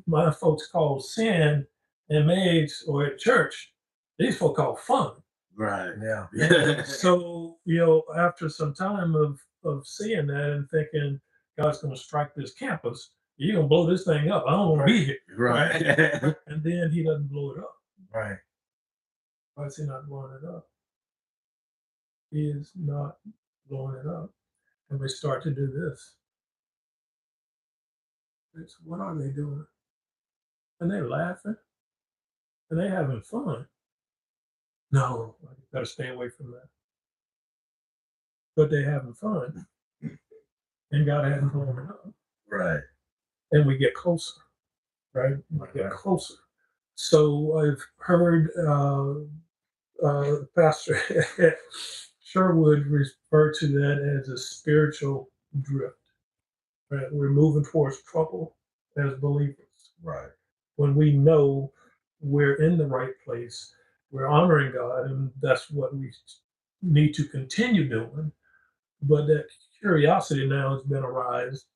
my folks call sin and maids or at church, these folks call fun. Right. Yeah. And so, after some time of seeing that and thinking God's going to strike this campus, you're going to blow this thing up. I don't want to be here. Right. And then He doesn't blow it up. Right. Why is He not blowing it up? He is not blowing it up. And we start to do this. What are they doing? And they're laughing and they're having fun. No, you better stay away from that. But they're having fun. And God hadn't blown it up. Right. And we get closer, right? We get Right. closer. So I've heard Pastor Sherwood refer to that as a spiritual drift. Right? We're moving towards trouble as believers. Right. When we know we're in the right place, we're honoring God, and that's what we need to continue doing. But that curiosity now has been aroused,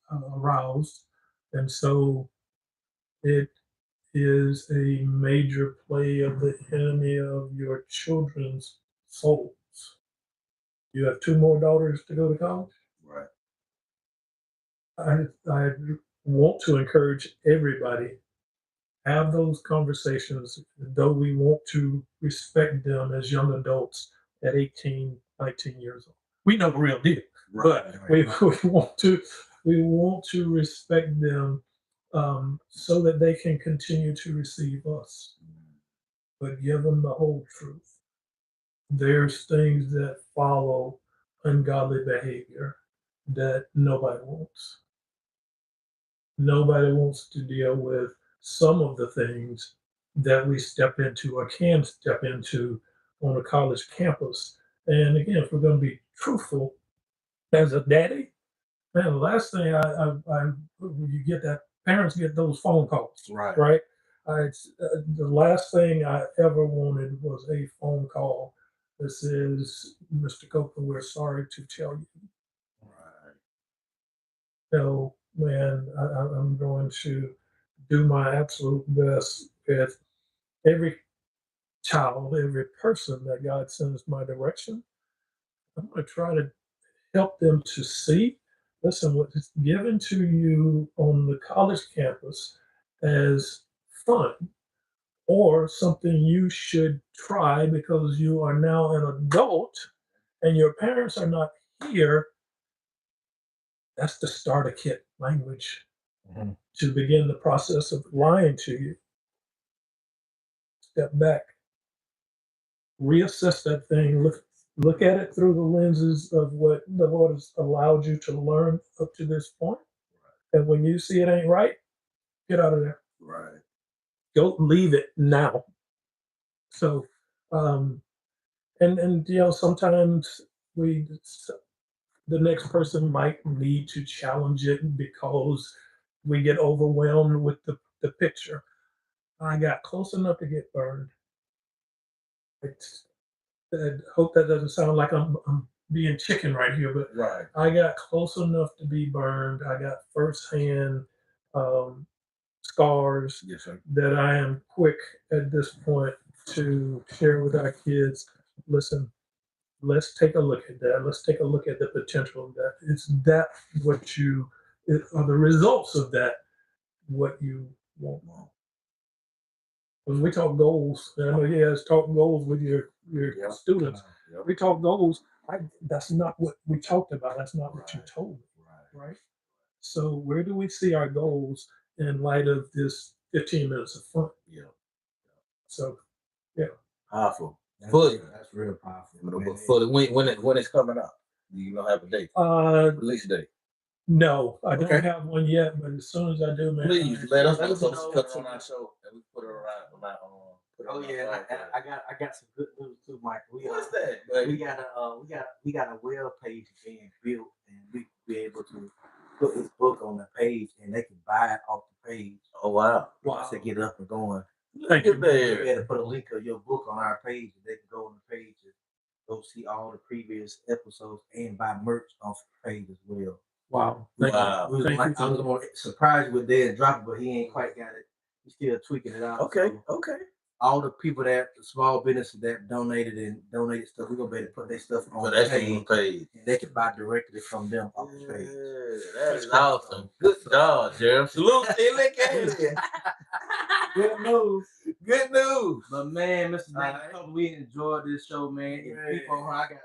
and so it is a major play of the enemy of your children's souls. You have two more daughters to go to college. Right. I want to encourage everybody, have those conversations, though we want to respect them as young adults at 18, 19 years old. We know the real deal, Right. but we want to respect them so that they can continue to receive us, but give them the whole truth. There's things that follow ungodly behavior that nobody wants. Nobody wants to deal with some of the things that we step into or can step into on a college campus. And again, if we're going to be truthful, as a daddy, man, the last thing you get that parents get those phone calls, Right. right? The last thing I ever wanted was a phone call. This is Mr. Copeland. We're sorry to tell you. Right. No, man, I'm going to do my absolute best with every child, every person that God sends my direction. I'm going to try to help them to see. Listen, what is given to you on the college campus as fun or something you should try because you are now an adult and your parents are not here. That's the starter kit language Mhm. to begin the process of lying to you. Step back, reassess that thing, look at it through the lenses of what the Lord has allowed you to learn up to this point. And when you see it ain't right, get out of there. Right. Go leave it now. So um and sometimes we the next person might need to challenge it because we get overwhelmed with the picture. I got close enough to get burned. It's, I hope that doesn't sound like I'm being chicken right here, but Right. I got close enough to be burned. I got firsthand um, scars Yes, sir. that I am quick at this point to share with our kids. Listen, let's take a look at that. Let's take a look at the potential of that. Is that what are the results of that what you want? When we talk goals, and I know you guys talk goals with your Yep. students. Yep. We talk goals. That's not what we talked about. That's not what you Right. told me, Right. right? So where do we see our goals in light of this 15 minutes of fun? Yeah. So yeah. Powerful. That's, Fully. that's real powerful. But fully. When it's coming up, you don't have a date. Release date. No, I Okay. don't have one yet, but as soon as I do, man, Please let us Let us know. know. Put it on our show and we put it around. Put it Oh on our yeah, podcast. I got some good news too, Mike. What's that? We got a web page being built, and we be able to put his book on the page, and they can buy it off the page. Oh wow. Once they get up and going, thank you. we had to put a link of your book on our page, and they can go on the page and go see all the previous episodes and buy merch off the page as well. Wow. Wow. I was more surprised with Dad dropping, but he ain't quite got it. He's still tweaking it out. Okay. So Okay. all the people the small businesses that donated stuff, we're gonna be able to put their stuff on the page. And they can buy directly from them off the page. That is awesome. Good job, Jeremy. Salute to Good news. Good news. But man, Mr. Dan, we enjoyed this show, man. And people on her,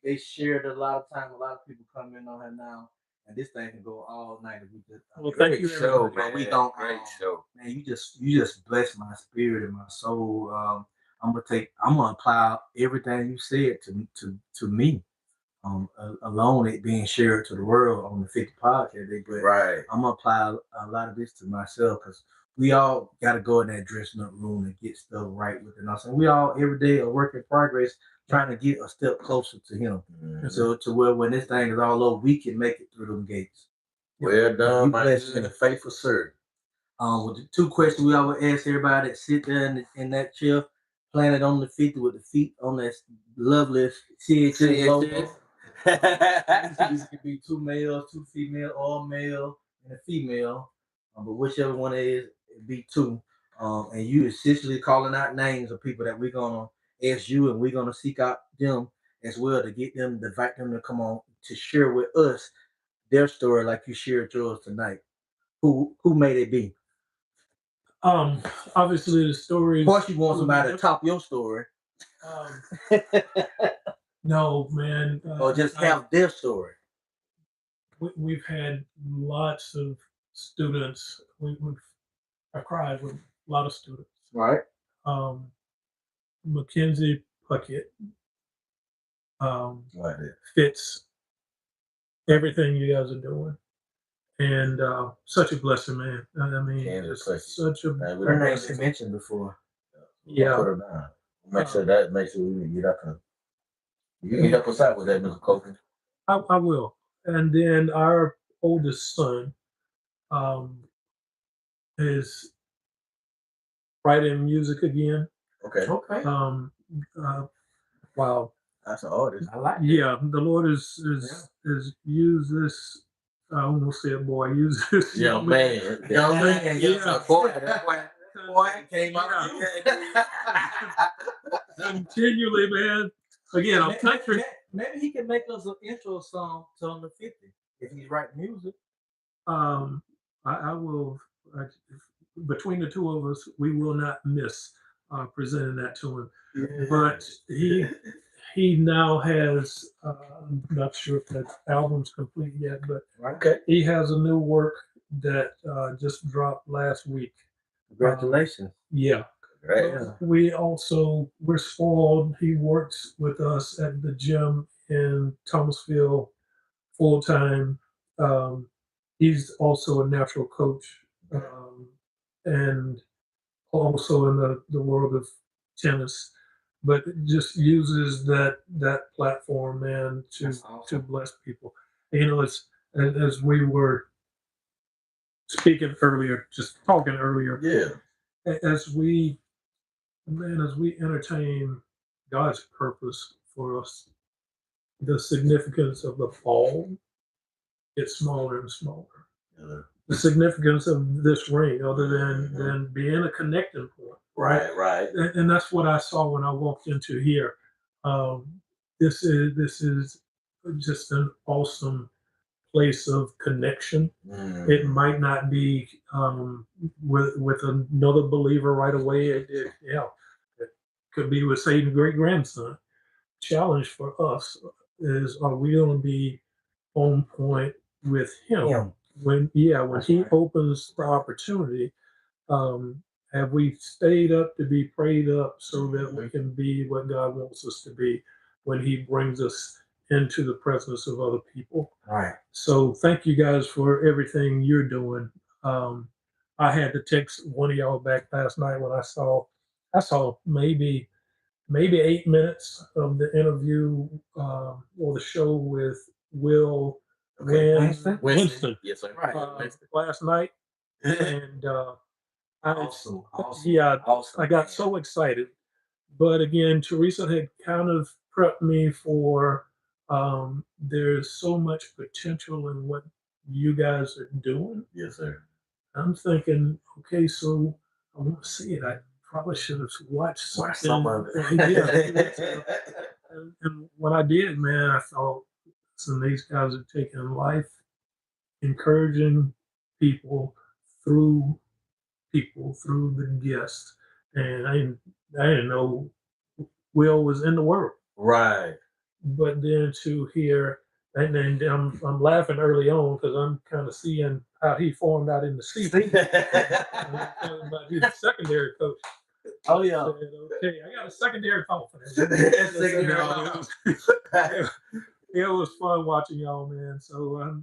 they shared a lot of time. A lot of people come in on her now. And this thing can go all night if we just Well, thank you, show, everybody. man. We don't great show. Man, you just bless my spirit and my soul. I'm gonna apply everything you said to me. Alone it being shared to the world on the 50 podcast, but Right. I'm gonna apply a lot of this to myself because we all got to go in that dressing up room and get stuff right within us, and we all every day a work in progress, trying to get a step closer to Him. Mm-hmm. So to where when this thing is all over, we can make it through them gates. Well done, You my blessed good me. and faithful servant. With the two questions we always ask everybody that sit there in that chair, planted on the 50 with the feet on that lovely CXC logo. These could be two males, two female, or a male and a female, but whichever one it is, it'd be two. And you essentially calling out names of people that we're gonna ask you, and we're gonna seek out them as well to get them, to invite them to come on to share with us their story, like you shared yours tonight. Who may they be? Obviously the story. Of course, you want somebody to top your story. No, man. Or just have their story. We've had lots of students. I cried with a lot of students. Right. Mackenzie Puckett Right. fits everything you guys are doing. And such a blessing, man. I mean, Kansas it's such a Man, we Her don't name's blessing. been mentioned before. Yeah. Put her down. Make sure we get up and you can help us out with that, Mr. Copeland. I will. And then our oldest son is writing music again. Okay. Okay. Wow. That's an artist. I like that. Yeah, the Lord is used this. I almost said, boy, use this Young man. Young man, Yeah. boy, boy came out. Continually, man. Again, I'm country. Maybe he can make us an intro song to the 50 if he's writing music. I will. Between the two of us, we will not miss presenting that to him. Yeah. But he now has. I'm not sure if that album's complete yet, but Okay. he has a new work that just dropped last week. Congratulations. Yeah. Right. We're spoiled. He works with us at the gym in Thomasville full time. He's also a natural coach, and also in the world of tennis, but just uses that platform, man, to bless people. You know, it's as we were speaking earlier, just talking earlier, Yeah. as we entertain God's purpose for us, the significance of the fall gets smaller and smaller. Yeah. The significance of this ring, other than being a connecting point, Right. and that's what I saw when I walked into here. This is just an awesome place of connection. It might not be with another believer right away. It could be with Satan's great grandson. Challenge for us is: are we going to be on point with him? When he opens the opportunity, have we stayed up to be prayed up so that we can be what God wants us to be when he brings us into the presence of other people? Right. So thank you guys for everything you're doing. I had to text one of y'all back last night when I saw maybe 8 minutes of the interview or the show with Will Winston. Yes, sir. Right. Last night, and Awesome. I got so excited. But again, Teresa had kind of prepped me for. There's so much potential in what you guys are doing. Yes, sir. I'm thinking, okay, so I want to see it. I probably should have watched Some of it. Yeah. And when I did, man, I thought, listen, these guys are taking life, encouraging people through the gifts. And I didn't know Will was in the world. Right. But then to hear, and then I'm laughing early on because I'm kind of seeing how he formed out in the season. But he's a secondary coach. Oh yeah. Said, okay, I got a secondary thought for that. It was fun watching y'all, man. So I'm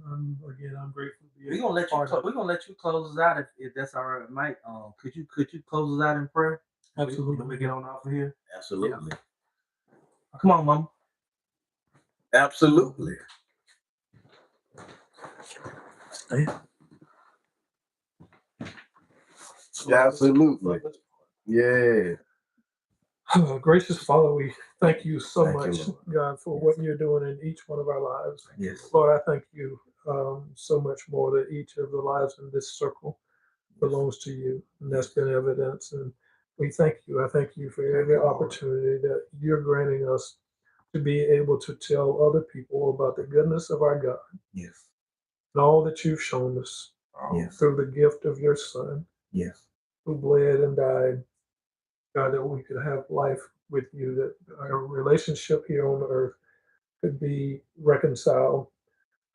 grateful to be. We're gonna let you close us out if that's all right, Mike. Could you close us out in prayer? Absolutely. When we get on off of here. Absolutely. Yeah. Come on, Mama. Absolutely. Absolutely. Yeah. Gracious Father, we thank you so Thank much, you, God, for what you're doing in each one of our lives. Yes. Lord, I thank you so much more that each of the lives in this circle belongs to you, and that's been evidence. And we thank you. I thank you for every opportunity that you're granting us to be able to tell other people about the goodness of our God. Yes. And all that you've shown us through the gift of your Son, who bled and died, God, that we could have life with you, that our relationship here on earth could be reconciled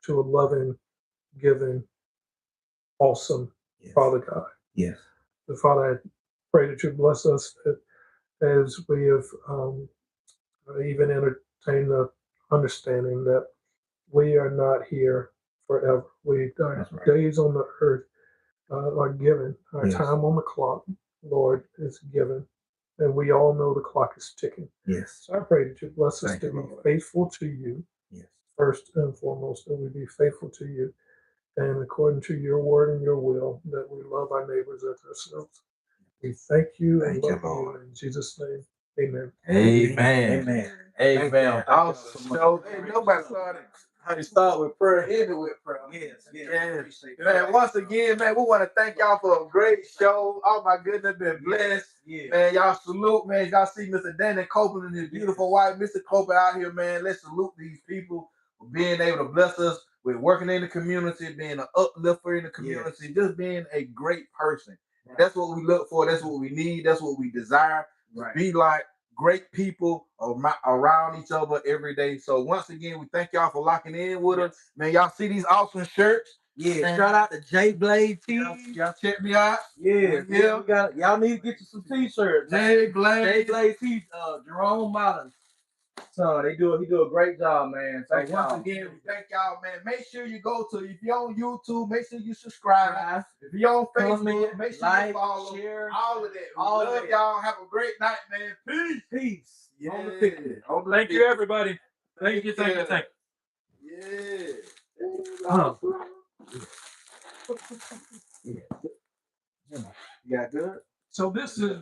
to a loving, giving, awesome Father God. Yes. So Father, I pray that you bless us that as we have even entertained the understanding that we are not here forever. Our days on the earth are given. Our time on the clock, Lord, is given. And we all know the clock is ticking. Yes. So I pray that you bless us to be faithful to you. Yes. First and foremost, that we be faithful to you. And according to your word and your will, that we love our neighbors as ourselves. We thank you and Thank you, love you Lord. in Jesus' name. Amen. Amen. Amen. Awesome. So, hey, nobody started. How you start with prayer, end it with prayer. Yes. Man, once again, man, we want to thank y'all for a great show. Oh my goodness, been blessed. Man, y'all salute, man. Y'all see Mr. Danny Copeland and his beautiful wife, Mr. Copeland out here, man. Let's salute these people for being able to bless us with working in the community, being an uplifter in the community, just being a great person. And that's what we look for. That's what we need. That's what we desire. To be like great people around each other every day. So once again, we thank y'all for locking in with us. Man, y'all see these awesome shirts? Yeah, shout out to J Blade T. Y'all check me out. Yeah. We got y'all need to get you some t-shirts. J Blade T. Jerome Mullins. So he do a great job, man. So once again, we thank y'all, man. Make sure you go to, if you're on YouTube, make sure you subscribe. If you're on Facebook, make sure you follow. Share, all of that. We love y'all. Have a great night, man. Peace. Yeah. Thank you, everybody. Thank you. Yeah. You got good? So this is